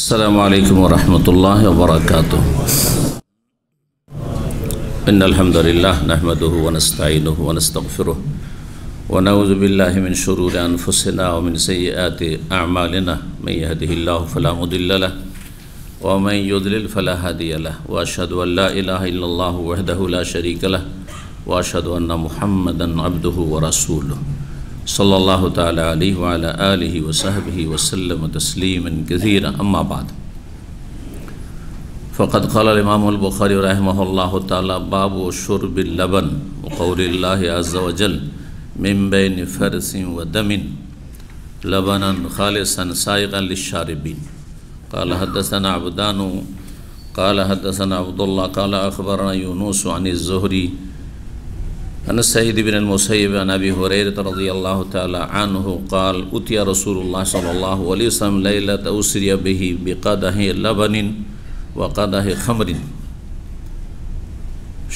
अस्सलामु अलैकुम वरहमतुल्लाहि वबरकातुहू। इन्नल हम्दुलिल्लाह नहमदुहु व नस्तईनुहु व नस्तगफिरुहु व नऊज़ु बिल्लाहि मिन शुरूरि अनफुसिना व मिन सय्यिआति अअमालिना मन यहदिहिल्लाहु फला मुदिल्ल लहु व मन युद्लिल फला हादिय लहु व अशहदु अन ला इलाहा इल्लल्लाहु वहदहु ला शरीका लहु व अशहदु अन्ना मुहम्मदन अब्दुहु व रसूलुहु सल्लल्लाहु ताला अलैहि व अला आलिहि व सहबिहि व सल्लम तस्लीमन कसीरा। अम्मा बाद फ़क़द क़ाल इमामुल बुख़ारी रहमहुल्लाहु ताला बाबु शुर्बिल लबन व क़ौलिल्लाहि अज़्ज़ा व जल मिन बैनि फ़रसिन व दमिन लबनन ख़ालिसन साइग़न लिश्शारिबीन। क़ाल हद्दसना अबदानु क़ाल हद्दसना अब्दुल्लाह क़ाल अख़बरना यूनुस अन ज़ुहरी अन सईद बिन मुसय्यब अन अबी हुरैरह रज़ियल्लाहु ताला अन्हु क़ाल उतिया रसूलुल्लाह सल्लल्लाहु अलैहि वसल्लम लैलत उसरिया बिही बिक़दहि लबनिन व क़दहि ख़मरिन।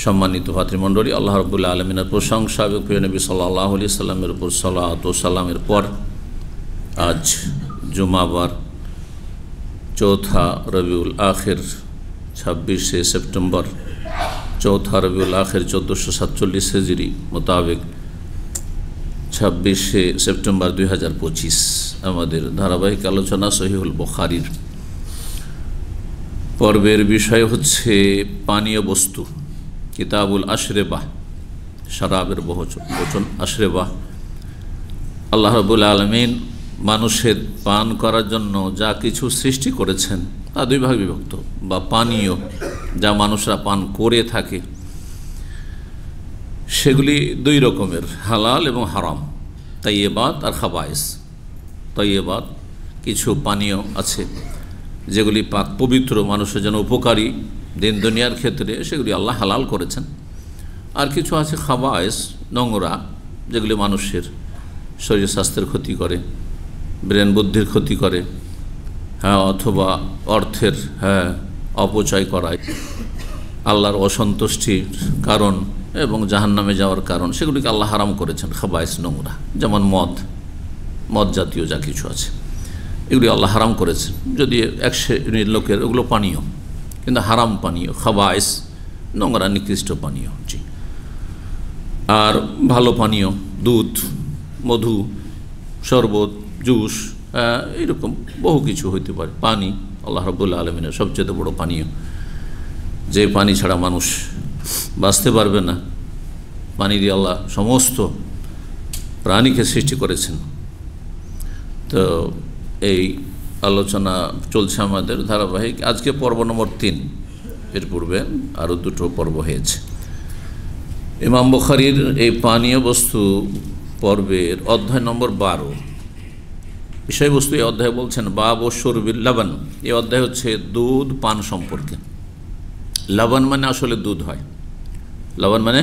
सम्मानित भातृमंडলী, আল্লাহ রাব্বুল আলামিনের প্রশংসা এবং প্রিয় নবী সাল্লাল্লাহু আলাইহি সাল্লামের উপর সালাত ও সালামের পর আজ জুমাবার চৌথা রবিউল আখির 26শে সেপ্টেম্বর चौथा रबिउल आखिर 1447 हिजरी मुताबिक 26 सेप्टेम्बर 2025 আমাদের ধারাবাহিক আলোচনা সহিহুল বুখারীর পর্বের বিষয় হচ্ছে পানীয় বস্তু। কিতাবুল আশরেবা, শরাবের বহুবচন আশরেবা। আল্লাহ রাব্বুল আলামিন মানুষের পান করার জন্য যা কিছু সৃষ্টি করেছেন তা দুই ভাগে বিভক্ত, বা পানীয় যা মানুষরা পান করে থাকে সেগুলি দুই রকমের, হালাল এবং হারাম, তাইয়্যিবাত আর খাবায়েস। তাইয়্যিবাত কিছু পানীয় আছে যেগুলি পাক পবিত্র, মানুষের জন্য উপকারী দিন দুনিয়ার ক্ষেত্রে, সেগুলি আল্লাহ হালাল করেছেন। আর কিছু আছে খাবায়েস, নোংরা, যেগুলি মানুষের শরীর স্বাস্থ্যের ক্ষতি করে, ব্রেন বুদ্ধির ক্ষতি করে, অথবা অর্থের অপচয় করায়, আল্লাহর অসন্তুষ্টির কারণ এবং জাহান্নামে যাওয়ার কারণ, সেগুলিকে আল্লাহ হারাম করেছেন। খাবায়েস নোংরা, যেমন মদ জাতীয় যা কিছু আছে এগুলি আল্লাহ হারাম করেছেন। যদি এক শ্রেণীর লোকের ওগুলো পানীয়, কিন্তু হারাম পানীয়, খাবায়েস নোংরা নিকৃষ্ট পানীয়। জি। আর ভালো পানীয় দুধ, মধু, শরবত, জুস, এরকম বহু কিছু হইতে পারে। পানি আল্লাহ রাব্বুল আলামিনের সবচেয়ে বড় পানীয়, যে পানি ছাড়া মানুষ বাঁচতে পারবে না। পানি দিয়ে আল্লাহ সমস্ত প্রাণীকে সৃষ্টি করেছেন। তো এই আলোচনা চলছে আমাদের ধারাবাহিক। আজকে পর্ব নম্বর 3, এর পূর্বে আরও দুটো পর্ব হয়েছে। ইমাম বুখারীর এই পানীয় বস্তু পর্বের অধ্যায় নম্বর 12 বিষয়বস্তু। এই অধ্যায় বলছেন বাবু শুরবিল লবন। এই অধ্যায় হচ্ছে দুধ পান সম্পর্কে। লবণ মানে আসলে দুধ হয়, লবণ মানে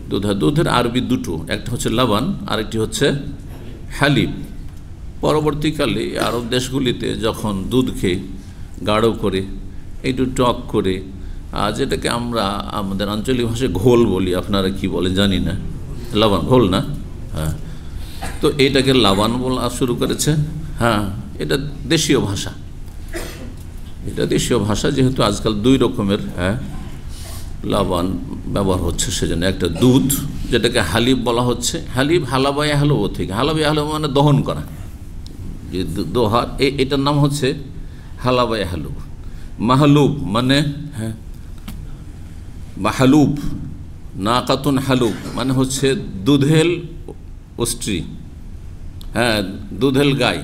দুধ হয়। দুধের আরবি দুটো, একটা হচ্ছে লবণ, আরেকটি হচ্ছে হালিব। পরবর্তীকালে আরব দেশগুলিতে যখন দুধকে গাঢ় করে, একটু টক করে, যেটাকে আমরা আমাদের আঞ্চলিক ভাষায় ঘোল বলি, আপনারা কি বলেন জানি না, লবণ ঘোল না, তো এটাকে লাবান বলা শুরু করেছে। এটা দেশীয় ভাষা, এটা দেশীয় ভাষা। যেহেতু আজকাল দুই রকমের লাবান ব্যবহার হচ্ছে, সেজন্য একটা দুধ যেটাকে হালিব বলা হচ্ছে। হালিব হালাবা ইয়াহলুব থেকে, হালাবা ইয়াহলুব মানে দহন করা, যে দোহা, এটার নাম হচ্ছে হালাবা ইয়াহলুব। মাহলুব মানে মাহলুব, নাকাতুন হালুব মানে হচ্ছে দুধেল অস্ট্রি, দুধেল গাই।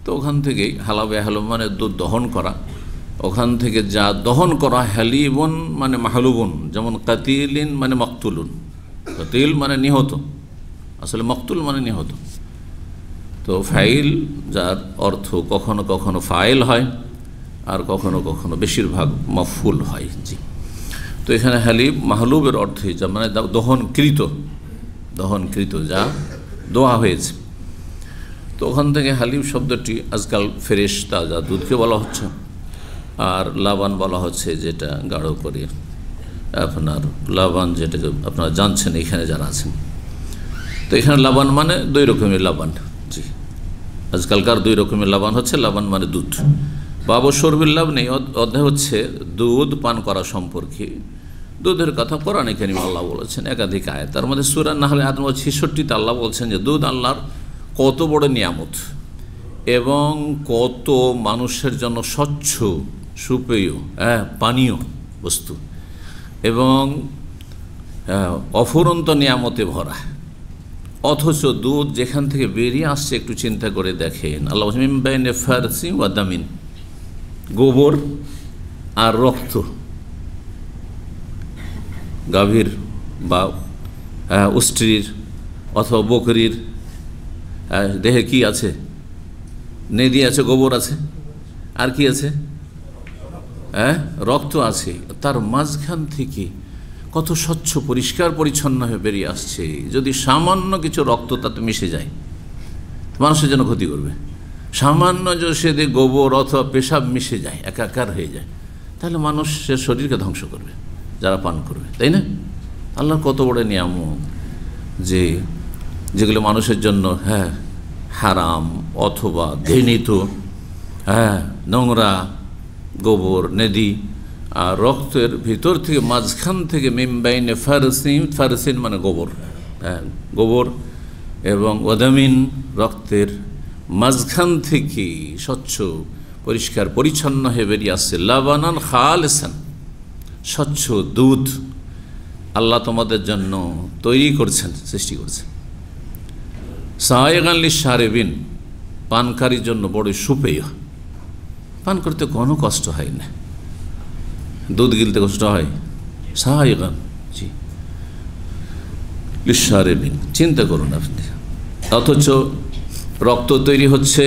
তো ওখান থেকেই হালাবে হালুব মানে দুধ দহন করা, ওখান থেকে যা দহন করা। হালিবন মানে মাহলুবন, যেমন কাতিলিন মানে মকতুলুন। কাতিল মানে নিহত, আসলে মকতুল মানে নিহত। তো ফাইল, যার অর্থ কখনো কখনো ফাইল হয় আর কখনো কখনো বেশিরভাগ মফুল হয়। জি। তো এখানে হালিব মাহলুবের অর্থে যা মানে দহনকৃত, যা দোয়া হয়েছে। তো ওখান থেকে হালিব শব্দটি আজকাল ফ্রেশ তাজা দুধকে বলা হচ্ছে। আর লাবান বলা হচ্ছে যেটা গাঢ় করে, আপনার লাবান যেটাকে আপনারা জানছেন এখানে যারা আছেন। তো এখানে লাবান মানে দুই রকমের লাবান। জি। আজকালকার দুই রকমের লাবান হচ্ছে, লাবান মানে দুধ। বাবু শরবিল লাভ নেই অধ্যায় হচ্ছে দুধ পান করা সম্পর্কে। দুধের কথা কোরআনে কারীমে আল্লাহ বলেছেন একাধিক আয়াত, তার মধ্যে সূরা নাহল আয়াত নম্বর 66তে আল্লাহ বলছেন যে দুধ আল্লাহর কত বড় নিয়ামত এবং কত মানুষের জন্য স্বচ্ছ সুপেয় পানীয় বস্তু এবং অফুরন্ত নিয়ামতে ভরা। অথচ দুধ যেখান থেকে বেরিয়ে আসছে একটু চিন্তা করে দেখেন, আল্লাহ মিন বাইনি ফারসি ওয়া দামিন, গোবর আর রক্ত। গাভীর বা উষ্ট্রির অথবা বকরির দেহে কি আছে? নেদি আছে, গোবর আছে, আর কি আছে? রক্ত আছে। তার মাঝখান থেকে কত স্বচ্ছ পরিষ্কার পরিচ্ছন্ন হয়ে বেরিয়ে আসছে। যদি সামান্য কিছু রক্ত তাতে মিশে যায় মানুষের জন্য ক্ষতি করবে। সামান্য যদি গোবর অথবা পেশাব মিশে যায়, একাকার হয়ে যায়, তাহলে মানুষের শরীরকে ধ্বংস করবে যারা পান করবে, তাই না? আল্লাহর কত বড় নিয়ামত যে যেগুলো মানুষের জন্য হারাম অথবা ঘৃণিত, নোংরা গোবর নেদি আর রক্তের ভিতর থেকে মাঝখান থেকে মিন বাইনি ফারসিন, ফারসিন মানে গোবর, গোবর এবং ওয়াদামিন রক্তের মাঝখান থেকে স্বচ্ছ পরিষ্কার পরিচ্ছন্ন হয়ে বেরিয়ে আসছে লাবানান খালিসান, স্বচ্ছ দুধ আল্লাহ তোমাদের জন্য তৈরি করছেন, সৃষ্টি করছেন। সায়গান লিশারিবিন, পানকারীর জন্য বড় সুপেয়, পান করতে কোনো কষ্ট হয় না। দুধ গিলতে কষ্ট হয়? সায়গান, জি, লিশারিবিন, চিন্তা করুন আপনি। অথচ রক্ত তৈরি হচ্ছে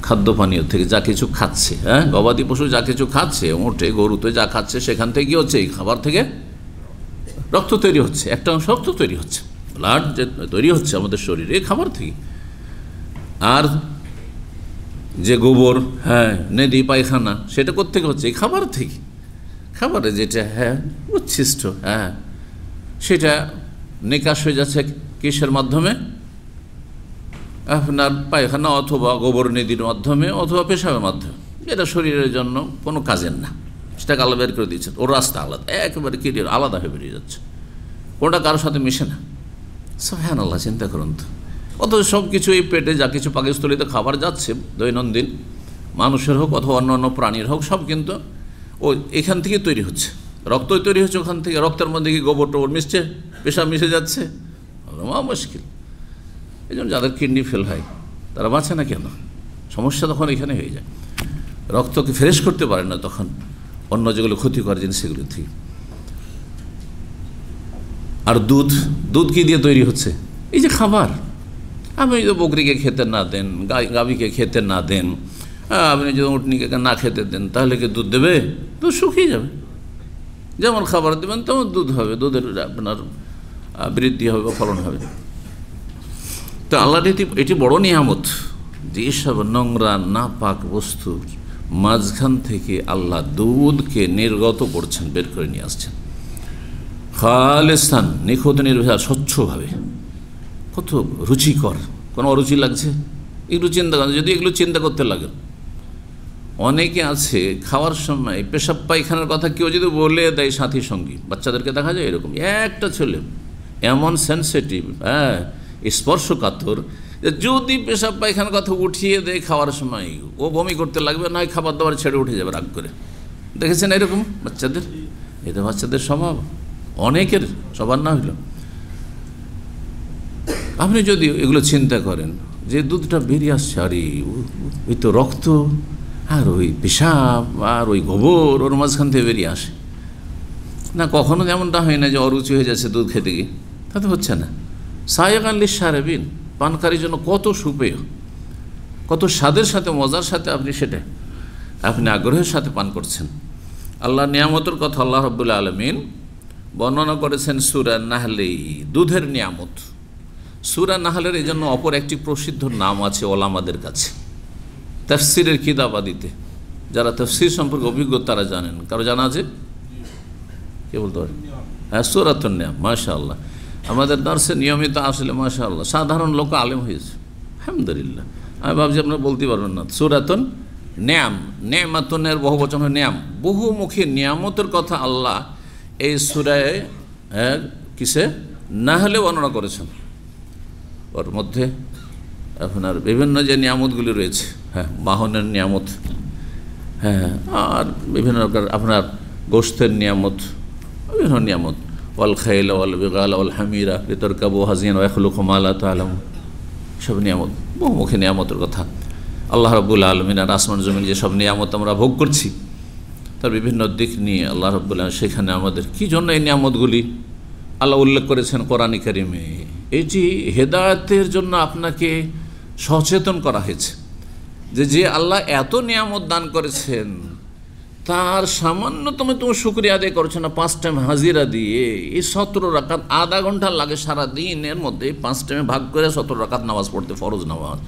খাদ্য পানীয় থেকে, যা কিছু খাচ্ছে, গবাদি পশু যা কিছু খাচ্ছে, ওটে গরুতে যা খাচ্ছে সেখান থেকে কি হচ্ছে? এই খাবার থেকে রক্ত তৈরি হচ্ছে, একটা অংশ রক্ত তৈরি হচ্ছে, ব্লাড যে তৈরি হচ্ছে আমাদের শরীরে এই খাবার থেকে। আর যে গোবর, নেদি পায়খানা, সেটা কোত্থেকে হচ্ছে? এই খাবার থেকে। খাবারে যেটা উচ্ছিষ্ট, সেটা নিকাশ হয়ে যাচ্ছে কিসের মাধ্যমে? আপনার পায়খানা অথবা গোবর নেদির মাধ্যমে অথবা পেশাবের মাধ্যমে। এটা শরীরের জন্য কোনো কাজের না, সেটাকে আলাদা বের করে দিচ্ছেন। ওর রাস্তা আলাদা, একেবারে ক্লিয়ার আলাদা হয়ে বেরিয়ে যাচ্ছে, কোনটা কারোর সাথে মিশে না। সুবহানাল্লাহ, চিন্তা করুন তো। অথচ সব কিছু এই পেটে যা কিছু পাকস্থলীতে খাবার যাচ্ছে দৈনন্দিন, মানুষের হোক অথবা অন্য প্রাণীর হোক, সব কিন্তু ও এখান থেকে তৈরি হচ্ছে, রক্তই তৈরি হচ্ছে ওখান থেকে। রক্তের মধ্যে কি গোবর টোবর মিশছে, পেশাব মিশে যাচ্ছে? মুশকিল। এই জন্য যাদের কিডনি ফেল হয় তারা বাঁচে না কেন? সমস্যা তখন এখানে হয়ে যায়। রক্তকে ফ্রেশ করতে পারে না তখন অন্য যেগুলো ক্ষতিকর জিনিস সেগুলো থেকে। আর দুধ, দুধ কি দিয়ে তৈরি হচ্ছে? এই যে খাবার। আপনি যদি বকরিকে খেতে না দেন, গাভীকে খেতে না দেন, আপনি যদি উটনিকে না খেতে দেন, তাহলে কি দুধ দেবে? দুধ শুকিয়ে যাবে। যেমন খাবার দেবেন তেমন দুধ হবে, দুধের আপনার বৃদ্ধি হবে বা ফলন হবে। তো আল্লাহর এটি বড় নিয়ামত যে এসব নোংরা নাপাক বস্তুর মাঝখান থেকে আল্লাহ দুধকে নির্গত করছেন, বের করে নিয়ে আসছেন খালিসান, নিখুঁত নির্ভেজাল, স্বচ্ছভাবে। কত রুচিকর, কোনো অরুচি লাগছে? এগুলো চিন্তা করেন, যদি এগুলো চিন্তা করতে লাগেন। অনেকে আছে খাওয়ার সময় পেশাব পায়খানার কথা কেউ যদি বলে দেয় সাথী সঙ্গী, বাচ্চাদেরকে দেখা যায় এরকম, একটা ছেলে এমন সেন্সিটিভ, স্পর্শকাতর, যদি পেশাব পায়খানার কথা উঠিয়ে দেয় খাওয়ার সময়, ও বমি করতে লাগবে, নয় খাবার দাবার ছেড়ে উঠে যাবে রাগ করে। দেখেছেন এরকম বাচ্চাদের? এটা বাচ্চাদের স্বভাব, অনেকের, সবার না হইল। আপনি যদি এগুলো চিন্তা করেন যে দুধটা বেরিয়ে আসছে, আরে ওই তো রক্ত আর ওই পেশাব আর ওই গোবর ওর মাঝখান থেকে বেরিয়ে আসে না, কখনো যেমনটা হয় না যে অরুচি হয়ে যাচ্ছে দুধ খেতে গিয়ে, তা তো হচ্ছে না। সায়গান লিশারিবিন, পানকারীর জন্য কত সুপেয়, কত স্বাদের সাথে মজার সাথে আপনি আগ্রহের সাথে পান করছেন। আল্লাহ নিয়ামতের কথা আল্লাহ রাব্বুল আলামিন বর্ণনা করেছেন সূরা নাহলে, দুধের নিয়ামত। সূরা নাহলের এই জন্য অপর একটি প্রসিদ্ধ নাম আছে ওলামাদের কাছে, তাফসিরের কিতাবাদিতে যারা তাফসির সম্পর্কে অভিজ্ঞ তারা জানেন। কারো জানা আছে? কে বলতে পারে? সূরাতুন নাম। মাশাআল্লাহ, আমাদের দার্সে নিয়মিত আসলে মাশাআল্লাহ সাধারণ লোক আলেম হয়েছে, আলহামদুলিল্লাহ। আমি ভাবছি আপনারা বলতে পারবেন না। সূরাতুন নিয়াম, নেমাতুনের বহু বচন হয় নিয়াম, বহুমুখী নিয়ামতের কথা আল্লাহ এই সূরায় কিসে নাহলে বর্ণনা করেছেন। ওর মধ্যে আপনার বিভিন্ন যে নিয়ামতগুলি রয়েছে, হ্যাঁ, বাহনের নিয়ামত, হ্যাঁ, আর বিভিন্ন আপনার গোশতের নিয়ামত, বিভিন্ন নিয়ামত, ওয়াল খাইল ওয়াল বিগাল ওয়াল হামিরা লিতারকাবু হাজিন ওয়া ইয়াখলুকু মা লা তা'লামুন, সব নিয়ামত, বহুমুখী নিয়ামতের কথা আল্লাহ রাব্বুল আলামিন আর আসমান জমিন যে সব নিয়ামত আমরা ভোগ করছি তার বিভিন্ন দিক নিয়ে আল্লাহ রাব্বুল আলামিন সেখানে আমাদের কী জন্য এই নিয়ামতগুলি আল্লাহ উল্লেখ করেছেন কোরআনে কারিমে। এই যে হেদায়েতের জন্য আপনাকে সচেতন করা হয়েছে যে আল্লাহ এত নিয়ামত দান করেছেন তার সামান্যতম তুমি শুকরিয়া আদায় করছো না। 5 টাইম হাজিরা দিয়ে এই 17 রাকাত, আধা ঘন্টা লাগে সারা দিনের মধ্যে 5 টাইমে ভাগ করে 17 রাকাত নামাজ পড়তে, ফরজ নামাজ।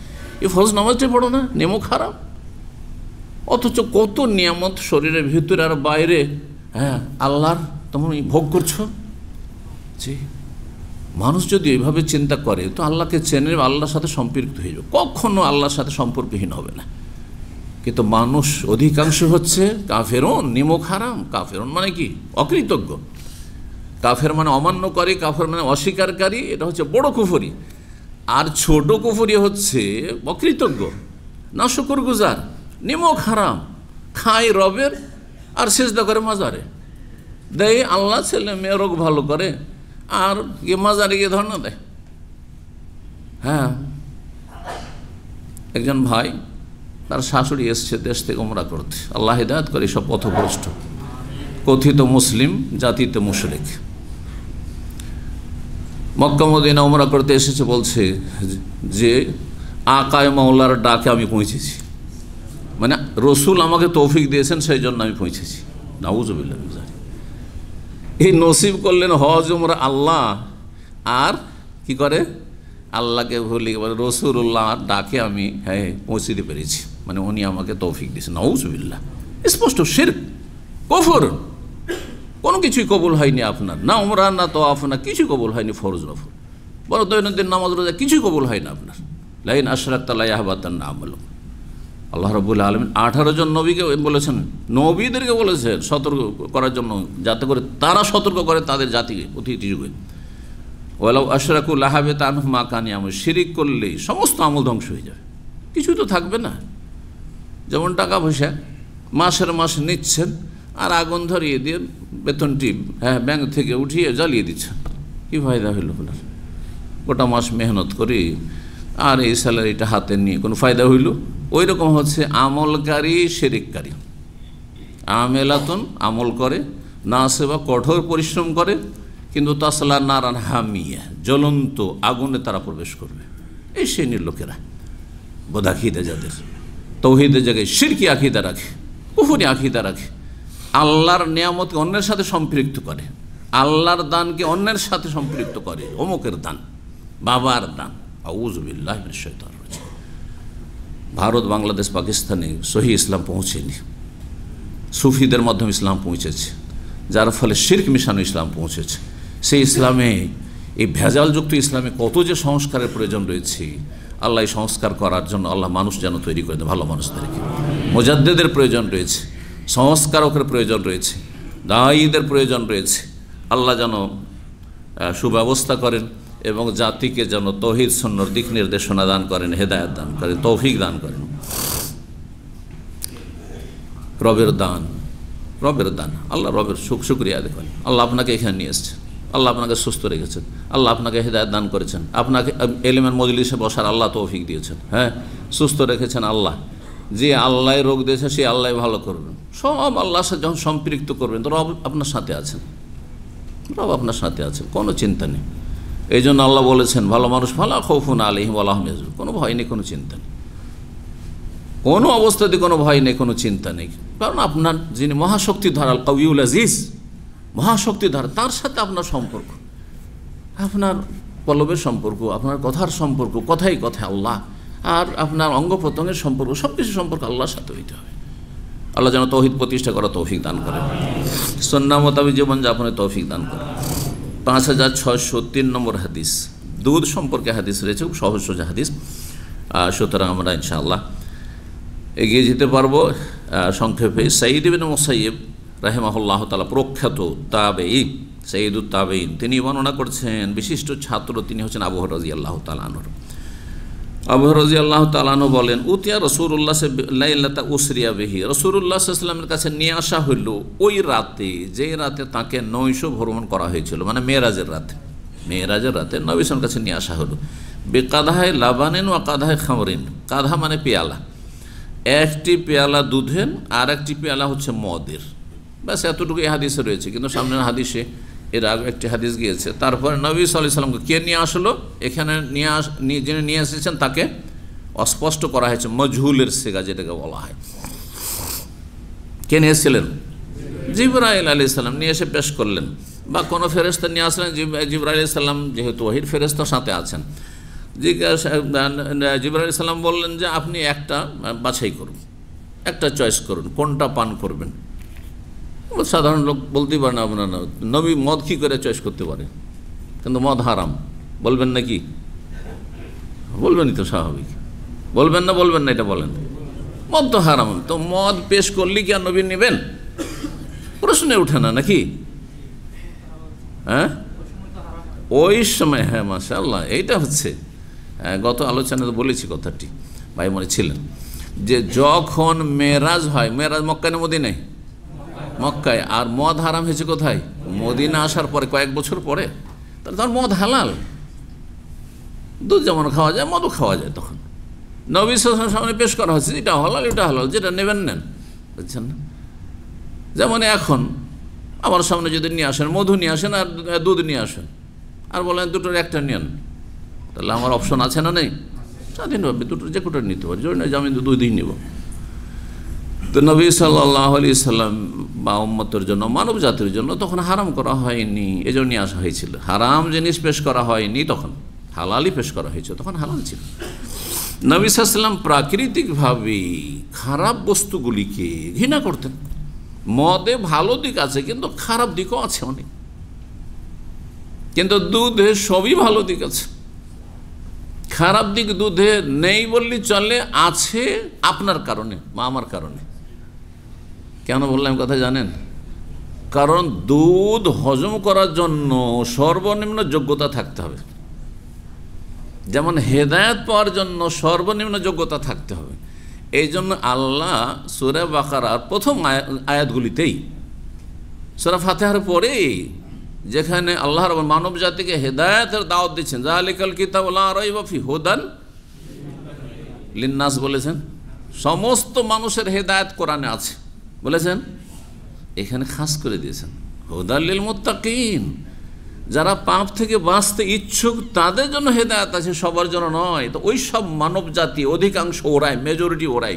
এই ফরজ নামাজটাই পড়ো না, নেমো খারাপ। অথচ কত নিয়ামত শরীরের ভিতরে আর বাইরে, হ্যাঁ, আল্লাহর তুমি ভোগ করছো। জি, মানুষ যদি এইভাবে চিন্তা করে তো আল্লাহকে চেনে, আল্লাহর সাথে সম্পৃক্ত হয়ে যাবে, কখনো আল্লাহর সাথে সম্পর্কহীন হবে না। কিন্তু মানুষ অধিকাংশ হচ্ছে কাফেরুন, নিমক হারাম। কাফেরুন মানে কি? অকৃতজ্ঞ। কাফের মানে অমান্যকারী, কাফের মানে অস্বীকারী, এটা হচ্ছে বড় কুফরি। আর ছোট কুফরি হচ্ছে অকৃতজ্ঞ, নাশুকরগুজার, নিমক হারাম, খায় রবের আর সেজদা করে মাজারে, দেয় আল্লাহ ছেলে মেয়ে রোগ ভালো করে, আর গিয়ে মাজারে গিয়ে ধর্ণা দেয়। হ্যাঁ, একজন ভাই, তার শাশুড়ি এসছে দেশ থেকে উমরা করতে, আল্লাহ হিদায়াত করে, সব পথভ্রষ্ট, কথিত মুসলিম, জাতিতে মুশরিক। মক্কা মদিনা উমরা করতে এসেছে, বলছে যে আকায়ে মাওলার ডাকে আমি পৌঁছেছি, মানে রসুল আমাকে তৌফিক দিয়েছেন সেই জন্য আমি পৌঁছেছি। নাউজুবিল্লাহ। এই নসিব করলেন হজ উমরা আল্লাহ, আর কি করে আল্লাহকে ভুলে বলে রসুল্লাহ ডাকে আমি, হ্যাঁ, পৌঁছে দিতে পেরেছি, মানে উনি আমাকে তৌফিক দিয়েছেন। নাউজুবিল্লাহ। স্পষ্ট শিরক, কুফর। কোনো কিছুই কবুল হয়নি আপনার, না উমরা না তওয়াফ না, কিছুই কবুল হয়নি, ফরজ নফল, বড় দৈনন্দিন নামাজ রোজা কিছুই কবুল হয় না আপনার। লাইন আশরাকতা লা ইয়াহবাতান্না আমালুক। আল্লাহ রাব্বুল আলামিন 18 জন নবীকে বলেছেন, নবীদেরকে বলেছেন সতর্ক করার জন্য, যাতে করে তারা সতর্ক করে তাদের জাতিকে অতীত যুগে। ওয়ালাউ আশরাকু লাহাবিতা আনহুম মা কানু ইয়ামালুন। শিরিক করলেই সমস্ত আমল ধ্বংস হয়ে যাবে, কিছুই তো থাকবে না। যেমন টাকা পয়সা মাসের মাস নিচ্ছেন আর আগুন ধরিয়ে দিয়ে বেতনটি, হ্যাঁ, ব্যাংক থেকে উঠিয়ে জ্বালিয়ে দিচ্ছেন, কী ফায়দা হইল আপনার? গোটা মাস মেহনত করি আর এই স্যালারিটা হাতে নিয়ে কোনো ফায়দা হইল? ওই রকম হচ্ছে আমলকারী শিরিককারী। আমেলাতুন, আমল করে, না সেবা, কঠোর পরিশ্রম করে, কিন্তু তাসলা নারান হামিয়া, জ্বলন্ত আগুনে তারা প্রবেশ করবে। এই শ্রেণীর লোকেরা বদাখিদা, যাদের তৌহিদের জায়গায় শিরকি আকিদা রাখে, কুফরি আকিদা রাখে, আল্লাহর নিয়ামতকে অন্যের সাথে সম্পৃক্ত করে, আল্লাহর দানকে অন্যের সাথে সম্পৃক্ত করে, অমুকের দান, বাবার দান। আউযু বিল্লাহি মিনাশ শাইতানির রাজিম। ভারত, বাংলাদেশ, পাকিস্তানে সহি ইসলাম পৌঁছেনি, সুফিদের মাধ্যমে ইসলাম পৌঁছেছে, যার ফলে শিরক মিশানো ইসলাম পৌঁছেছে। সেই ইসলামে, এই ভেজালযুক্ত ইসলামে কত যে সংস্কারের প্রয়োজন রয়েছে, আল্লাহ এই সংস্কার করার জন্য আল্লাহ মানুষ যেন তৈরি করে দেয়, ভালো মানুষদেরকে। মুজাদ্দিদের প্রয়োজন রয়েছে, সংস্কারকের প্রয়োজন রয়েছে, দায়ীদের প্রয়োজন রয়েছে। আল্লাহ যেন সুব্যবস্থা করেন এবং জাতিকে যেন তৌহিদ সুন্নাহর দিক নির্দেশনা দান করেন, হেদায়েত দান করেন, তৌফিক দান করেন। রবের দান, রবের দান, আল্লাহ রবের শুকরিয়া আদায় করেন। আল্লাহ আপনাকে এখানে নিয়ে এসেছেন, আল্লাহ আপনাকে সুস্থ রেখেছেন, আল্লাহ আপনাকে হেদায়েত দান করেছেন, আপনাকে এলিমের মজলিসে বসার আল্লাহ তৌফিক দিয়েছেন, হ্যাঁ, সুস্থ রেখেছেন আল্লাহ। যে আল্লাহ রোগ দিয়েছে সে আল্লাহ ভালো করবেন। সব আল্লাহর সাথে যখন সম্পৃক্ত করবেন তো রব আপনার সাথে আছেন, রব আপনার সাথে আছেন, কোনো চিন্তা নেই। এই জন্য আল্লাহ বলেছেন, ভালো মানুষ ফালা খাউফুন আলাইহিম ওয়া লা হুম ইয়াহজানুন, কোনো ভয় নেই, কোনো চিন্তা নেই, কোনো অবস্থাতে কোনো ভয় নেই, কোনো চিন্তা নেই। কারণ আপনার যিনি মহাশক্তিধর, আল কাউইউল আজিজ, মহাশক্তিধর, তার সাথে আপনার সম্পর্ক, আপনার পলবের সম্পর্ক, আপনার কথার সম্পর্ক, কথাই কথায় আল্লাহ, আর আপনার অঙ্গ প্রত্যঙ্গের সম্পর্ক, সব কিছু সম্পর্ক আল্লাহর সাথে হইতে হবে। আল্লাহ যেন তৌহিদ প্রতিষ্ঠা করা তৌফিক দান করেন, সুন্নাহ মোতাবেক জীবনযাপনের তৌফিক দান করেন। 5603 নম্বর হাদিস, দুধ সম্পর্কে হাদিস রয়েছে, খুব সহজ সোজা হাদিস। সুতরাং আমরা ইনশাআল্লাহ এগিয়ে যেতে পারবো। সংক্ষেপে সাঈদ ইবনে মুসাইয়্যিব রাহিমাহুল্লাহ তাআলা প্রখ্যাত তাবেঈন, সাইয়্যিদুত তাবেঈন, তিনি বর্ণনা করছেন বিশিষ্ট ছাত্র তিনি হচ্ছেন আবু হুরায়রা রাদিয়াল্লাহু তাআলা আনহু। আবু হুরায়রা রাদিয়াল্লাহু তাআলা আনহু বলেন, উতিয়া রাসূলুল্লাহ লাইলাতা উসরিয়া বিহি, রাসূলুল্লাহ সাল্লাল্লাহু আলাইহি ওয়াসাল্লামের কাছে নিয়ে আসা হলো ওই রাতে, যে রাতে তাকে নৈশ ভ্রমণ করা হয়েছিল, মানে মেরাজের রাতে। মেরাজের রাতে নবী সাল্লাল্লাহু কাছে নিয়ে আসা হলো বেকাদাহে লাবানিন ওয়া কাদাহে খামরিন। কাদা মানে পেয়ালা, একটি পেয়ালা দুধের আর একটি পেয়ালা হচ্ছে মদের। ব্যাস এতটুকু এই হাদিসে রয়েছে, কিন্তু সামনের হাদিসে এর আগে একটি হাদিস গিয়েছে। তারপরে নবী সাল্লাল্লাহু আলাইহি ওয়াসাল্লামকে কে নিয়ে আসলো, এখানে যিনি নিয়ে এসেছেন তাকে অস্পষ্ট করা হয়েছে, মজহুলের সিগা যেটাকে বলা হয়। কে নিয়ে এসেছিলেন? জিবরাইল আলাইহিস সালাম নিয়ে এসে পেশ করলেন, বা কোনো ফেরেশতা নিয়ে আসলেন। জিবরাইল আলাইহিস সালাম যেহেতু ওহীর ফেরেশতা সাথে আছেন, জিবরাইল আলাইহিস সালাম বললেন যে আপনি একটা বাছাই করুন, একটা চয়েস করুন, কোনটা পান করবেন। সাধারণ লোক বলতেই পারে না, আপনার নবী মদ কী করে চয়েস করতে পারে, কিন্তু মদ হারাম বলবেন নাকি? বলবেনই তো, স্বাভাবিক। বলবেন না, বলবেন না, এটা বলেন। মদ তো হারাম, তো মদ পেশ করলে কি আর নবী নেবেন? প্রশ্নে ওঠে না নাকি? হ্যাঁ, ওই সময়, হ্যাঁ মাশাআল্লাহ, এইটা হচ্ছে গত আলোচনাতে বলেছি কথাটি, ভাই মনে ছিলেন, যে যখন মেরাজ হয়, মেরাজ মক্কায় না মদিনায়? মক্কায়। আর মদ হারাম হয়েছে কোথায়? মদিনা আসার পরে, কয়েক বছর পরে। তাহলে তখন মদ হালাল, দুধ যেমন খাওয়া যায় মদও খাওয়া যায়। তখন নবী সাল্লাল্লাহু আলাইহি ওয়াসাল্লামের সামনে পেশ করা হচ্ছে, এটা হালাল, এটা হালাল, যেটা নেবেন নেন, বুঝছেন না? যেমন এখন আমার সামনে যদি নিয়ে আসেন, মধু নিয়ে আসেন আর দুধ নিয়ে আসেন, আর বলেন দুটোর একটা নেন, তাহলে আমার অপশন আছে না নেই? স্বাধীনভাবে দুটোর যে কোটা নিতে পারি, জোর নয় যে আমি দুধই নেব। তো নবী সাল্লাল্লাহু আলাইহি ওয়াসাল্লাম বা উম্মতের জন্য, মানব জাতির জন্য তখন হারাম করা হয়নি, এজন্য নিয়ে আসা হয়েছিল। হারাম জিনিস পেশ করা হয়নি, তখন হালালই পেশ করা হয়েছে, তখন হালাল ছিল। নবী সাল্লাল্লাহু আলাইহি ওয়াসাল্লাম প্রাকৃতিকভাবে খারাপ বস্তুগুলিকে ঘৃণা করতেন। মদে ভালো দিক আছে, কিন্তু খারাপ দিকও আছে অনেক, কিন্তু দুধে সবই ভালো দিক আছে। খারাপ দিক দুধে নেই বললে চলে, আছে আপনার কারণে বা আমার কারণে। কেন বললাম কথা জানেন? কারণ দুধ হজম করার জন্য সর্বনিম্ন যোগ্যতা থাকতে হবে, যেমন হেদায়েত পাওয়ার জন্য সর্বনিম্ন যোগ্যতা থাকতে হবে। এই জন্য আল্লাহ সূরা বাকারার প্রথম আয়াতগুলিতেই, সূরা ফাতিহার পরেই, যেখানে আল্লাহ রাব্বুল মানব জাতিকে হেদায়েতের দাওয়াত দিচ্ছেন, যালিকাল কিতাবু লা রাইবা ফি হুদান লিন্নাস বলেছেন, সমস্ত মানুষের হেদায়েত কোরআনে আছে বলেছেন। এখানে খাস করে দিয়েছেন হুদাল লিল মুত্তাকিন, যারা পাপ থেকে বাঁচতে ইচ্ছুক তাদের জন্য হেদায়েত আছে, সবার জন্য নয়। তো ওই সব মানব জাতি, অধিকাংশ ওরাই, মেজরিটি ওরাই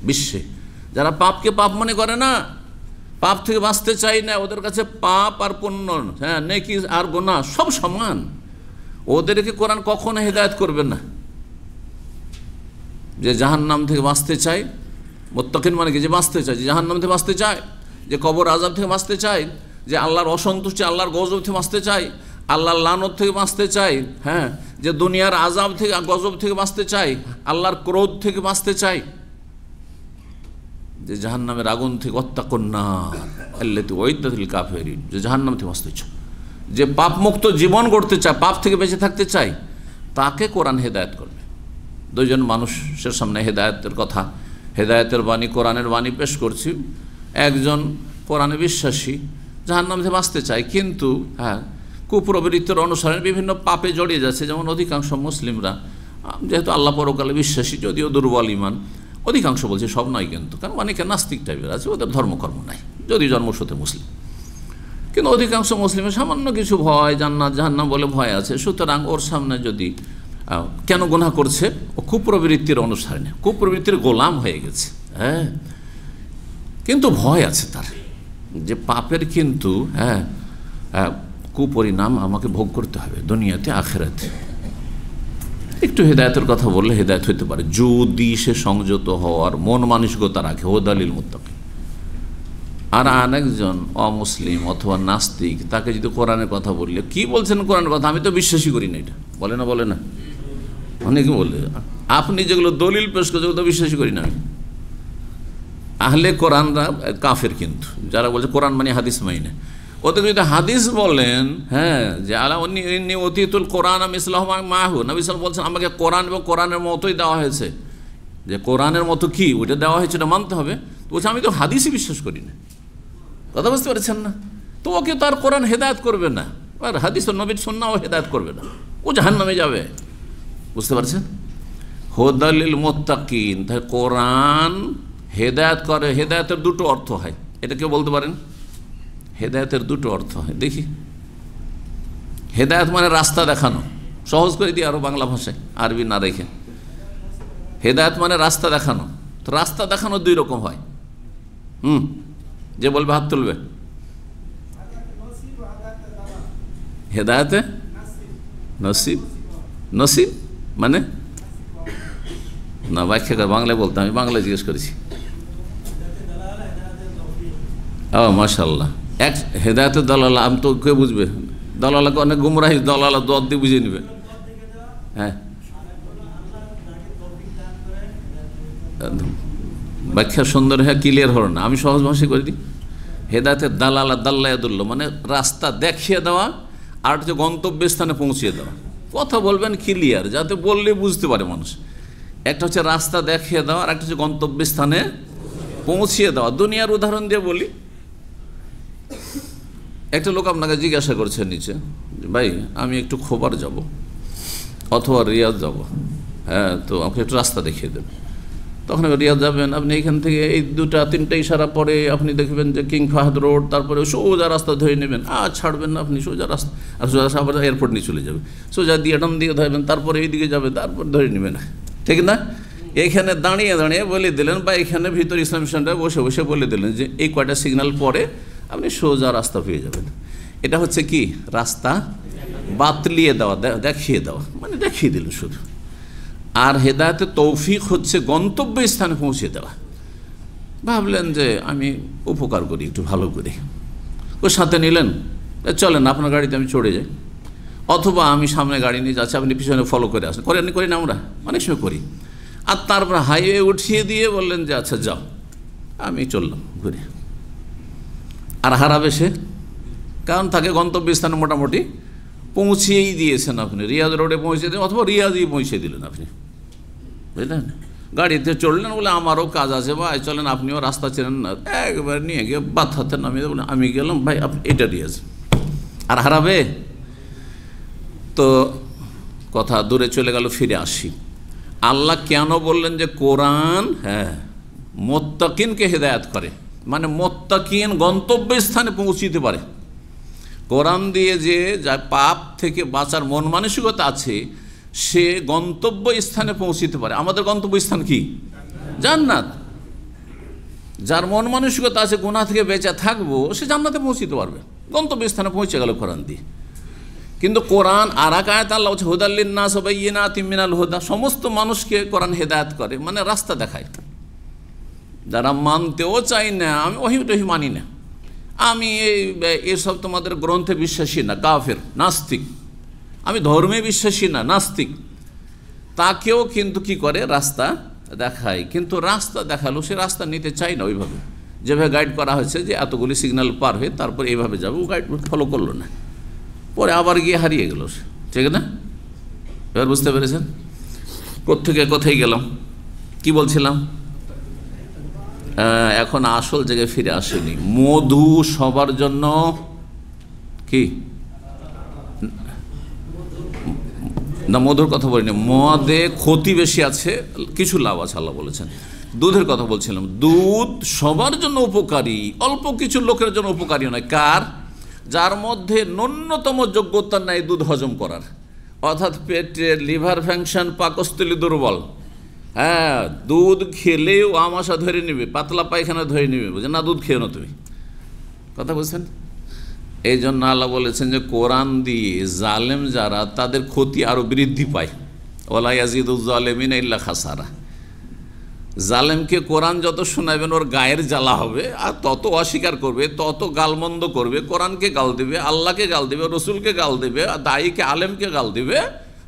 বিশ্বে, যারা পাপকে পাপ মনে করে না, পাপ থেকে বাঁচতে চাই না, ওদের কাছে পাপ আর পুণ্য, হ্যাঁ, নেকি আর গুনাহ সব সমান, ওদেরকে কোরআন কখনো হেদায়েত করবে না। যে জাহান্নাম থেকে বাঁচতে চায়, মুত্তাকিন মানে কি? যে বাঁচতে চায়, যে জাহান্নাম থেকে বাঁচতে চায়, যে কবর আযাব থেকে বাঁচতে চায়, যে আল্লাহর অসন্তুষ্টি, আল্লাহর গজব থেকে বাঁচতে চায়, আল্লাহর লানত থেকে বাঁচতে চায়, হ্যাঁ, যে দুনিয়ার আযাব থেকে, গজব থেকে বাঁচতে চায়, আল্লাহর ক্রোধ থেকে বাঁচতে চায়, যে জাহান্নামের আগুন থেকে, ওয়াত্তাকুন নার আল্লাতী উইদ্দাত লিল কাফিরিন, যে জাহান্নাম থেকে বাঁচতে চায়, যে পাপমুক্ত জীবন গড়তে চায়, পাপ থেকে বেঁচে থাকতে চায়, তাকে কোরআন হেদায়েত করবে। দুইজন মানুষের সামনে হেদায়েতের কথা, হেদায়েতের বাণী, কোরআনের বাণী পেশ করছি। একজন কোরআনে বিশ্বাসী, জাহান্নাম থেকে বাঁচতে চায়, কিন্তু হ্যাঁ, কুপ্রবৃত্তির অনুসরণে বিভিন্ন পাপে জড়িয়ে যাচ্ছে। যেমন অধিকাংশ মুসলিমরা, যেহেতু আল্লাহ পরকালে বিশ্বাসী, যদিও দুর্বল ঈমান, অধিকাংশ বলছে, সব নয় কিন্তু, কারণ অনেকে নাস্তিক টাইপের আছে, ওদের ধর্মকর্ম নাই, যদি জন্মসূত্রে মুসলিম, কিন্তু অধিকাংশ মুসলিমের সামান্য কিছু ভয়, জান্নাত জাহান্নাম বলে ভয় আছে। সুতরাং ওর সামনে যদি, কেন গুনাহ করছে? ও কুপ্রবৃত্তির অনুসারণে, কুপ্রবৃত্তির গোলাম হয়ে গেছে, হ্যাঁ, কিন্তু ভয় আছে তার, যে পাপের কিন্তু হ্যাঁ কুপরিণাম আমাকে ভোগ করতে হবে দুনিয়াতে আখিরাতে। একটু হেদায়েতের কথা বললে হেদায়েত হইতে পারে, যদি সে সংযত হওয়ার মন মানসিকতা রাখে, হুদাল লিল মুত্তাকিন। আর আরেকজন অমুসলিম অথবা নাস্তিক, তাকে যদি কোরআনের কথা বললে, কি বলছেন কোরআনের কথা, আমি তো বিশ্বাসই করি না, এটা বলে না, বলে না, অনেকে বলে আপনি যেগুলো দলিল পেশ করছে ওগুলো বিশ্বাস করি না আমি। আহলে কোরআনরা কাফের, কিন্তু যারা বলছে কোরআন মানে হাদিস মানি না, ওদের যদি হাদিস বলেন, হ্যাঁ, যে আলা উন্নি অতীতুল কোরআন আমি ইসলাম মাহু, নবী সাল্লাল্লাহু বলছেন আমাকে কোরআন এবং কোরআনের মতোই দেওয়া হয়েছে, যে কোরআনের মতো কি ওইটা দেওয়া হয়েছে এটা মানতে হবে। তো বলছে আমি তো হাদিসই বিশ্বাস করি না। কথা বুঝতে পারছেন না? তো ওকে তো আর কোরআন হেদায়েত করবে না, আর হাদিস ও নবীর সুন্নাহও হেদায়েত করবে না, ও জাহান্নামে যাবে। বুঝতে পারছেন? হুদালিল মুত্তাকিন, তাই কোরআন হেদায়েত করে। হেদায়েতের দুটো অর্থ হয়, এটা কেউ বলতে পারেন? হেদায়েতের দুটো অর্থ হয়, দেখি। হেদায়েত মানে রাস্তা দেখানো, সহজ করে দিই আরো বাংলা ভাষায়, আরবি না রেখে। হেদায়েত মানে রাস্তা দেখানো। তো রাস্তা দেখানো দুই রকম হয়। যে বলবে হাত তুলবে। হেদায়েতে নসিব, নসিব মানে না, ব্যাখ্যা বাংলায় বলতে, আমি বাংলায় জিজ্ঞেস করেছি। ও মাশাআল্লাহ, এক হেদায়েতের দলালা, আমি তো কে বুঝবে? দলালাকে অনেক গুমরাহি, দলালা দোয়াত দিয়ে বুঝিয়ে নেবে। হ্যাঁ, ব্যাখ্যা সুন্দর, হ্যাঁ, ক্লিয়ার হলো না, আমি সহজ ভাষায় করে দিই। হেদায়েতের দালালা, দাল্লায়াদুল্লাহ মানে রাস্তা দেখিয়ে দেওয়া, আর হচ্ছে গন্তব্যস্থানে পৌঁছিয়ে দেওয়া। কথা বলবেন ক্লিয়ার, যাতে বললে বুঝতে পারে মানুষ। একটা হচ্ছে রাস্তা দেখিয়ে দেওয়া, আর একটা হচ্ছে গন্তব্যস্থানে পৌঁছিয়ে দেওয়া। দুনিয়ার উদাহরণ দিয়ে বলি, একটা লোক আপনাকে জিজ্ঞাসা করছে নিচে, ভাই আমি একটু খোবার যাব অথবা রিয়াদ যাব, হ্যাঁ, তো আমাকে একটু রাস্তা দেখিয়ে দেন। তখন রিয়াদ যাবেন, আপনি এখান থেকে এই 2-3টা ইশারা পরে আপনি দেখবেন যে কিং ফাহাদ রোড, তারপরে সোজা রাস্তা ধরে নেবেন, আর ছাড়বেন না আপনি সোজা রাস্তা, আর সোজা আবার এয়ারপোর্ট নিয়ে চলে যাবে, সোজা দিয়ে ডান দিয়ে ধরবেন, তারপরে এইদিকে যাবে, তারপর ধরে নেবেন, ঠিক না? এইখানে দাঁড়িয়ে দাঁড়িয়ে বলে দিলেন, বা এখানে ভিতর ইসলাম সেন্টারে বসে বসে বলে দিলেন যে এই কয়টা সিগন্যাল পরে আপনি সোজা রাস্তা পেয়ে যাবেন। এটা হচ্ছে কি? রাস্তা বাতলিয়ে দেওয়া, দেখিয়ে দেওয়া, মানে দেখিয়ে দিল শুধু। আর হেদায়েতে তৌফিক হচ্ছে গন্তব্য স্থানে পৌঁছে দেওয়া। ভাবলেন যে আমি উপকার করি একটু ভালো করে, ওর সাথে নিলেন, চলেন আপনার গাড়িতে আমি চড়ে যাই, অথবা আমি সামনে গাড়ি নিয়ে যাচ্ছি, আপনি পিছনে ফলো করে আসেন, করি না আমরা অনেক সময় করি। আর তারপর হাইওয়ে উঠিয়ে দিয়ে বললেন যে আচ্ছা যাও, আমি চললাম ঘুরে। আর হারাবে সে, কারণ তাকে গন্তব্যস্থানে মোটামুটি পৌঁছিয়েই দিয়েছেন আপনি, রিয়াদ রোডে পৌঁছে দিলেন অথবা রিয়াদই পৌঁছে দিলেন আপনি, বুঝলেন? গাড়িতে চললেন, বলে আমারও কাজ আছে ভাই, চলেন আপনিও রাস্তা চেনেন না, একবার নিয়ে গিয়ে বাথাতে নামিয়ে বলে আমি গেলাম, ভাই আপনি এটা রিয়াজ। আর হারাবে তো কথা দূরে চলে গেল। ফিরে আসি, আল্লাহ কেন বললেন যে কোরআন, হ্যাঁ, মুত্তাকিনকে হেদায়েত করে, মানে মুত্তাকিন গন্তব্যস্থানে পৌঁছিতে পারে। কোরআন দিয়ে যে যা পাপ থেকে বাঁচার মন মানসিকতা আছে, সে গন্তব্য স্থানে পৌঁছিতে পারে। আমাদের গন্তব্য স্থান কি? জান্নাত। যার মন মানসিকতা আছে গুনাহ থেকে বেঁচে থাকবো, সে জান্নাতে পৌঁছিতে পারবে, গন্তব্য স্থানে পৌঁছে গেল কোরআন দিয়ে। কিন্তু কোরআন আর এক আয়াত আল্লাহ হচ্ছে হুদাল্লিন নাস ওয়া বাইয়িনাতিম মিনাল হুদা, সমস্ত মানুষকে কোরআন হেদায়েত করে, মানে রাস্তা দেখায়। যারা মানতেও চাই না, আমি ওহি মানি না, আমি এসব তোমাদের গ্রন্থে বিশ্বাসী না, কাফের, নাস্তিক, আমি ধর্মে বিশ্বাসী না, নাস্তিক, তাকেও কিন্তু কি করে? রাস্তা দেখায়। কিন্তু রাস্তা দেখালো, সে রাস্তা নিতে চাই না ওইভাবে, যেভাবে গাইড করা হয়েছে যে এতগুলি সিগন্যাল পার হয়ে তারপর এইভাবে যাবে, ও গাইড ফলো করলো না, পরে আবার গিয়ে হারিয়ে গেল সে, ঠিক না? এবার বুঝতে পেরেছেন কোত্থেকে কোথায় গেলাম, কি বলছিলাম? এখন আসল জায়গায় ফিরে আসেনি। মধু সবার জন্য কি না, মধুর কথা বলিনি, মদে ক্ষতি বেশি আছে, কিছু লাভ আছে আল্লাহ বলেছেন। দুধের কথা বলছিলাম, দুধ সবার জন্য উপকারী, অল্প কিছু লোকের জন্য উপকারী নয়। কার? যার মধ্যে ন্যূনতম যোগ্যতা নাই দুধ হজম করার, অর্থাৎ পেটের লিভার ফাংশন, পাকস্থলী দুর্বল, হ্যাঁ, দুধ খেলেও আমাশা ধরে নেবে, পাতলা পায়খানা ধরে নেবে, বুঝে না, দুধ খেয়ে না তুমি, কথা বুঝছেন? এই জন্য আল্লাহ বলেছেন যে কোরআন দিয়ে জালেম যারা, তাদের ক্ষতি আরও বৃদ্ধি পায়। ওয়ালা ইয়াজিদুজ জালিমিনা ইল্লা খাসারা। জালেমকে কোরআন যত শোনাবেন ওর গায়ের জ্বালা হবে, আর তত অস্বীকার করবে, তত গালমন্দ করবে, কোরআনকে গাল দেবে, আল্লাহকে গাল দেবে, রসুলকে গাল দেবে, দায়ীকে আলেমকে গাল দেবে,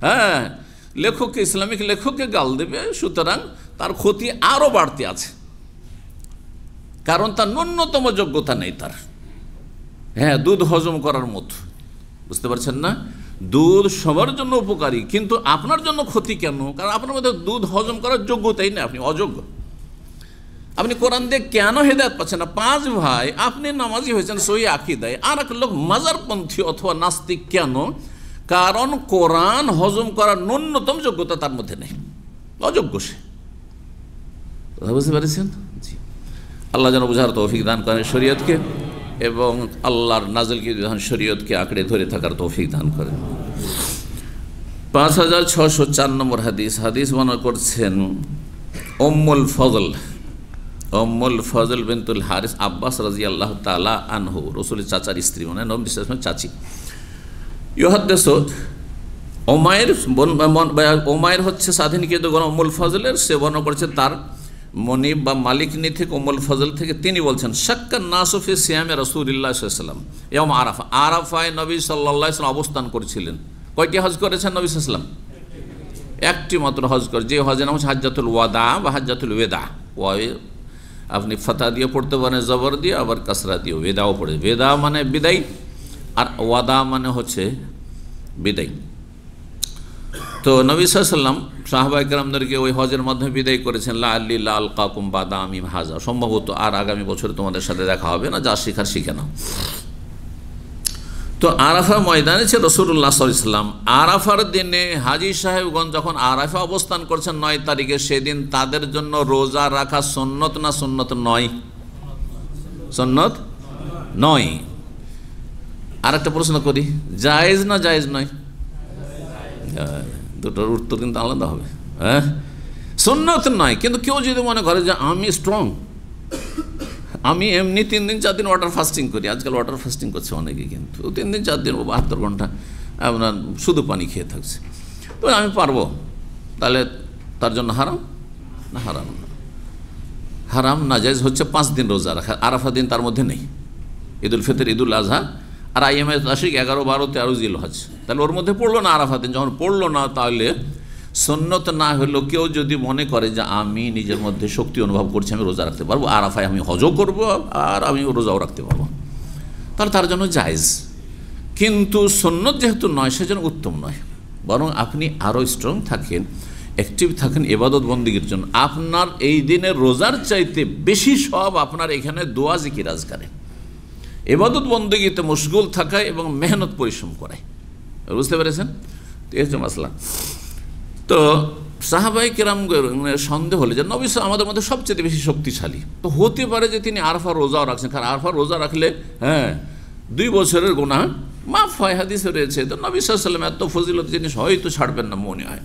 হ্যাঁ, লেখককে, ইসলামিক লেখককে গাল দেবে, সুতরাং তার ক্ষতি আরও বাড়তে আছে, কারণ তার ন্যূনতম যোগ্যতা নেই তার। হ্যাঁ, দুধ হজম করার মতো, বুঝতে পারছেন না? দুধ সবার জন্য উপকারী, কিন্তু আপনার জন্য ক্ষতি কেন? কারণ আপনার মধ্যে দুধ হজম করার যোগ্যতাই নেই, আপনি অযোগ্য। আপনি কোরআন দিয়ে কেন হেদায়েত পাচ্ছেন না? 5 ভাই, আপনি নামাজি হয়েছেন সহি আকীদায়, আর এক লোক মাজারপন্থী অথবা নাস্তিক কেন? কারণ কোরআন হজম করার ন্যূনতম যোগ্যতা তার মধ্যে নেই, অযোগ্য সে। কথা বুঝতে পেরেছেন? জি, আল্লাহ যেন বুঝার তৌফিক দান করেন শরীয়তকে, এবং আল্লাহর নাজিলকৃত বিধান শরীয়তকে আঁকড়ে ধরে থাকার তৌফিক দান করেন। 5604 নম্বর হাদিস। হাদিস বর্ণনা করছেন উম্মুল ফজল বিনতুল হারিস আব্বাস রাদিয়াল্লাহু তাআলা আনহু, রাসূলের চাচার স্ত্রী, মানে নবী সাল্লাল্লাহু আলাইহি ওয়াসাল্লামের চাচি। ইউহাদ্দিসু ওমায়ের হচ্ছে স্বাধীনকৃত গণ উম্মুল ফজলের, সে বর্ণনা করেছে তার মনিব বা মালিকনি থেকে, উম্মুল ফজল থেকে। তিনি বলছেন শাক্কান নাসু ফি সিয়ামে রাসূলিল্লাহ সাল্লাল্লাহু আলাইহি ওয়াসাল্লাম ইয়াউম আরাফা। আরাফায় নবী সাল্লাল্লাহু আলাইহি ওয়াসাল্লাম অবস্থান করেছিলেন। কয়টি হজ করেছেন নবী সাল্লাল্লাহু আলাইহি ওয়াসাল্লাম? একটি মাত্র হজ করে, যে হজের নাম হচ্ছে হাজ্জাতুল ওয়াদা বা হাজ্জাতুল ওয়েদা। আপনি ফাতা দিয়ে পড়তে পারেন, জবর দিয়ে, আবার কাসরা দিয়ে ওয়েদাও পড়ে। ওয়েদা মানে বিদায়, আর ওয়াদা মানে হচ্ছে বিদায়। তো নবী সাল্লাল্লাহু আলাইহি ওয়াসাল্লাম সাহাবায়ে কেরামদেরকে ওই হজের মাধ্যমে বিদায় করেছেন, লা আলকাকুম বাদা আমিম হাজা, সম্ভবত আর আগামী বছরে তোমাদের সাথে দেখা হবে না, যা শিখার শিখে নাও। তো আরাফা ময়দানে ছিল রাসূলুল্লাহ সাল্লাল্লাহু আলাইহি ওয়াসাল্লাম। আরাফার দিনে হাজী সাহেবগণ যখন আরাফা অবস্থান করছেন 9 তারিখে, সেদিন তাদের জন্য রোজা রাখা সুন্নত না সুন্নত নয়? সুন্নত নয়। আর একটা প্রশ্ন করি, জায়েজ না জায়েজ নয়? দুটোর উত্তর কিন্তু আলাদা হবে। হ্যাঁ, সুন্নত নয়, কিন্তু কেউ যদি মনে করে যে আমি স্ট্রং, আমি এমনি 3 দিন 4 দিন ওয়াটার ফাস্টিং করি, আজকাল ওয়াটার ফাস্টিং করছে অনেকে, কিন্তু 3 দিন 4 দিন 72 ঘন্টা আপনার শুধু পানি খেয়ে থাকছে, তো আমি পারবো, তাহলে তার জন্য হারাম না? হারাম না, হারাম না জায়েজ হচ্ছে 5 দিন রোজা রাখা। আরাফা দিন তার মধ্যে নেই, ঈদুল ফিতর, ঈদুল আজহা আর আইয়ামে তাশরিক 11, 12, 13 জিলহজ, তাহলে ওর মধ্যে পড়লো না আরাফা দিন। যখন পড়লো না, তাহলে সুন্নত না হলেও কেউ যদি মনে করে যে আমি নিজের মধ্যে শক্তি অনুভব করছি, আমি রোজা রাখতে পারবো, আরাফায় আমি হজও করব আর আমি রোজাও রাখতে পারবো, তাহলে তার জন্য জায়েজ। কিন্তু সুন্নত যেহেতু নয়, সেজন্য উত্তম নয়, বরং আপনি আরও স্ট্রং থাকেন, অ্যাক্টিভ থাকেন ইবাদত বন্দেগীর জন্য। আপনার এই দিনের রোজার চাইতে বেশি সব আপনার এখানে দোয়া জিকির আজকারে, ইবাদত বন্দেগীতে মশগুল থাকায় এবং মেহনত পরিশ্রম করায়। বুঝতে পেরেছেন? তো এই হচ্ছে মাসলা। তো সাহাবায়ে কেরাম সন্দেহ হলে যে নবী আমাদের মধ্যে সবচেয়ে বেশি শক্তিশালী, তো হতে পারে যে তিনি আরাফা রোজাও রাখছেন, কারণ আরাফা রোজা রাখলে 2 বছরের গুনাহ মাফ হয়, হাদিসে রয়েছে। তো নবী সাল্লাল্লাহু আলাইহি ওয়াসাল্লাম এত ফজিলত জিনিস হয়তো ছাড়বেন না মনে হয়।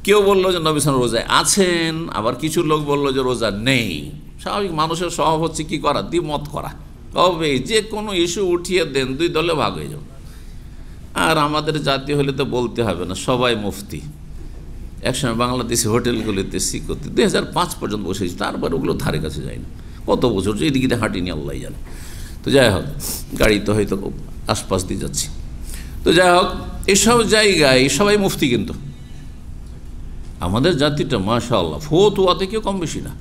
কেউ বললো যে নবী সাল্লাল্লাহু আলাইহি ওয়াসাল্লাম রোজায় আছেন, আবার কিছু লোক বললো যে রোজা নেই। স্বাভাবিক মানুষের স্বভাব হচ্ছে কী করা? দ্বিমত করা। তবে যে কোনো ইস্যু উঠিয়ে দেন, 2 দলে ভাগ হয়ে যাবে। আর আমাদের জাতি হলে তো বলতে হবে না, সবাই মুফতি। একসময় বাংলাদেশি হোটেলগুলিতে শিখতে 2005 পর্যন্ত বসেছি, তারপর ওগুলো ধারে কাছে যায়নি। কত বছর এদিকে হাঁটিনি, আল্লাহ জানে। তো যাই হোক, গাড়িতে হয়তো আশপাশ দিয়ে যাচ্ছি। তো যাই হোক, এসব জায়গায় সবাই মুফতি, কিন্তু আমাদের জাতিটা মাশাআল্লাহ ফতোয়াতে কেউ কম বেশি না,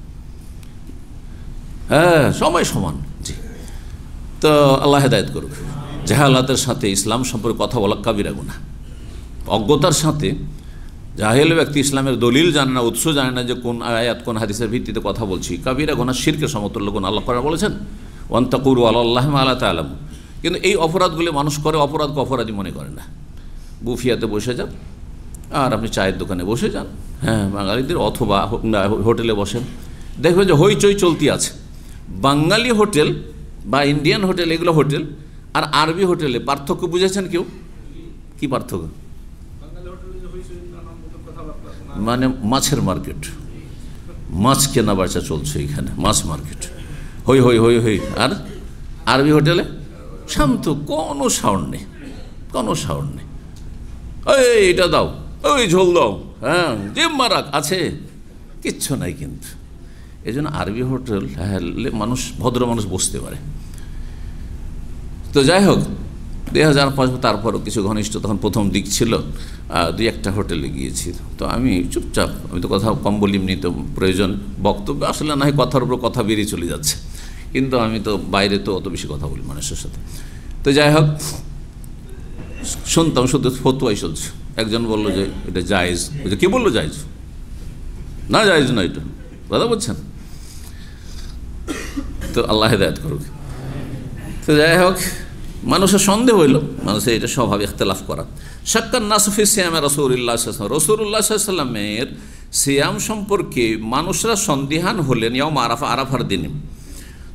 হ্যাঁ সবাই সমান। জি, তো আল্লাহ হেদায়েত করুক। জাহালাতের সাথে ইসলাম সম্পর্কে কথা বলা কাবিরা গুনাহ। অজ্ঞতার সাথে জাহেল ব্যক্তি ইসলামের দলিল জানে না, উৎস জানে না যে কোন আয়াত কোন হাদিসের ভিত্তিতে কথা বলছি, কাবিরা গুনাহ, শিরকের সমতুল্য গুনাহ। আল্লাহ তাআলা বলেছেন ওয়ান তাকুলু আলাল্লাহি মা লা তা'লামুন। কিন্তু এই অপরাধগুলি মানুষ করে, অপরাধকে অপরাধী মনে করে না। বুফিয়াতে বসে যান, আর আপনি চায়ের দোকানে বসে যান, হ্যাঁ বাঙালিদের, অথবা হোটেলে বসেন, দেখবেন যে হইচই চলতি আছে। বাঙালি হোটেল বা ইন্ডিয়ান হোটেল, এগুলো হোটেল, আর আরবি হোটেলে পার্থক্য বুঝেছেন কেউ? কি পার্থক্য? মানে মাছের মার্কেট, মাছ কেনা বেচা চলছে এখানে, মাছ মার্কেট, হই হই হই হই। আর আরবি হোটেলে শান্ত, কোনো সাউন্ড নেই, কোনো সাউন্ড নেই। ওই এটা দাও, ওই ঝোল দাও, হ্যাঁ জিম্মা রাখ, আছে কিচ্ছু নাই। কিন্তু এই জন্য আরবি হোটেল মানুষ, ভদ্র মানুষ বসতে পারে। তো যাই হোক, 2005 তারপরও কিছু ঘনিষ্ঠ, তখন প্রথম দিক ছিল, 2-1টা হোটেলে গিয়েছি। তো আমি চুপচাপ, আমি তো কথা কম বলি, এমনি তো প্রয়োজন বক্তব্য আসলে না হয় কথার উপর কথা বেরিয়ে চলে যাচ্ছে, কিন্তু আমি তো বাইরে তো অত বেশি কথা বলি মানুষের সাথে। তো যাই হোক, শুনতাম শুধু ফতোয়াই চলছে। একজন বললো যে এটা জায়েজ, কে বললো জায়েজ? না জায়েজ না, এটা কথা বলছেন। তো আল্লাহ হেদায়েত করুক। তো যাই হোক, মানুষের সন্দেহ হইল, মানুষের এটা স্বভাব ইখতিলাফ করা। শাক্কান নাসু ফি সিয়ামে রাসূলুল্লাহ সাল্লাল্লাহু আলাইহি ওয়াসাল্লাম, রাসূলুল্লাহ সাল্লাল্লাহু আলাইহি ওয়াসাল্লামের সিয়াম সম্পর্কে মানুষরা সন্দিহান হলেন ইয়াউম আরাফা, আরাফার দিনে।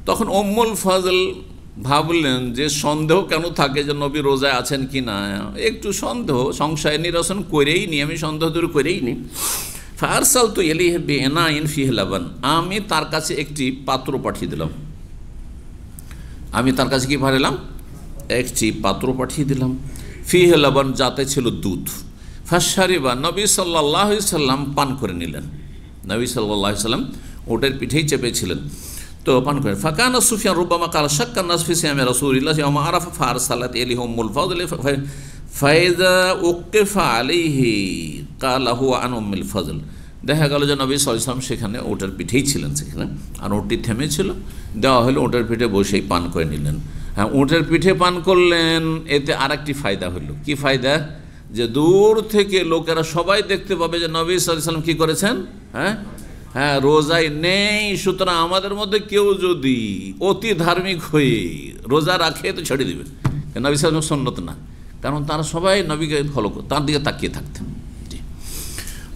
তখন উম্মুল ফজল ভাবলেন যে সন্দেহ কেন থাকে যে নবী রোজায় আছেন কি না, একটু সন্দেহ সংশয় নিরসন করেই নি, আমি সন্দেহ দূর করেই নি। ফারসালতু ইলাইহি বিইনাইন ফিহি লাবান, আমি তার কাছে একটি পাত্র পাঠিয়ে দিলাম। আমি তার কাছে কি পাঠালাম? একটি পাত্র পাঠিয়ে দিলাম। ফিহি লাবান, যাতে ছিল দুধ। ফাশারিবা, নবী সাল্লাল্লাহু আলাইহি সাল্লাম পান করে নিলেন। নবী সাল্লাল্লাহু আলাইহি সাল্লাম ওটার পিঠেই চেপেছিলেন, তো পান করে। ফাকানা সুফিয়ান রুব্বামা কাল শাক্কান নাস ফি সিয়ামে রাসূলিল্লাহ ইয়াউমা আরাফা ফারসালাত ইলাইহি উম্মুল ফাদল ফাইযা উকিফা আলাইহি ক্বালা হুয়া আন উম্মুল ফাদল। দেখা গেল যে নবী সাল্লাল্লাহু আলাইহি ওয়াসাল্লাম সেখানে ওটার পিঠেই ছিলেন সেখানে, আর ওটি থেমেছিল, দেওয়া হলো, ওটার পিঠে বসেই পান করে নিলেন। হ্যাঁ, উটের পিঠে পান করলেন, এতে আরেকটি ফায়দা হলো। কি ফায়দা? যে দূর থেকে লোকেরা সবাই দেখতে পাবে যে নবী সাল্লাল্লাহু আলাইহি ওয়াসাল্লাম কী করেছেন, হ্যাঁ রোজায় নেই। সুতরাং আমাদের মধ্যে কেউ যদি অতি ধার্মিক হয়ে রোজা রাখে তো ছেড়ে দেবে, নবী সাল্লাল্লাহু আলাইহি ওয়াসাল্লাম সুন্নত না, কারণ তারা সবাই নবীকে ফলো করত, তার দিকে তাকিয়ে থাকতেন।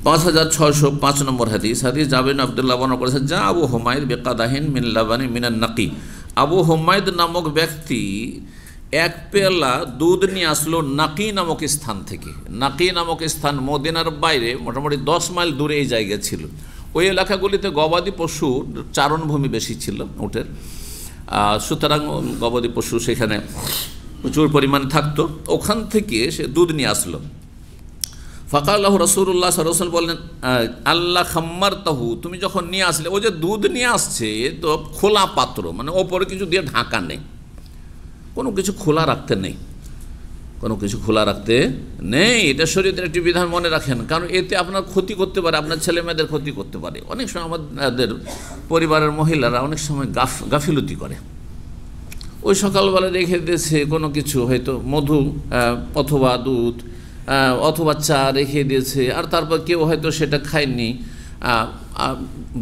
5605 নম্বর হাদিস। জাবের বিন আব্দুল্লাহ বর্ণনা করেছেন, যা আবু হুমায়দ বিকাদাহিন মিন লাবানি মিনান নাকি। আবু হুমায়দ নামক ব্যক্তি এক পেলা দুধ নিয়ে আসলো নাকি নামক স্থান থেকে। নাকি নামক স্থান মদিনার বাইরে মোটামুটি 10 মাইল দূরে এই জায়গা ছিল। ওই এলাকাগুলিতে গবাদি পশু চারণভূমি বেশি ছিল উটের, সুতরাং গবাদি পশু সেখানে প্রচুর পরিমাণে থাকতো। ওখান থেকে সে দুধ নিয়ে আসলো। ফাকাল্লাহু রাসূলুল্লাহ সাল্লাল্লাহু আলাইহি ওয়াসাল্লাম বললেন, আল্লাহ খাম্মারতাহু, তুমি যখন নিয়ে আসলে, ও যে দুধ নিয়ে আসছে তো খোলা পাত্র, মানে ওপরে কিছু দিয়ে ঢাকা নেই, কোনো কিছু খোলা রাখতে নেই, কোনো কিছু খোলা রাখতে নেই। এটা শরীয়তের একটি বিধান, মনে রাখেন, কারণ এতে আপনার ক্ষতি করতে পারে, আপনার ছেলে মেয়েদের ক্ষতি করতে পারে। অনেক সময় আমাদের পরিবারের মহিলারা অনেক সময় গাফিলতি করে, ওই সকালবেলা রেখে দিয়েছে কোনো কিছু, হয়তো মধু অথবা দুধ অথবা চা রেখে দিয়েছে, আর তারপর কেউ হয়তো সেটা খায়নি,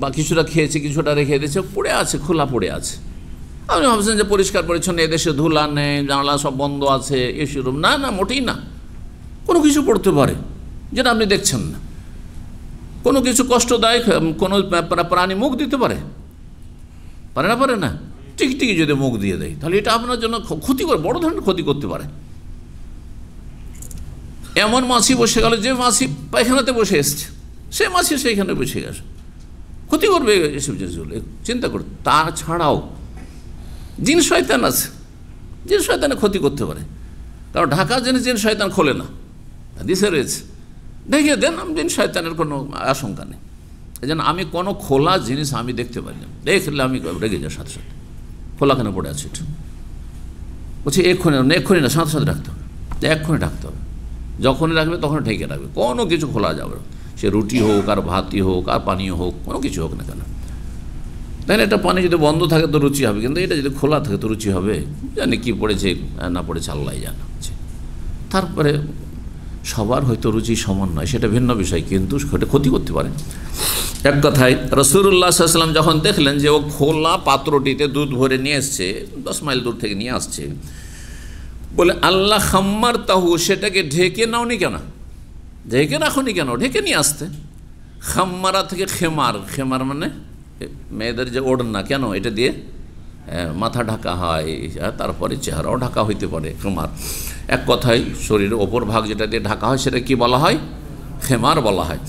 বা কিছুটা খেয়েছে, কিছুটা রেখে দিয়েছে, পড়ে আছে, খোলা পড়ে আছে। আপনি ভাবছেন যে পরিষ্কার পরিচ্ছন্ন, এদেশে ধুলা নেই, জানলা সব বন্ধ আছে, এসি রুম, না না, মোটেই না। কোনো কিছু পড়তে পারে যেটা আপনি দেখছেন না, কোনো কিছু কষ্টদায়ক, কোনো প্রাণী মুখ দিতে পারে, পারে না, টিকটিকি যদি মুখ দিয়ে দেয় তাহলে এটা আপনার জন্য ক্ষতি করে, বড় ধরনের ক্ষতি করতে পারে। এমন মাছি বসে গেল, যে মাছি পায়খানাতে বসে এসছে, সে মাছি সেইখানে বসে গেছে, ক্ষতি করবে এসব জিনিসগুলো, চিন্তা করতে। তাছাড়াও জিন শয়তান আছে, জিন শয়তানে ক্ষতি করতে পারে, কারণ ঢাকা জিনিস জিন শয়তান খোলে না, দিশে রয়েছে, দেখিয়ে দেন, জিন শয়তানের কোনো আশঙ্কা নেই। এই জন্য আমি কোনো খোলা জিনিস আমি দেখতে পারি না, দেখলে আমি রেগে যাই সাথে সাথে, খোলা কেন পড়ে আছে এটা, বলছি এক্ষুনি না, সাথে সাথে রাখতে হবে, এক্ষুনি রাখতে হবে, যখনই রাখবে তখন ঢেকে রাখবে, কোনো কিছু খোলা যাবে, সে রুটি হোক আর ভাতই হোক আর পানীয় হোক, কোনো কিছু হোক না কেন। তাই না, এটা পানি যদি বন্ধ থাকে তো রুচি হবে, কিন্তু এটা যদি খোলা থাকে তো রুচি হবে, জানি কি পড়েছে না পড়েছে আল্লাহ জানে। তারপরে সবার হয়তো রুচি সমান নয়, সেটা ভিন্ন বিষয়, কিন্তু সেটা ক্ষতি করতে পারে। এক কথায় রাসূলুল্লাহ সাল্লাল্লাহু আলাইহি ওয়াসাল্লাম যখন দেখলেন যে ও খোলা পাত্রটিতে দুধ ভরে নিয়ে এসছে, 10 মাইল দূর থেকে নিয়ে আসছে, বলে আল্লাহ খাম্মারতাহু, সেটাকে ঢেকে নাওনি কেন, ঢেকে রাখুনি কেন, ঢেকে নিয়ে আসতে। খাম্মারা থেকে খেমার, খেমার মানে মেয়েদের যে ওড়না, কেন এটা দিয়ে মাথা ঢাকা হয়, তারপরে চেহারাও ঢাকা হইতে পারে, খেমার। এক কথায় শরীরের ওপর ভাগ যেটা দিয়ে ঢাকা হয় সেটা কি বলা হয়, খেমার বলা হয়।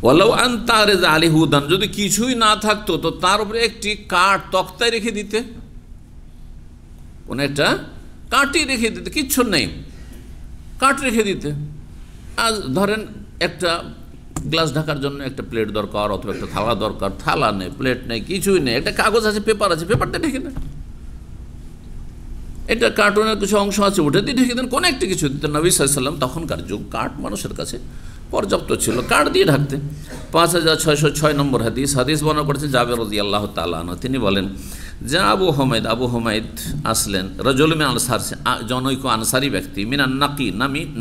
ওয়ালাউ আন তারিজ আলাইহি হুদান, যদি কিছুই না থাকতো তো তার উপরে একটি কাঠ তক্তায় রেখে দিতে, কোনো একটা কাঠই রেখে দিতে, কিচ্ছু নেই, কাঠ রেখে দিতে। আজ ধরেন একটা গ্লাস ঢাকার জন্য একটা প্লেট দরকার, অথবা একটা থালা দরকার, থালা নেই, প্লেট নেই, কিছুই নেই, একটা কাগজ আছে, পেপার আছে, পেপারটা ঢেকে নেয়, এটা কার্টুনের কিছু অংশ আছে, ওটা দিয়ে ঢেকে দেন, কোনো একটা কিছু দিতেন। নবী সাল্লাল্লাহু আলাইহি ওয়াসাল্লাম তখনকার যুগ, কাঠ মানুষের কাছে পর্যাপ্ত ছিল, কাঠ দিয়ে ঢাকতে। 5606 নম্বর হাদিস বর্ণনা করেছেন জাবের রাদিয়াল্লাহু তাআলা আনহু। তিনি বলেন যে আবু হুমায়দ আসলেন, রাজুল মিন আনসার, জনৈক আনসারি ব্যক্তি, মিনান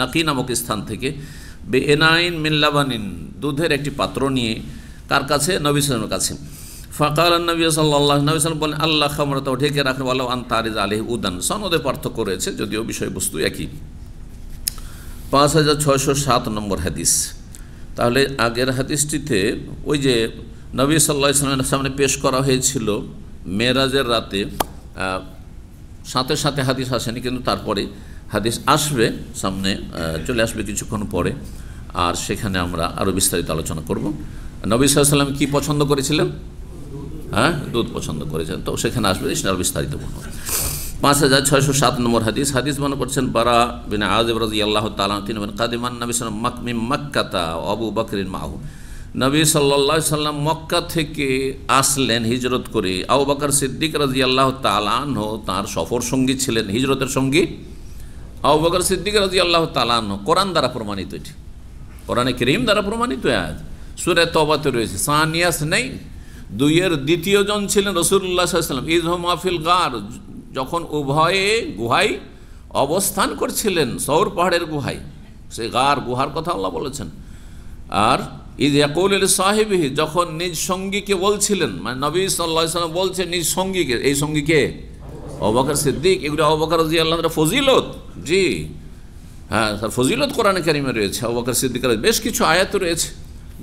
নাকি নামক স্থান থেকে, বেএনাইন মিন লাবানিন, দুধের একটি পাত্র নিয়ে, কার কাছে? নবী সাল্লাল্লাহু আলাইহি ওয়াসাল্লামের কাছে। ফাকাল নবী সাল্লাল্লাহু আলাইহি ওয়াসাল্লাম বলেন আল্লাহ খামরাতাও, ঢেকে রাখেন, ওয়ালাউ আন তারিজ আলাইহি উদান। সনদে পার্থক্য রয়েছে, যদিও বিষয়বস্তু একই। 5607 নম্বর হাদিস। তাহলে আগের হাদিসটিতে ওই যে নবী সাল্লাল্লাহু আলাইহি ওয়াসাল্লামের সামনে পেশ করা হয়েছিল মেরাজের রাতে, সাথে সাথে হাদিস আসেনি, কিন্তু তারপরে হাদিস আসবে, সামনে চলে আসবে কিছুক্ষণ পরে, আর সেখানে আমরা আরও বিস্তারিত আলোচনা করব। নবী সাল্লাল্লাহু আলাইহি ওয়াসাল্লাম কী পছন্দ করেছিলেন? দুধ পছন্দ করেছেন, তো সেখানে আসবে, সেটা আরও বিস্তারিত বলব। 5607 নম্বর হাদিস মনে করছেন বারা বিন আযিব রাদিয়াল্লাহু তাআলা, তিনি বলেন কাদিমান নবী সাল্লাল্লাহু আলাইহি ওয়াসাল্লাম মাক্কাতা আবু বকরিন মাহু, নবী সাল্লাল্লাহু আলাইহি ওয়াসাল্লাম মক্কা থেকে আসলেন হিজরত করে, আবু বকর সিদ্দিক রাদিয়াল্লাহু তাআলা আনহু তাঁর সফর সঙ্গী ছিলেন, হিজরতের সঙ্গী আবু বকর সিদ্দিক রাদিয়াল্লাহু তাআলা আনহু। কোরআন দ্বারা প্রমাণিত, এটি কোরআনে কারীম দ্বারা প্রমাণিত আয়াত, সূরা তওবাতে রয়েছে। সানিয়াস নেই, দুইয়ের দ্বিতীয় জন ছিলেন রাসূলুল্লাহ সাল্লাল্লাহু আলাইহি ওয়াসাল্লাম, ইযহুমা ফিল গার, যখন উভয়ে গুহায় অবস্থান করছিলেন, সৌর পাহাড়ের গুহায়, সে গুহার কথা আল্লাহ বলেছেন। আর ইয ইয়াকুলু লিসাহিবিহি, যখন নিজ সঙ্গীকে বলছিলেন, মানে নবী সাল্লাল্লাহু আলাইহি ওয়াসাল্লাম বলছেন নিজ সঙ্গীকে, এই সঙ্গীকে আবু বকর সিদ্দিক। এগুলো আবু বকর রাদিয়াল্লাহু আনহু ফজিলত, জি হ্যাঁ, তার ফজিলত কোরআনে কারীমে রয়েছে। আবু বকর সিদ্দিকের বেশ কিছু আয়াত রয়েছে,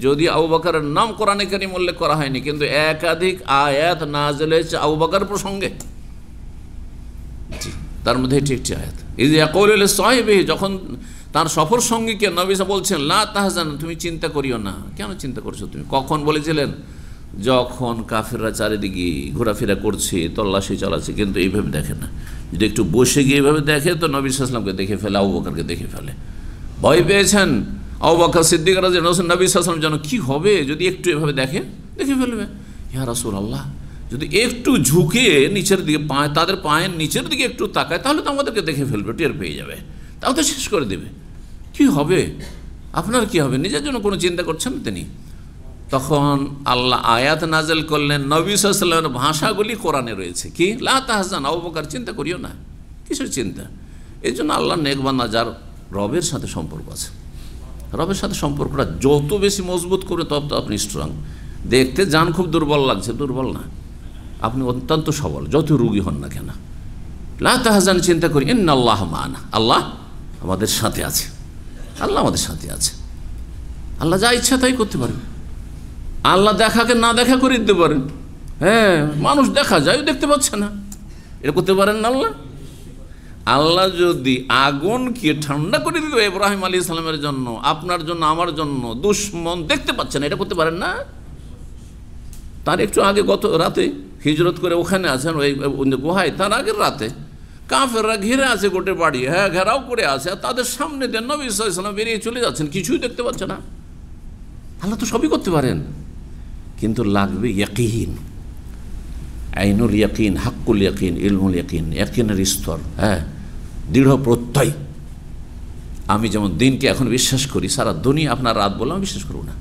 যদি আবু বকরের নাম কোরআনে কারীম উল্লেখ করা হয়নি, কিন্তু একাধিক আয়াত নাযিল হয়েছে আবু বকর প্রসঙ্গে, তার মধ্যে এটি একটি আয়াত। ইয ইয়াকুলু লিসাহিবিহি, যখন তার সফর সঙ্গীকে নবী বলছেন লা তাহজান, তুমি চিন্তা করিও না। কেন চিন্তা করছো তুমি? কখন বলেছিলেন? যখন কাফেররা চারিদিকে ঘোরাফেরা করছে, তল্লাশি চালাচ্ছে, কিন্তু এইভাবে দেখে না। যদি একটু বসে গিয়ে এইভাবে দেখে, তো নবী সাল্লাল্লাহু আলাইহি ওয়াসাল্লামকে দেখে ফেলে, আবু বকরকে দেখে ফেলে। ভয় পেয়েছেন আবু বকর সিদ্দিক রাদিয়াল্লাহু আনহু, নবী সাল্লাল্লাহু আলাইহি ওয়াসাল্লাম যেন কী হবে যদি একটু এভাবে দেখে ফেলবে। ইয়া রাসূলুল্লাহ, যদি একটু ঝুঁকে নিচের দিকে তাদের পায়ের নিচের দিকে একটু তাকায়, তাহলে তো আমাদেরকে দেখে ফেলবে, টের পেয়ে যাবে, তাও তো শেষ করে দেবে। কি হবে আপনার, কি হবে? নিজের জন্য কোনো চিন্তা করছেন তিনি। তখন আল্লাহ আয়াত নাজেল করলেন, নবী সাল্লাল্লাহু আলাইহি ওয়াসাল্লামের ভাষাগুলি কোরআনে রয়েছে, কি লা তাহজান, আবু বকর চিন্তা করিও না। কিসের চিন্তা? এই জন্য আল্লাহ নেক বান্দা যার রবের সাথে সম্পর্ক আছে, রবের সাথে সম্পর্কটা যত বেশি মজবুত করে, তত আপনি স্ট্রং। দেখতে যান খুব দুর্বল লাগছে, দুর্বল না, আপনি অত্যন্ত সবল, যত রোগী হন না কেন। লা তাহজান, চিন্তা করি, ইন্নাল্লাহ মা'ানা, আল্লাহ আমাদের সাথে আছে, আল্লাহ আমাদের সাথে আছে। আল্লাহ যা ইচ্ছা তাই করতে পারেন, আল্লাহ দেখাকে না দেখা করে দিতে পারেন। হ্যাঁ, মানুষ দেখা যায়, দেখতে পাচ্ছে না, এটা করতে পারেন না আল্লাহ। আল্লাহ যদি আগুনকে ঠান্ডা করে দিত ইব্রাহিম আলাইহিস সালামের জন্য, আপনার জন্য, আমার জন্য, দুশমন দেখতে পাচ্ছে না, এটা করতে পারেন না। তার একটু আগে, গত রাতে হিজরত করে ওখানে আছেন ওই গুহায়, তার আগের রাতে কাফেররা ঘিরে আছে গোটে বাড়ি, হ্যাঁ ঘেরাও করে আছে, আর তাদের সামনে দিয়ে নবী সাল্লাল্লাহু আলাইহি ওয়াসাল্লাম বেরিয়ে চলে যাচ্ছেন, কিছুই দেখতে পাচ্ছে না। আল্লাহ তো সবই করতে পারেন, কিন্তু লাগবে ইয়াকিন, আইনুল ইয়াকিন, হাক্কুল ইয়াকিন, ইলমুল ইয়াকিন, ইয়াকিনের স্তর, হ্যাঁ দৃঢ় প্রত্যয়। আমি যেমন দিনকে এখন বিশ্বাস করি, সারা দুনিয়া আপনার রাত বলে আমি বিশ্বাস করব না,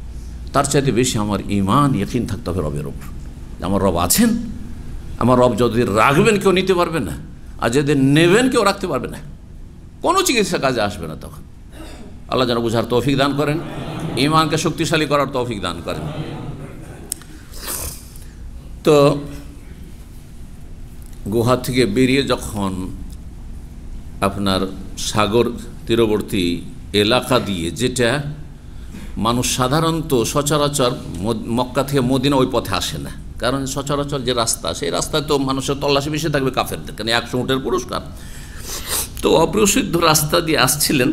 তার চাইতে বেশি আমার ঈমান ইয়াকিন থাকতে হবে রবের ওপর। আমার রব আছেন, আমার রব যদি রাখবেন কেউ নিতে পারবে না, আর যদি নেবেন কেউ রাখতে পারবে না, কোনো চিকিৎসা কাজে আসবে না। তখন আল্লাহ যেন বুঝার তৌফিক দান করেন, ঈমানকে শক্তিশালী করার তৌফিক দান করেন। তো গুহা থেকে বেরিয়ে যখন আপনার সাগর তীরবর্তী এলাকা দিয়ে, যেটা মানুষ সাধারণত সচরাচর মক্কা থেকে মদিনা ওই পথে আসে না, কারণ সচরাচর যে রাস্তা, সেই রাস্তায় তো মানুষের তল্লাশি বেশি থাকবে কাফেরদের, কারণ 100 উটের পুরস্কার। তো অপ্রসিদ্ধ রাস্তা দিয়ে আসছিলেন,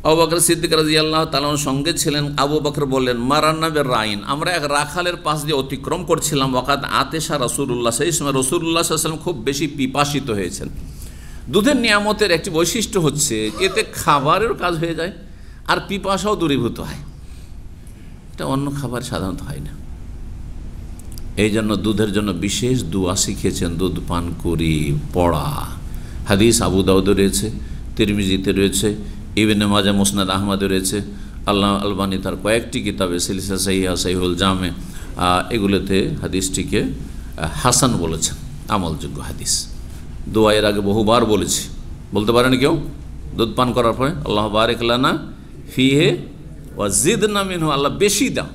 আবু বকর সিদ্দিক রাদিয়াল্লাহু তাআলার সঙ্গে ছিলেন। আবু বকর বললেন মারান্না বির-রাইন, আমরা এক রাখালের পাশ দিয়ে অতিক্রম করছিলাম। ওয়াকাদ আতেশা রাসূলুল্লাহ, সেই সময় রাসূলুল্লাহ সাল্লাল্লাহু আলাইহি ওয়াসাল্লাম খুব বেশি পিপাসিত হয়েছেন। দুধের নিয়ামতের একটি বৈশিষ্ট্য হচ্ছে এতে খাবারের কাজ হয়ে যায়, আর পিপাসাও দূরীভূত হয়, এটা অন্য খাবার সাধারণত হয় না। এই জন্য দুধের জন্য বিশেষ দোয়া শিখিয়েছেন, দুধ পান করি পড়া, হাদিস আবু দাউদে রয়েছে, তিরমিজিতে রয়েছে, ইবনে মাজাহ মুসনাদ আহমদে রয়েছে, আল্লামা আলবানী তার কয়েকটি কিতাবে সিলসিলা সহিহা, সহিহুল জামে, এগুলোতে হাদিসটিকে হাসান বলেছেন, আমলযোগ্য হাদিস। দোয়ায়ের আগে বহুবার বলেছি, বলতে পারেন কেউ দুধ পান করার পরে আল্লাহ বারিক লানা ফিহে ওয়া জিদনা মিনহু, আল্লাহ বেশি দাও।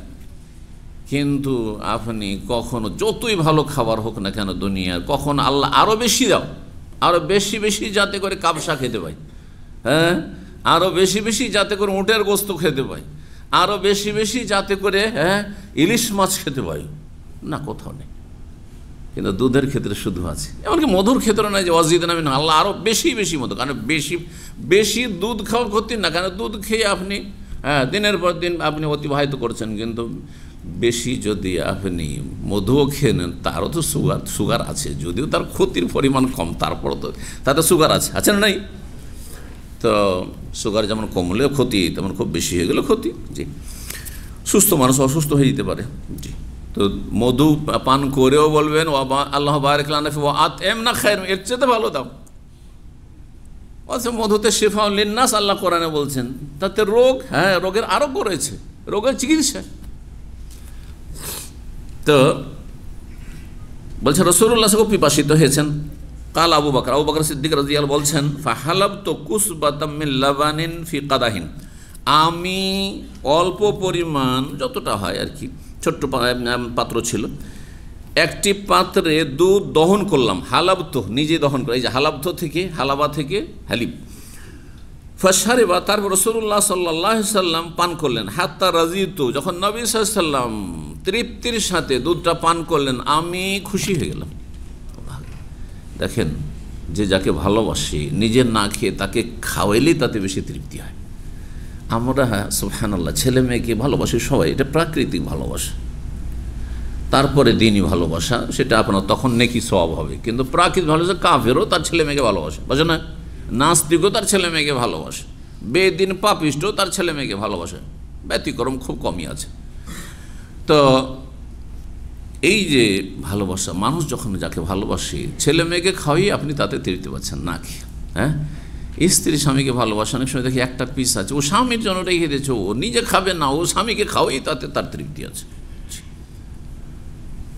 কিন্তু আপনি কখনো যতই ভালো খাবার হোক না কেন দুনিয়ার, কখনো আল্লাহ আরও বেশি দাও, আরও বেশি বেশি যাতে করে কাবসা খেতে পাই, হ্যাঁ, আরও বেশি বেশি যাতে করে উটের গোস্ত খেতে পাই, আরও বেশি বেশি যাতে করে ইলিশ মাছ খেতে পাই, না কোথাও নেই। কিন্তু দুধের ক্ষেত্রে শুধু আছে, এমনকি মধুর ক্ষেত্রে নয় যে ওয়াজিদ নামিন, আল্লাহ আরও বেশি বেশি মধু। কারণ বেশি বেশি দুধ খাওয়া ক্ষতি না, কারণ দুধ খেয়ে আপনি দিনের পর দিন আপনি অতিবাহিত করছেন, কিন্তু বেশি যদি আপনি মধুও খেয়ে নেন তারও তো সুগার আছে, যদিও তার ক্ষতির পরিমাণ কম, তারপর তো তাতে সুগার আছে না নাই? তো সুগার যেমন কমলেও ক্ষতি, তেমন খুব বেশি হয়ে গেলেও ক্ষতি। জি, সুস্থ মানুষ অসুস্থ হয়ে যেতে পারে। জি, তো মধু পান করেও বলবেন আল্লাহ বারিক লানা ফি ওয়া আত'ইমনা খায়রুন, এর চেয়ে ভালো দাও। আচ্ছা, মধুতে শিফাউন লিন্নাস আল্লাহ কোরআনে বলছেন, তাতে রোগ, রোগের আরোগ্য রয়েছে, রোগের চিকিৎসা। তো বলছে রাসূলুল্লাহ সাল্লাল্লাহু পিপাসিত হয়েছেন। কাল আবু বকর সিদ্দিক রাদিয়াল্লাহু বলছেন, ফাহালাবতু কুসবাতাম মিন লাবানিন ফি কাদাহিন, আমি অল্প পরিমাণ যতটা হয় আর কি, ছোট্ট পাত্র ছিল, একটি পাত্রে দুধ দহন করলাম। হালাবতো, নিজে দহন করে, এই যে হালাবতো থেকে, হালাবা থেকে হালিব। ফাশারিবা, তারপর রাসূলুল্লাহ সাল্লাল্লাহু আলাইহি সাল্লাম পান করলেন। হাত্তা রাজিতু, যখন নবী সাল্লাল্লাহু আলাইহি সাল্লাম তৃপ্তির সাথে দুধটা পান করলেন, আমি খুশি হয়ে গেলাম। দেখেন, যে যাকে ভালোবাসি নিজে না খেয়ে তাকে খাওয়াইলেই তাতে বেশি তৃপ্তি হয়। আমরা সুবহানাল্লাহ ছেলে মেয়েকে ভালোবাসি সবাই, এটা প্রাকৃতিক ভালোবাসা। তারপরে দিনই ভালোবাসা, সেটা আপনার তখন নেকি সওয়াব হবে। কিন্তু প্রাকৃতিক ভালোবাসা, কাফেরও তার ছেলে মেয়েকে ভালোবাসে, বুঝে না? নাস্তিকও তার ছেলে মেয়েকে ভালোবাসে, বেদিন পাপিষ্টও তার ছেলে মেয়েকে ভালোবাসে, ব্যতিক্রম খুব কমই আছে। তো এই যে ভালোবাসা, মানুষ যখন যাকে ভালোবাসে, ছেলে মেয়েকে খাওয়াই আপনি তাতে তৃপ্তি পাচ্ছেন না খেয়ে। স্ত্রী স্বামীকে ভালোবাসে, অনেক সময় দেখি একটা পিস আছে, ও স্বামীর জন্য রেখে দিয়েছে, ও নিজে খাবে না, ও স্বামীকে খাওয়াই তাতে তার তৃপ্তি আছে।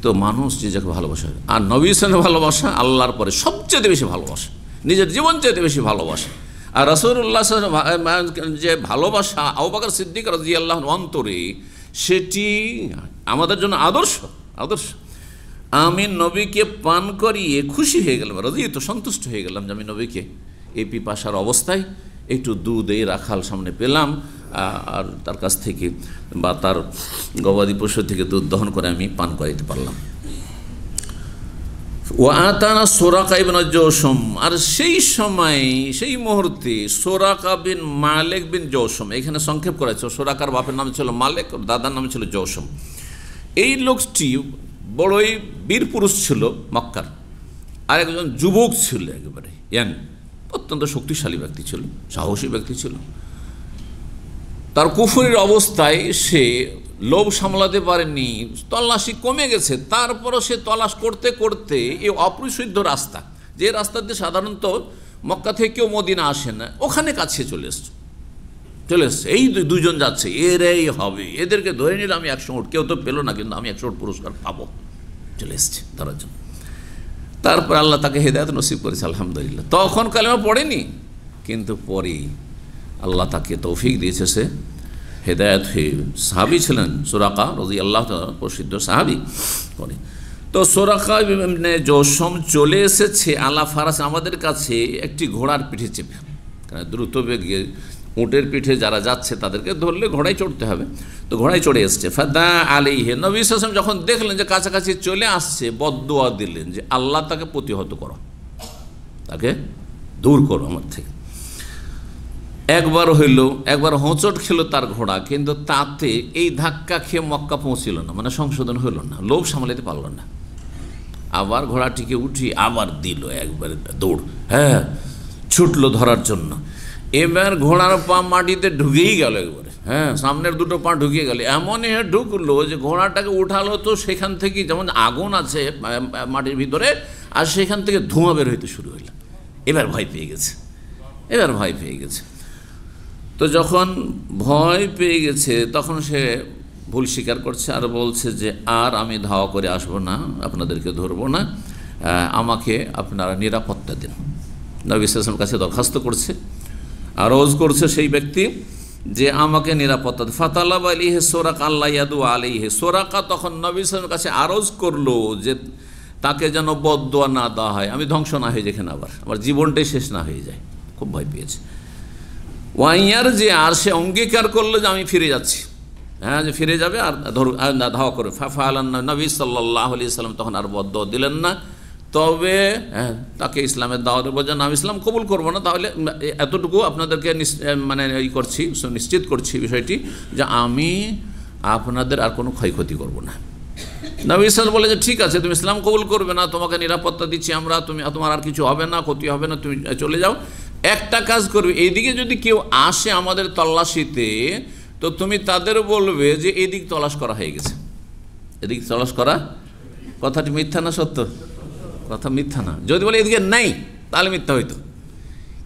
তো মানুষ যে যাকে ভালোবাসে, আর নবীর সঙ্গে ভালোবাসা আল্লাহর পরে সবচেয়ে বেশি ভালোবাসা, নিজের জীবন চাইতে বেশি ভালোবাসা। আর রাসূলুল্লাহ যে ভালোবাসা আবু বকর সিদ্দিক রাদিয়াল্লাহু আনহু অন্তরে, সেটি আমাদের জন্য আদর্শ। আমি নবীকে পান করিয়ে খুশি হয়ে গেলাম, রাদিয়াতু, সন্তুষ্ট হয়ে গেলাম যে আমি নবীকে এই পিপাসার অবস্থায় একটু দুধ এই রাখাল সামনে পেলাম, আর তার কাছ থেকে বা তার গবাদি পশু থেকে দুধ দহন করে আমি পান করাইতে পারলাম। ওয়া আতানা সুরাকা ইবনে জওশম, আর সেই সময় সেই মুহূর্তে সুরাকা বিন মালিক বিন জওশম, এখানে সংক্ষেপ করেছে, সুরাকার বাপের নাম ছিল মালিক, দাদার নাম ছিল জওশম। এই লোকটি বড়ই বীর পুরুষ ছিল মক্কার, আর একজন যুবক ছিল, একেবারে ইয়াং, অত্যন্ত শক্তিশালী ব্যক্তি ছিল, সাহসী ব্যক্তি ছিল। তার কুফরের অবস্থায় সে লোভ সামলাতে পারেনি, তল্লাশি কমে গেছে, তারপরও সে তল্লাশ করতে করতে এই অপরিশুদ্ধ রাস্তা, যে রাস্তাতে সাধারণত মক্কা থেকে কেউ মদিনা আসে না, ওখানে কাছে চলে এসছে। এই দুজন যাচ্ছে, এরাই হবে, এদেরকে ধরে নিলে আমি 100 উট, কেউ তো পেলো না, কিন্তু আমি 100 উট পুরস্কার পাবো, চলে এসছে ধরার জন্য। তারপর আল্লাহ তাকে হেদায়েত নসিব করেছে, আলহামদুলিল্লাহ। তখন কালেমা পড়েনি, কিন্তু পরেই আল্লাহ তাকে তৌফিক দিয়েছে, সে হেদায়েত হয়ে সাহাবী ছিলেন। সুরাকা রাদিয়াল্লাহু তাআলা প্রসিদ্ধ সাহাবী করে। তো সুরাকা ইবনে জওশম চলে এসেছে আলা ফারাস, আমাদের কাছে একটি ঘোড়ার পিঠে চেপে, কারণ দ্রুত বেগে উটের পিঠে যারা যাচ্ছে তাদেরকে ধরলে ঘোড়ায় চড়তে হবে, তো ঘোড়ায় চড়ে এসছে। ফাদা আলাইহি, নবী সাল্লাল্লাহু আলাইহি ওয়াসাল্লাম যখন দেখলেন যে কাছাকাছি চলে আসছে, বদদুয়া দিলেন যে আল্লাহ তাকে প্রতিহত করো, তাকে দূর করো আমার থেকে। একবার হইল, একবার হোঁচট খেলো তার ঘোড়া, কিন্তু তাতে এই ধাক্কা খেয়ে মক্কা পৌঁছিল না, মানে সংশোধন হইল না, লোভ সামলাতে পারল না। আবার ঘোড়াটিকে উঠি আবার দিল একবারে দৌড়, ছুটলো ধরার জন্য। এবার ঘোড়ার পা মাটিতে ঢুকেই গেল একবারে, সামনের দুটো পা ঢুকে গেল, এমনই ঢুকলো যে ঘোড়াটাকে উঠালো, তো সেখান থেকে যেমন আগুন আছে মাটির ভিতরে, আর সেখান থেকে ধোঁয়া বের হইতে শুরু হইল। এবার ভয় পেয়ে গেছে, এবার ভয় পেয়ে গেছে। তো যখন ভয় পেয়ে গেছে তখন সে ভুল স্বীকার করছে আর বলছে যে আর আমি ধাওয়া করে আসবো না, আপনাদেরকে ধরবো না, আমাকে আপনারা নিরাপত্তা দিন। নবী সাল্লাল্লাহু আলাইহি ওয়াসাল্লামের কাছে দরখাস্ত করছে, আরজ করছে সেই ব্যক্তি যে আমাকে নিরাপত্তা দিন। ফাতালাব আলাইহি সুরাকা আল্লাহ ইয়াদু আলাইহি, সুরাকা তখন নবী সাল্লাল্লাহু আলাইহি ওয়াসাল্লামের কাছে আরজ করলো যে তাকে যেন বদদোয়া না দেওয়া হয়, আমি ধ্বংস না হয়ে যেখানে আমার জীবনটাই শেষ না হয়ে যায়। খুব ভয় পেয়েছে। ওয়াইয়ার যে আর সে অঙ্গীকার করলো যে আমি ফিরে যাচ্ছি, হ্যাঁ যে ফিরে যাবে আর ধাওয়া করে। ফাফালান নবী সাল্লাল্লাহু আলাইহি ওয়াসাল্লাম তখন আর বদদোয়া দিলেন না, তবে তাকে ইসলামের দাওয়াত বলছেন আমি ইসলাম কবুল করবো না, তাহলে এতটুকু আপনাদেরকে মানে করছি, নিশ্চিত করছি বিষয়টি যে আমি আপনাদের আর কোনো ক্ষয়ক্ষতি করব না। নবী সাল্লাল্লাহু বলে যে ঠিক আছে, তুমি ইসলাম কবুল করবে না, তোমাকে নিরাপত্তা দিচ্ছি আমরা, তোমার আর কিছু হবে না, ক্ষতি হবে না, তুমি চলে যাও। একটা কাজ করবে, এইদিকে যদি কেউ আসে আমাদের তল্লাশিতে, তো তুমি তাদের বলবে যে এদিক তলাশ করা হয়ে গেছে। এদিক তলাশ করা কথাটি মিথ্যা না সত্য? কথা মিথ্যা না। যদি বলে এদিকে নেই তাহলে মিথ্যা হইতো,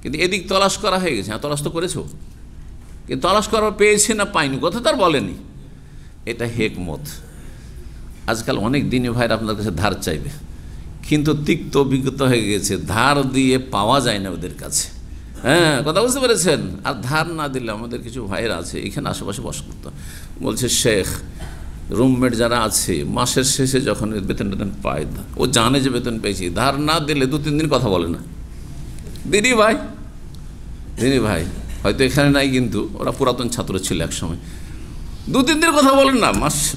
কিন্তু এদিক তলাশ করা হয়ে গেছে। হ্যাঁ, তলাশ তো করেছো, কিন্তু তলাশ করা পেয়েছে না পাইনি কথা তার বলেনি। এটা হেকমত। আজকাল অনেক দিনই ভাইরা আপনার কাছে ধার চাইবে, কিন্তু তিক্ত অভিজ্ঞতা হয়ে গেছে, ধার দিয়ে পাওয়া যায় না ওদের কাছে। হ্যাঁ, কথা বুঝতে পেরেছেন? আর ধার না দিলে আমাদের কিছু ভাইরা আছে এখানে আশেপাশে বাস করতো, বলছে শেখ রুমমেট যারা আছে মাসের শেষে যখন বেতন পায়, ও জানে যে বেতন পেয়েছি, ধার না দিলে 2-3 দিন কথা বলে না। দিদি ভাই হয়তো এখানে নাই, কিন্তু ওরা পুরাতন ছাত্র ছিল এক সময়, 2-3 দিন কথা বলেন না,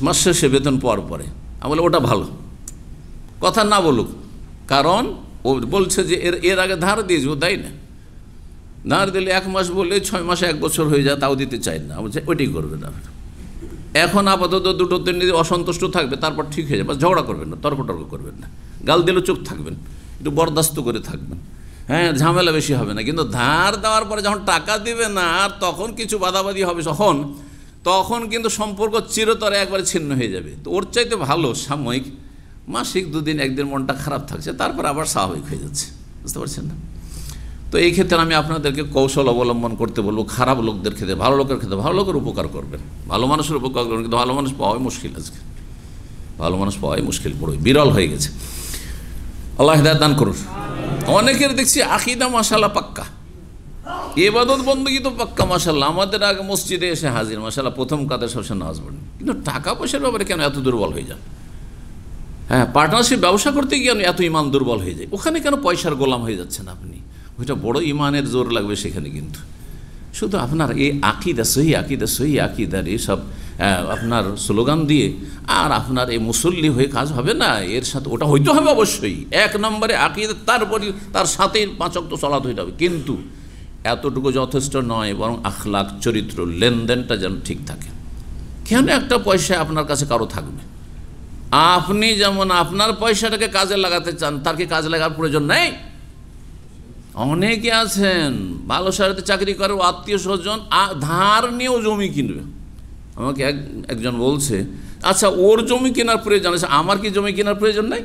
মাস শেষে বেতন পাওয়ার পরে। আমি বলে ওটা ভালো, কথা না বলুক, কারণ ও বলছে যে এর আগে ধার দিয়েছে, ও দেয় না। ধার দিলে 1 মাস বললে 6 মাসে 1 বছর হয়ে যায়, তাও দিতে চাই না। বলছে ওইটাই করবে না, এখন আপাতত 2-3 দিন অসন্তুষ্ট থাকবে, তারপর ঠিক হয়ে যাবে, ঝগড়া করবেন না, তর্ক করবেন না, গাল দিলে চুপ থাকবেন, একটু বরদাস্ত করে থাকবেন। হ্যাঁ, ঝামেলা বেশি হবে না। কিন্তু ধার দেওয়ার পরে যখন টাকা দিবে না, আর তখন কিছু বাদাবাদি হবে, তখন কিন্তু সম্পর্ক চিরতরে একবারে ছিন্ন হয়ে যাবে। তো ওর চাইতে ভালো সাময়িক মাসিক 2 দিন 1 দিন মনটা খারাপ থাকছে, তারপর আবার স্বাভাবিক হয়ে যাচ্ছে। বুঝতে পারছেন না? তো এই ক্ষেত্রে আমি আপনাদেরকে কৌশল অবলম্বন করতে বলবো। খারাপ লোকদের ক্ষেত্রে, ভালো লোকের ক্ষেত্রে ভালো লোকের উপকার করবেন, ভালো মানুষের উপকার করবেন, কিন্তু ভালো মানুষ পাওয়াই মুশকিল। আজকে ভালো মানুষ পাওয়াই মুশকিল, বড়ই বিরল হয়ে গেছে। আল্লাহ হিদায়াত দান করুন। অনেকের দেখছি আকীদা মাশাআল্লাহ পাক্কা, ইবাদত বندگی তো পাক্কা মাশাআল্লাহ, আমাদের আগে মসজিদে এসে হাজির মাশাআল্লাহ, প্রথম কাদের সবসময় নামাজ পড়েন, কিন্তু টাকা পয়সার ব্যাপারে কেন এত দুর্বল হয়ে যায়? হ্যাঁ, পার্টনারশিপ ব্যবসা করতে গিয়ে এত ইমান দুর্বল হয়ে যায়, ওখানে কেন পয়সার গোলাম হয়ে যাচ্ছেন আপনি? ওইটা বড় ইমানের জোর লাগবে সেখানে। কিন্তু শুধু আপনার এই আকিদা সহি আকিদার এইসব আপনার স্লোগান দিয়ে আর আপনার এই মুসল্লি হয়ে কাজ হবে না, এর সাথে ওটা হইতে হবে অবশ্যই। 1 নম্বরে আকিদা, তারপরে তার সাথে 5 ওয়াক্ত সালাত হইতে হবে, কিন্তু এতটুকু যথেষ্ট নয়, বরং আখলাক, চরিত্র, লেনদেনটা যেন ঠিক থাকে। কেন একটা পয়সা আপনার কাছে কারো থাকবে? আপনি যেমন আপনার পয়সাটাকে কাজে লাগাতে চান, তার কি কাজে লাগার প্রয়োজন নেই? অনেকে আছেন ভালো শহরে চাকরি করে, আত্মীয় স্বজন ধার নিয়েও জমি কিনবে। আমাকে একজন বলছে, আচ্ছা ওর জমি কেনার প্রয়োজন আছে, আমার কি জমি কেনার প্রয়োজন নেই?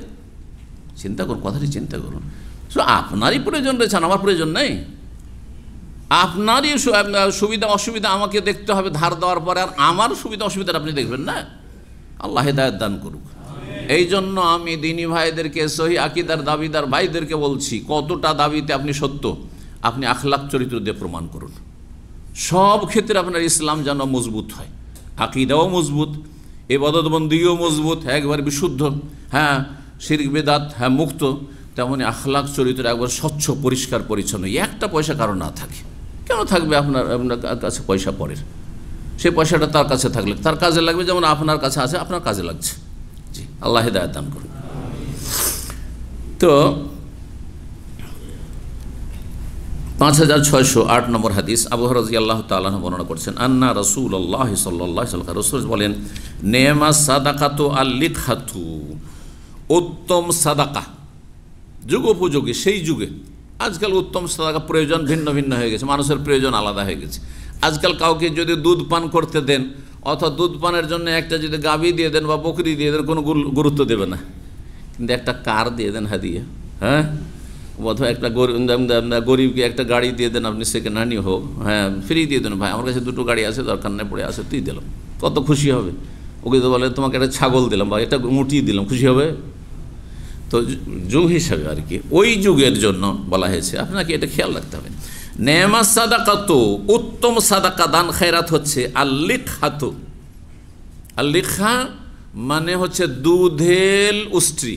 চিন্তা করুন, কথাটি চিন্তা করুন। আপনারই প্রয়োজন রয়েছে, আমার প্রয়োজন নেই। আপনারই সুবিধা অসুবিধা আমাকে দেখতে হবে ধার দেওয়ার পরে, আর আমার সুবিধা অসুবিধাটা আপনি দেখবেন না। আল্লাহ হিদায়াত দান করুক। এই জন্য আমি দিনী ভাইদেরকে, সহি আকীদার দাবিদার ভাইদেরকে বলছি, কতটা দাবিতে আপনি সত্য, আপনি আখলাক চরিত্র দিয়ে প্রমাণ করুন। সব ক্ষেত্রে আপনার ইসলাম যেন মজবুত হয়, আকীদাও মজবুত, ইবাদত বন্দেগীও মজবুত, একবার বিশুদ্ধ, হ্যাঁ শিরক বিদআত হ্যাঁ মুক্ত, তেমনি আখলাক চরিত্র একবার স্বচ্ছ পরিষ্কার পরিচ্ছন্ন। একটা পয়সা কারো না থাকে, কেন থাকবে? আপনার কাছে পয়সা পরের, সেই পয়সাটা তার কাছে থাকলে তার কাজে লাগবে, যেমন আপনার কাছে আছে আপনার কাজে লাগছে। জি, আল্লাহ হিদায়াত দান করুন। তো 5608 নম্বর হাদিস, আবু হুরায়রা রাদিয়াল্লাহু তাআলা আনহু বর্ণনা করছেন, আন্না রাসূলুল্লাহ সাল্লাল্লাহু আলাইহি ওয়াসাল্লাম, রাসূল বলেন, নেমা সাদাকাতু আল-লিকহাতু, উত্তম সাদাকা, যুগোপযোগী সেই যুগে। আজকাল উত্তম সাদাকা প্রয়োজন ভিন্ন ভিন্ন হয়ে গেছে, মানুষের প্রয়োজন আলাদা হয়ে গেছে। আজকাল কাউকে যদি দুধ পান করতে দেন, অথবা দুধ পানের জন্য একটা যদি গাভী দিয়ে দেন বা বকরি দিয়ে দেন, কোনো গুরুত্ব দেবে না, কিন্তু একটা কার দিয়ে দেন হাদিয়া, হ্যাঁ অথবা একটা গরিবকে একটা গাড়ি দিয়ে দেন, আপনি সেকেন্ড হ্যান্ডই হোক, হ্যাঁ ফ্রি দিয়ে দেন, ভাই আমার কাছে দুটো গাড়ি আছে, দরকার নেই পড়ে আছে, তুই দিলাম, কত খুশি হবে। ওকে তো বলে তোমাকে একটা ছাগল দিলাম বা একটা মুটি দিলাম, খুশি হবে? তো যুগ হিসাবে আর কি, ওই যুগের জন্য বলা হয়েছে, আপনাকে এটা খেয়াল রাখতে হবে। নেমা সাদাকাত, উত্তম সাদাকা দান খেরাত হচ্ছে আল্লিখাতু। আল্লিখা মানে হচ্ছে দুধেল উষ্ট্রি,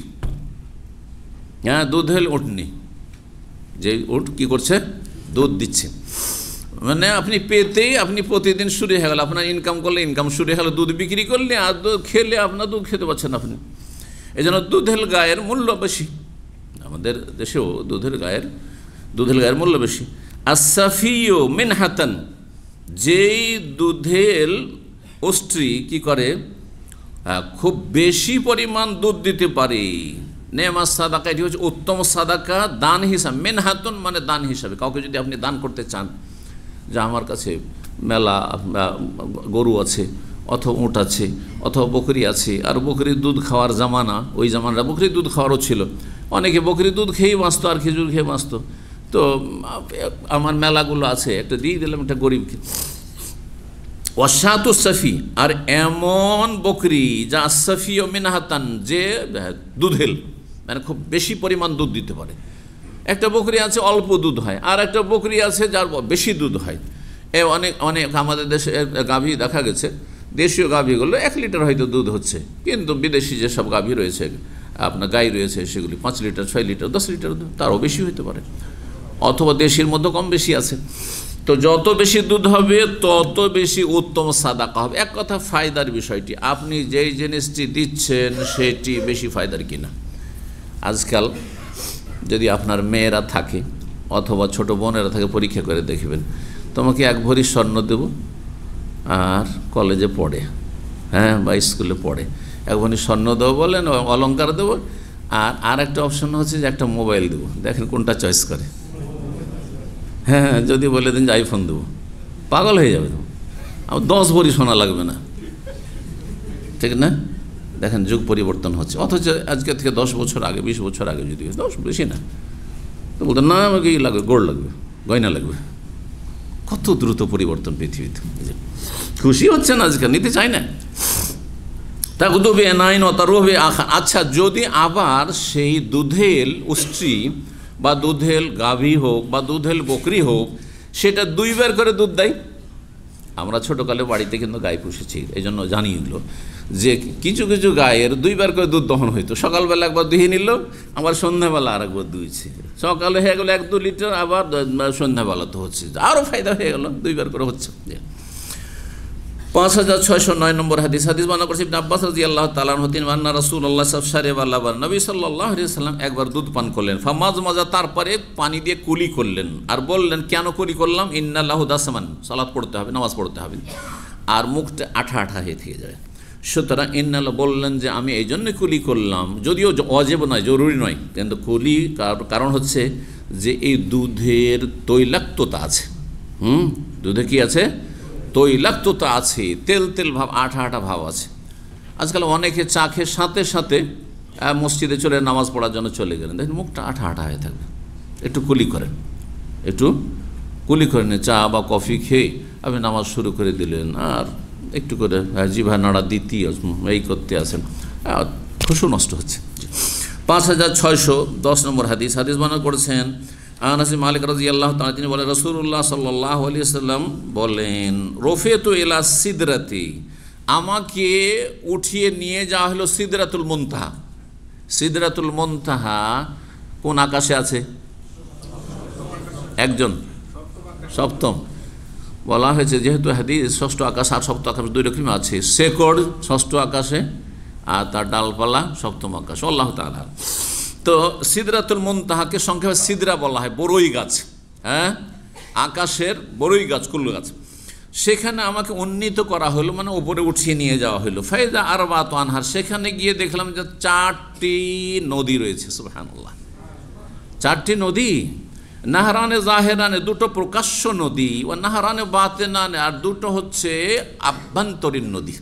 হ্যাঁ দুধেল উটনি, যে উট কি করছে, দুধ দিচ্ছে, মানে আপনি পেতেই আপনি প্রতিদিন শুরু হয়ে গেল, আপনার ইনকাম করলে ইনকাম শুরু হয়ে গেল, দুধ বিক্রি করলে আর দুধ খেলে আপনার দুধ খেতে পারছেন আপনি। এই জন্য দুধেল গায়ের মূল্য বেশি, আমাদের দেশেও দুধেল গায়ের মূল্য বেশি। আসাফিও মিনহাতান, যেই দুধেল উষ্ট্রি কি করে, খুব বেশি পরিমাণ দুধ দিতে পারে। নেমা সাদাকা, এটি হচ্ছে উত্তম সাদাকা দান হিসাবে। মিনহাতুন মানে দান হিসাবে, কাউকে যদি আপনি দান করতে চান, যে আমার কাছে মেলা গরু আছে, অথবা উট আছে, অথবা বকরি আছে, আর বকরির দুধ খাওয়ার জামানা, ওই জামানাটা বকরির দুধ খাওয়ারও ছিল, অনেকে বকরির দুধ খেয়েই বাঁচত আর খেজুর খেয়ে বাঁচত, তো আমার মেলাগুলো আছে, একটা দিয়ে দিলাম একটা গরিবকে। ওয়াসাতু সাফি, আর এমন বকরি যা সাফি ও মিনহাতান, যে দুধেল মানে খুব বেশি পরিমাণ দুধ দিতে পারে। একটা বকরি আছে অল্প দুধ হয়, আর একটা বকরি আছে যার বেশি দুধ হয়। অনেক আমাদের দেশে গাভী দেখা গেছে, দেশীয় গাভীগুলো 1 লিটার হয়তো দুধ হচ্ছে, কিন্তু বিদেশি যেসব গাভী রয়েছে, আপনার গাই রয়েছে, সেগুলি 5 লিটার 6 লিটার 10 লিটার দুধ, তারও বেশি হতে পারে, অথবা দেশির মধ্যে কম বেশি আছে। তো যত বেশি দুধ হবে তত বেশি উত্তম সাদাকা হবে। এক কথা ফায়দার বিষয়টি, আপনি যেই জিনিসটি দিচ্ছেন সেটি বেশি ফায়দার কিনা। আজকাল যদি আপনার মেয়েরা থাকে অথবা ছোট বোনেরা থাকে, পরীক্ষা করে দেখবেন, তোমাকে 1 ভরি স্বর্ণ দেব আর কলেজে পড়ে, হ্যাঁ বা স্কুলে পড়ে, 1 ভরি স্বর্ণ দেবো বলেন, অলংকার দেবো, আর একটা অপশন হচ্ছে যে একটা মোবাইল দেবো। দেখেন কোনটা চয়েস করে। হ্যাঁ যদি বলে দেন যে আইফোন দেবো, পাগল হয়ে যাবে, আমার 10 ভরি সোনা লাগবে না, ঠিক না? দেখেন যুগ পরিবর্তন হচ্ছে, অথচ আজকে থেকে 10 বছর আগে 20 বছর আগে যদি 10 বেশি না, তো বলতেন না আমাকে ই লাগবে, গোল্ড লাগবে, গয়না লাগবে। কত দ্রুত পরিবর্তন পৃথিবীতে, খুশি হচ্ছেন আজকাল, নিতে চায় না। তাকদুবে নাইন ও তারুবে আখা। আচ্ছা, যদি আবার সেই দুধেল উষ্ট্রি বা দুধেল গাভী হোক বা দুধেল বকরি হোক, সেটা 2 বার করে দুধ দেয়। আমরা ছোটোকালে বাড়িতে কিন্তু গাই পুষেছি, এই জন্য জানি এগুলো, যে কিছু কিছু গায়ের 2 বার করে দুধ দহন হইতো। সকালবেলা একবার দুহিয়ে নিল, আবার সন্ধ্যাবেলা আর একবার দুইছে, সকালে হয়ে গেলো 1-2 লিটার, আবার সন্ধ্যাবেলা তো হচ্ছে, আরও ফায়দা হয়ে গেল, 2 বার করে হচ্ছে। 5609 নম্বর হাদিস বর্ণনা করেছে ইবনে আব্বাস রাদিয়াল্লাহু তাআলা আনহু, তিনি আন্না রাসূলুল্লাহ সাল্লাল্লাহু আলাইহি ওয়াসাল্লাম, নবী সাল্লাল্লাহু আলাইহি ওয়াসাল্লাম একবার দুধ পান করলেন, ফামাজমাজা, তারপরে পানি দিয়ে কুলি করলেন, আর বললেন কেন কুলি করলাম, ইন্না লাহু দাসমান, সালাত পড়তে হবে, নামাজ পড়তে হবে, আর মুখটা আঠা আঠা হয়ে থেকে যায়। সুতরাং ইন্নাল্লাহ বললেন যে আমি এই জন্য কুলি করলাম, যদিও ওয়াজিব নয়, জরুরি নয়, কিন্তু কুলি কারণ হচ্ছে যে এই দুধের তৈলাক্ততা আছে। দুধে কি আছে? তৈলাক্ততা আছে, তেল তেল ভাব, আঠা আঠা ভাব আছে। আজকাল অনেকে চা খেয়ে সাথে সাথে মসজিদে চলে নামাজ পড়ার জন্য চলে গেলেন, দেখেন মুখটা আঠা আঠা হয়ে থাকবে। একটু কুলি করেন, চা বা কফি খেয়ে আপনি নামাজ শুরু করে দিলেন, আর একটু করে জিভা নাড়া দিতেই এই করতে আসেন, খুশু নষ্ট হচ্ছে। 5610 নম্বর হাদিস বর্ণনা করেছেন আনাস মালিক রাদিয়াল্লাহু তাআলা, তিনি বলেন রাসূলুল্লাহ সাল্লাল্লাহু আলাইহি ওয়াসাল্লাম বলেন, রফিয়াতু ইলা সিদরাতি, আমাকে উঠিয়ে নিয়ে যাওয়া হলো সিদরাতুল মুনতাহা। সিদরাতুল মুনতাহা কোন আকাশে আছে? একজন সপ্তম বলা হয়েছে, যেহেতু হাদিস ষষ্ঠ আকাশ আর সপ্তম আকাশ 2 রকম আছে, শেকড় ষষ্ঠ আকাশে আর তার ডালপালা সপ্তম আকাশ, আল্লাহ তাআলা। তো সিদরাতুল মুনতাহাকে সংক্ষেপে সিদরা বলা হয়, বড়ই গাছ, হ্যাঁ আকাশের বড়ই গাছ, কুল গাছ। সেখানে আমাকে উন্নীত করা হলো, মানে উপরে উঠিয়ে নিয়ে যাওয়া হলো। ফায়দা আরবাতু আনহার, সেখানে গিয়ে দেখলাম যে 4টি নদী রয়েছে। সুবহানাল্লাহ, 4টি নদী, নাহরানে জাহেরানে 2টো প্রকাশ্য নদী, ও নাহরানে বাতেনানে আর 2টো হচ্ছে আভ্যন্তরীণ নদী।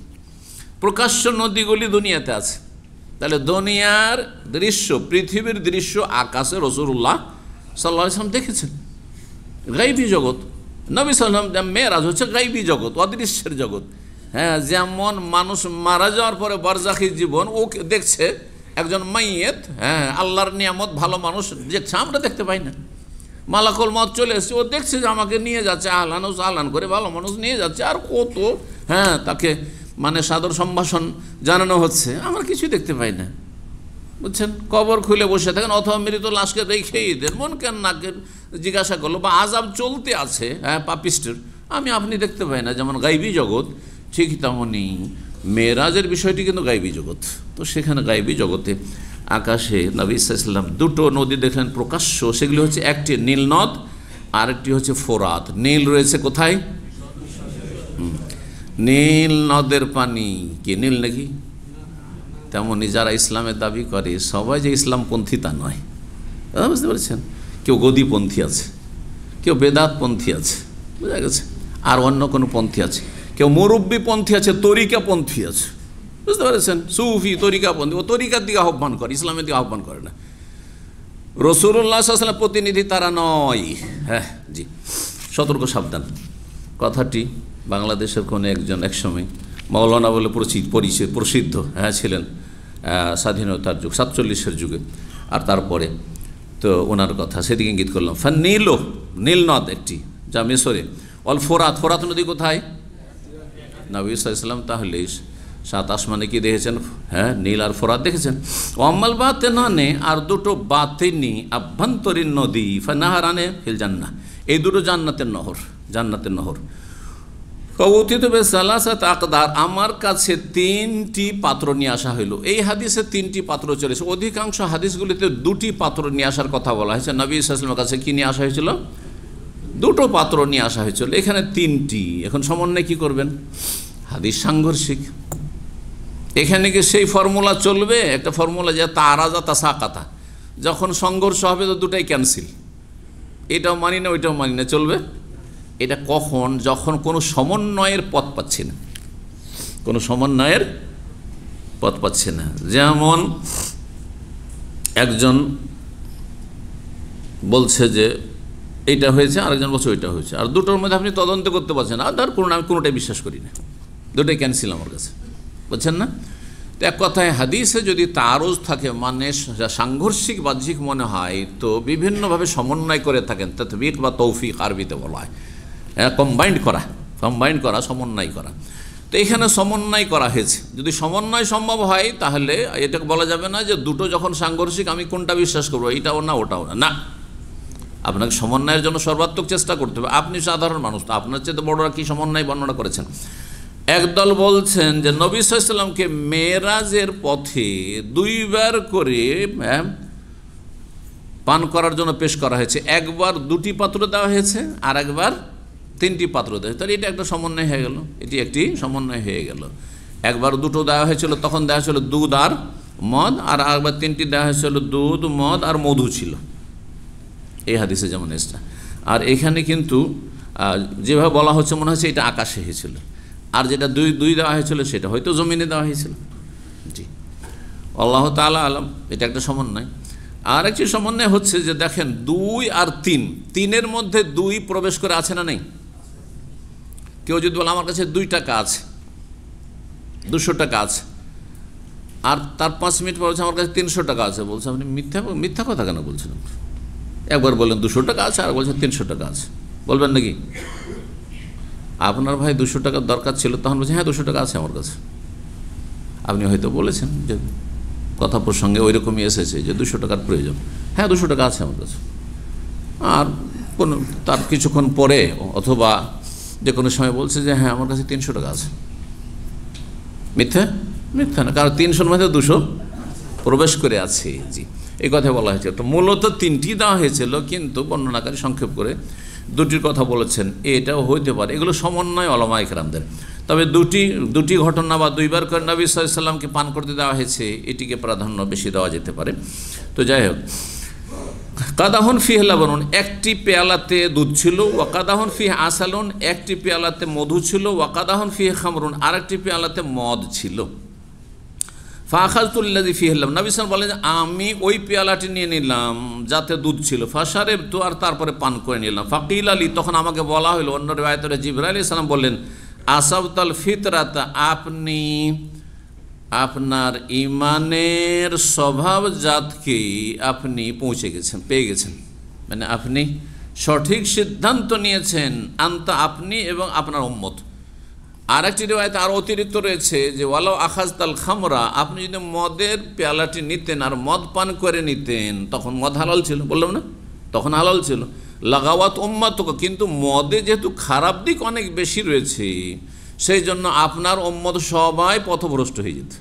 প্রকাশ্য নদীগুলি দুনিয়াতে আছে, তাহলে দুনিয়ার দৃশ্য, পৃথিবীর দৃশ্য আকাশে রাসূলুল্লাহ সাল্লাল্লাহু আলাইহি ওয়াসাল্লাম দেখেছেন। গাইবী জগৎ, নবী সাল্লাল্লাহু আলাইহি ওয়াসাল্লাম মেরাজ হচ্ছে গাইবী জগৎ, অদৃশ্যের জগৎ। হ্যাঁ, যেমন মানুষ মারা যাওয়ার পরে বারজাখী জীবন ও দেখছে, একজন মাইয়েত, হ্যাঁ আল্লাহর নিয়ামত, ভালো মানুষ দেখছে, আমরা দেখতে পাই না। মালাকুল মউত চলে এসছে, ও দেখছে যে আমাকে নিয়ে যাচ্ছে, আহলান ও সাহলান করে ভালো মানুষ নিয়ে যাচ্ছে, আর কত হ্যাঁ তাকে মানে সাদর সম্ভাষণ জানানো হচ্ছে, আমরা কিছুই দেখতে পাই না, বুঝছেন। কবর খুলে বসে থাকেন, অথবা মৃত লাশকে রেখেই দেন, মন কেন নাকে জিজ্ঞাসা করলো, বা আযাব চলতে আছে হ্যাঁ পাপিস্টের, আমি আপনি দেখতে পাই না। যেমন গাইবী জগৎ, ঠিক তেমনই মেরাজের বিষয়টি কিন্তু গাইবী জগৎ। তো সেখানে গাইবী জগতে আকাশে নবী সাল্লাল্লাহু আলাইহি ওয়াসাল্লাম দুটো নদী দেখলেন প্রকাশ্য, সেগুলি হচ্ছে একটি নীল নদ আর একটি হচ্ছে ফোরাত। নীল রয়েছে কোথায়? নীল নদের পানি কি নীল নাকি? তেমনই যারা ইসলামের দাবি করে সবাই যে ইসলামপন্থী তা নয়, বুঝতে পারছেন। কেউ গদিপন্থী আছে, কেউ বেদাতপন্থী আছে, বুঝা গেছে, আর অন্য কোনো পন্থী আছে, কেউ মুরব্বীপন্থী আছে, তরিকাপন্থী আছে, বুঝতে পেরেছেন। সুফি তরিকাপন্থী, ও তরিকার দিকে আহ্বান করে, ইসলামের দিকে আহ্বান করে না। রাসূলুল্লাহ সাল্লাল্লাহু আলাইহি ওয়াসাল্লাম প্রতিনিধি তারা নয়। হ্যাঁ জি, সতর্ক সাবধান। কথাটি বাংলাদেশের কোনো একজন একসময় মাওলানা বলে প্রসিদ্ধ হ্যাঁ ছিলেন স্বাধীনতার যুগ, 47-এর যুগে, আর তারপরে তো ওনার কথা সেদিকে ইঙ্গিত করলাম। নীল নদ একটি, যা মিশরে। অল ফোরাত, ফোরাত নদী কোথায়? নবী সাল্লাল্লাহু আলাইহি ওয়াসাল্লাম তাহলে 7 আসমানে কি দেখেছেন? হ্যাঁ, নীল আর ফোরাত দেখেছেন। ওয়াম্মাল বাতিনানে, আর দুটো বাতিনি আভ্যন্তরীণ নদী, ফানাহারানে ফিল জান্নাহ, এই দুটো জান্নাতের নহর, জান্নাতের নহর। কওতিত বে সালাসাত আকদার, আমার কাছে 3টি পাত্র নিয়ে আসা হইল। এই হাদিসে 3টি পাত্র চলেছে, অধিকাংশ হাদিসগুলিতে 2টি পাত্র নিয়ে আসার কথা বলা হয়েছে। নবী সাল্লাল্লাহু আলাইহি ওয়াসাল্লামের কাছে কি নিয়ে আসা হয়েছিল? 2টো পাত্র নিয়ে আসা হয়েছিল, এখানে 3টি। এখন সমন্বয় কি করবেন? হাদিস সাংঘর্ষিক। এখানে কি সেই ফর্মুলা চলবে? একটা ফর্মুলা যে তারাজা তাসাকাতা, যখন সংঘর্ষ হবে তো দুটাই ক্যান্সেল, এটাও মানি না ওইটাও মানি না, চলবে। এটা কখন? যখন কোনো সমন্বয়ের পথ পাচ্ছে না, কোনো সমন্বয়ের পথ পাচ্ছে না। যেমন একজন বলছে যে এইটা হয়েছে, আরেকজন বলছে ওইটা হয়েছে, আর দুটোর মধ্যে আপনি তদন্ত করতে পারছেন না, আর ধর কোনো আমি কোনোটাই বিশ্বাস করি না, দুটোই ক্যান্সেল আমার কাছে, বুঝছেন না। তো এক কথায় হাদিসে যদি তারজ থাকে, মানে সাংঘর্ষিক বাহ্যিক মনে হয়, তো বিভিন্নভাবে সমন্বয় করে থাকেন, তাতবিক বা তৌফিক আরবিতে বলা হয়, কম্বাইন্ড করা, সমন্বয় করা। তো এখানে সমন্বয় করা হয়েছে। যদি সমন্বয় সম্ভব হয় তাহলে এটাকে বলা যাবে না যে দুটো যখন সাংঘর্ষিক আমি কোনটা বিশ্বাস করবো, এইটাও না ওটাও না। না, আপনাকে সমন্বয়ের জন্য সর্বাত্মক চেষ্টা করতে হবে। আপনি সাধারণ মানুষ, তো আপনার চেয়ে বড়রা কি সমন্বয় বর্ণনা করেছেন। একদল বলছেন যে নবী সাল্লাল্লাহু আলাইহি ওয়াসাল্লামকে মেরাজের পথে 2বার করে পান করার জন্য পেশ করা হয়েছে, একবার 2টি পাত্র দেওয়া হয়েছে, আর একবার 3টি পাত্র দেওয়া হয়েছে। তাহলে এটা একটা সমন্বয় হয়ে গেল, এটি একটি সমন্বয় হয়ে গেল। একবার 2টো দেওয়া হয়েছিল, তখন দেওয়া হয়েছিল দুধ আর মদ, আর একবার 3টি দেওয়া হয়েছিল দুধ, মদ আর মধু ছিল, এই হাদিসে যেমন এসেছে। আর এখানে কিন্তু যেভাবে বলা হচ্ছে মনে হচ্ছে এটা আকাশে হয়েছিল, আর যেটা দুই দেওয়া হয়েছিল সেটা হয়তো জমিনে দেওয়া হয়েছিল। জি, আল্লাহ তাআলা আলাম। এটা একটা সমন্বয়। আর একটি সমন্বয় হচ্ছে যে দেখেন 2 আর 3-এর মধ্যে 2 প্রবেশ করে আছে না নেই? কেউ যদি বলে আমার কাছে 2 টাকা আছে, 200 টাকা আছে, আর তার 5 মিনিট পর বলছে আমার কাছে 300 টাকা আছে, বলছে আপনি মিথ্যা কথা কেন বলছেন? একবার বললেন 200 টাকা আছে, আর বলছেন 300 টাকা আছে, বলবেন নাকি? আপনার ভাই 200 টাকার দরকার ছিল, তখন বলছে হ্যাঁ 200 টাকা আছে আমার কাছে। আপনি হয়তো বলেছেন যে কথা প্রসঙ্গে ওই রকমই এসেছে যে 200 টাকার প্রয়োজন, হ্যাঁ 200 টাকা আছে আমার কাছে। আর কোনো তার কিছুক্ষণ পরে অথবা যে কোনো সময় বলছে যে হ্যাঁ আমার কাছে 300 টাকা আছে। মিথ্যা না, কারণ 300-র মধ্যে 200 প্রবেশ করে আছে। জি, এই কথা বলা হয়েছে। তো মূলত 3টি দেওয়া হয়েছিল, কিন্তু বর্ণনাকারী সংক্ষেপ করে 2টির কথা বলেছেন, এটাও হইতে পারে। এগুলো সমন্বয় উলামায়ে কেরামদের। তবে দুটি ঘটনা বা 2বার করে নবী সাল্লাল্লাহু আলাইহি ওয়াসাল্লামকে পান করতে দেওয়া হয়েছে, এটিকে প্রাধান্য বেশি দেওয়া যেতে পারে। তো যাই হোক, কাদাহুন ফিহি লাবানুন, একটি পেয়ালাতে দুধ ছিল, ওয়া কাদাহুন ফিহি আসালুন, একটি পেয়ালাতে মধু ছিল, ওয়া কাদাহুন ফিহি খামরুন, আরেকটি পেয়ালাতে মদ ছিল। ফাখাজতুল্লাযী ফীহি লাম, নবী সাল্লাল্লাহু আলাইহি ওয়াসাল্লাম বলেন যে আমি ওই পেয়ালাটি নিয়ে নিলাম যাতে দুধ ছিল, ফাশারিবতু, আর তারপরে পান করে নিলাম। ফাকিল আলী, তখন আমাকে বলা হলো, অন্য রিওয়ায়াতে জিবরাইল আলাইহিস সালাম বললেন, আসাবতাল ফিতরাত, আপনি আপনার ইমানের স্বভাবজাতকে আপনি পৌঁছে গেছেন, পেয়ে গেছেন, মানে আপনি সঠিক সিদ্ধান্ত নিয়েছেন, আনতা, আপনি এবং আপনার উম্মত। আর একটি রিওয়ায়াতে আর অতিরিক্ত রয়েছে যে ওয়ালাউ আখাজতাল খামরা, আপনি যদি মদের পেয়ালাটি নিতেন আর মদ পান করে নিতেন, তখন মদ হালাল ছিল, বললাম না, তখন হালাল ছিল। লাগাওয়াত উম্মাতুক, কিন্তু মদে যেহেতু খারাপ দিক অনেক বেশি রয়েছে, সেই জন্য আপনার উম্মত সবাই পথভ্রষ্ট হয়ে যেত।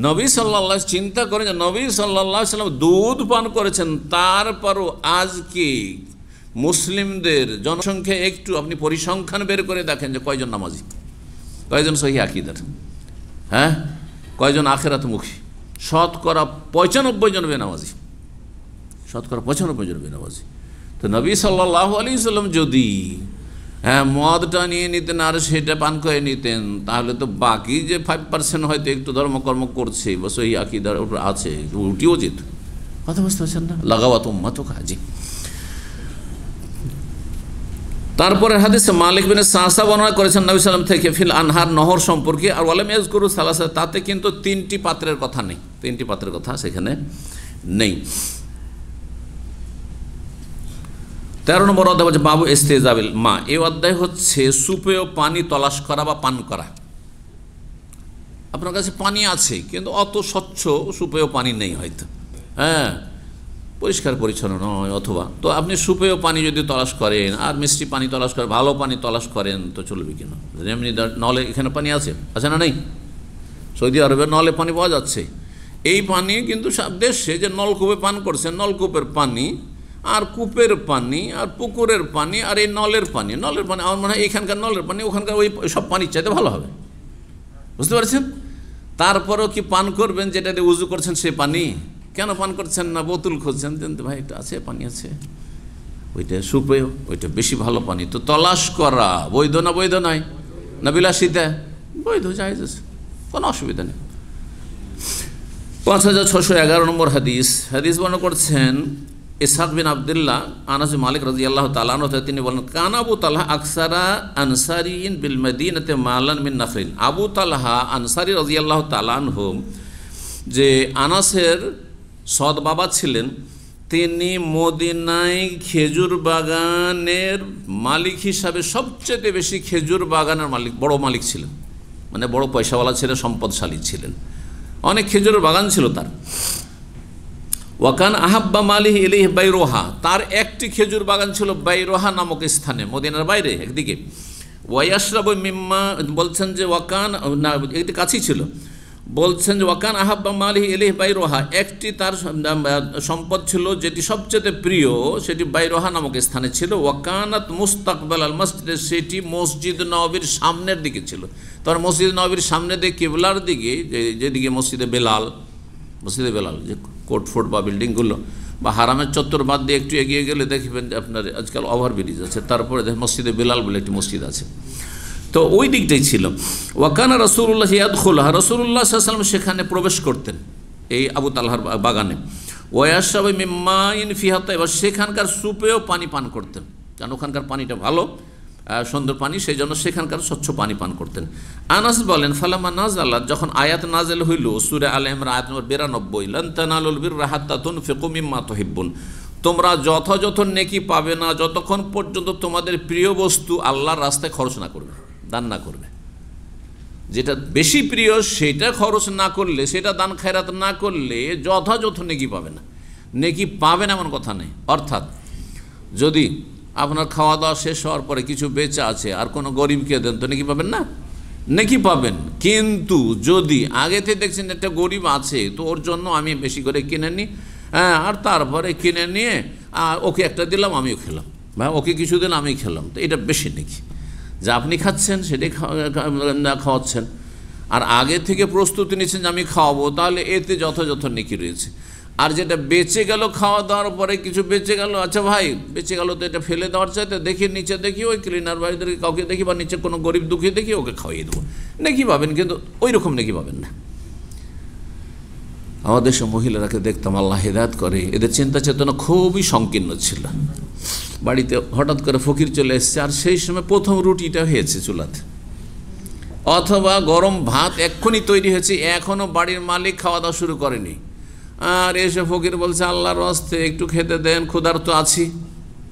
নবী সাল্লাল্লাহু, চিন্তা করেন যে নবী সাল্লাল্লাহু আলাইহি ওয়াসাল্লাম দুধ পান করেছেন, তারপরও আজকে মুসলিমদের জনসংখ্যা একটু আপনি পরিসংখ্যান বের করে দেখেন যে কয়জন নামাজি, কয়জন সহিহ আকীদার, হ্যাঁ, কয়জন আখিরাতমুখী। শতকরা 95 জন বেনামাজি, শতকরা 95 জন বেনামাজি। তো নবী সাল্লাল্লাহু আলাইহি ওয়াসাল্লাম যদি মদটা নিয়ে নিতেন আর সেটা পান করে নিতেন, তাহলে তো বাকি যে 5% হয়তো একটু ধর্মকর্ম করছে বা সহিহ আকীদার উপর আছে, উঠিও যেত। কথা বুঝতে পারছেন না? লাগাওয়াত উম্মাতুক হাজি। তারপরে হাদিসে মালিক বিন সাসা বর্ণনা করেছেন নবী সাল্লাল্লাহু আলাইহি ওয়াসাল্লাম থেকে ফিল আনহার, নহর সম্পর্কে। আর ওয়ালাম ইয়াজকুরু সালাসা, তাতে কিন্তু 3টি পাত্রের কথা নেই, 3টি পাত্রের কথা সেখানে নেই। 13 নম্বর অধ্যায় হচ্ছে বাবু ইস্তেজাবিল মা। এই অধ্যায় হচ্ছে সুপেয় পানি তলাশ করা বা পান করা। আপনার কাছে পানি আছে কিন্তু অত স্বচ্ছ সুপেয় পানি নেই হয়তো, হ্যাঁ, পরিষ্কার পরিচ্ছন্ন নয়, অথবা তো আপনি সুপেয় পানি যদি তলাশ করেন আর মিষ্টি পানি তলাশ করেন, ভালো পানি তলাশ করেন, তো চলবে কেন? এমনি নলে এখানে পানি আছে না, নেই? সৌদি আরবে নলে পানি পাওয়া যাচ্ছে। এই পানি কিন্তু সব দেশে যে নলকূপে পান করছেন, নলকূপের পানি আর কূপের পানি আর পুকুরের পানি আর এই নলের পানি, আমার মনে হয় এখানকার নলের পানি ওখানকার ওই সব পানির চাইতে ভালো হবে, বুঝতে পারছেন? তারপরেও কি পান করবেন যেটা দিয়ে উজু করছেন সে পানি? কেন পান করছেন না? বোতল খুঁজছেন, ভাই এটা আছে, পানি আছে, ওইটা সুপেয়, ওইটা বেশি ভালো পানি। তো তলাশ করা বৈধ না বৈধ নয়? না বিলাসিতা? বৈধ, জায়েজ আছে, কোনো অসুবিধা নেই। 5611 নম্বর হাদিস বর্ণনা করছেন ইসহাক বিন আব্দুল্লাহ আনাস মালিক রাদিয়াল্লাহু তাআলা আনহু, তিনি বলেন, কান আবু তালহা আকসারা আনসারিন বিল মদিনাতে মালান মিন নাখরিন। আবু তালহা আনসারি রাদিয়াল্লাহু তাআলা আনহু, যে আনাসের সৎ বাবা ছিলেন, তিনি মদিনায় খেজুর বাগানের মালিক হিসাবে সবচেয়ে বেশি খেজুর বাগানের মালিক, বড় মালিক ছিলেন, মানে বড় পয়সাওয়ালা ছিলেন, সম্পদশালী ছিলেন, অনেক খেজুরের বাগান ছিল তার। ওয়াকান আহাব্বা মালিহি ইলাইহি বাইরোহা, তার একটি খেজুর বাগান ছিল বাইরোহা নামক স্থানে, মদিনার বাইরে একদিকে। ওয়াইয়াশরাবু মিম্মা, বলছেন যে ওয়াকান না, একটি কাছেই ছিল, বলছেন যে ওয়াকান আহাব্বা মালিহি ইলাইহি বাইরোহা, একটি তার সম্পদ ছিল যেটি সবচেয়ে প্রিয়, সেটি বাইরোহা নামক স্থানে ছিল। ওয়াকানাত মুস্তাকবাল আল মসজিদ, সেটি মসজিদ নববীর সামনের দিকে ছিল। তার মসজিদ নববীর সামনে দিকে, কিবলার দিকে, যেদিকে মসজিদে বেলাল যে কোর্ট ফোর্ট বা বিল্ডিংগুলো বা হারামের চত্বর বাদ দিয়ে একটু এগিয়ে গেলে দেখবেন যে আপনার আজকাল ওভারব্রিজ আছে, তারপরে মসজিদে বেলাল বলে একটি মসজিদ আছে, তো ওই দিকটাই ছিল। ওয়াকানা রাসূলুল্লাহ ইয়াদখুলহা, রাসূলুল্লাহ সাল্লাল্লাহু আলাইহি ওয়াসাল্লাম সেখানে প্রবেশ করতেন, এই আবু তালহার বাগানে। ওয়াশরাবু মিম্মাইন ফিহা, এবার সেখানকার সুপেয় পানি পান করতেন, কারণ ওখানকার পানিটা ভালো, সুন্দর পানি, সেই জন্য সেখানকার স্বচ্ছ পানি পান করতেন। আনাস বলেন, ফালামা নাযালাত, যখন আয়াত নাযিল হইল, সূরা আলে ইমরান আয়াত নম্বর 92, লান তানালুল বিররা হাত্তা তুনফিকু মিম্মা তুহিব্বুন, তোমরা যথাযথ নেকি পাবে না যতক্ষণ পর্যন্ত তোমাদের প্রিয় বস্তু আল্লাহর রাস্তায় খরচ না করবে, দান না করবে। যেটা বেশি প্রিয় সেটা খরচ না করলে, সেটা দান খায়রাত না করলে যথাযথ নেকি পাবে না। নেকি পাবেন এমন কথা নেই, অর্থাৎ যদি আপনার খাওয়া দাওয়া শেষ হওয়ার পরে কিছু বেঁচে আছে আর কোনো গরিবকে দেন, তো নেকি পাবেন না? নেকি পাবেন, কিন্তু যদি আগে থেকে দেখছেন একটা গরিব আছে, তো ওর জন্য আমি বেশি করে কিনে নিই, হ্যাঁ, আর তারপরে কিনে নিয়ে আর ওকে একটা দিলাম, আমিও খেলাম, বা ওকে কিছু দিন আমি খেলাম, তো এটা বেশি নেকি। যা আপনি খাচ্ছেন সেটাই খাওয়াচ্ছেন, আর আগে থেকে প্রস্তুতি নিচ্ছেন যে আমি খাওয়াবো, তাহলে এতে যথাযথ নেকি রয়েছে। আর যেটা বেঁচে গেল, খাওয়া দাওয়ার পরে কিছু বেঁচে গেল, আচ্ছা ভাই বেঁচে গেল, তো এটা ফেলে দেওয়ার চাইতে দেখি নিচে দেখি ওই ক্লিনার ভাইদেরকে কাউকে দেখি, বা নিচে কোনো গরিব দুঃখী দেখি, ওকে খাওয়াই দেবো, নেকি পাবেন, কিন্তু ওই রকম নেকি পাবেন না। আমাদের দেশের মহিলারাকে দেখতাম, আল্লাহ হেদায়েত করে, এদের চিন্তা চেতনা খুবই সংকীর্ণ ছিল। বাড়িতে হঠাৎ করে ফকির চলে এসছে, আর সেই সময় প্রথম রুটিটা হয়েছে চুলাতে, অথবা গরম ভাত এক্ষুনি তৈরি হয়েছে, এখনও বাড়ির মালিক খাওয়া দাওয়া শুরু করেনি, আর এসে ফকির বলছে আল্লাহর রাস্তে একটু খেতে দেন, ক্ষুধার্ত আছি।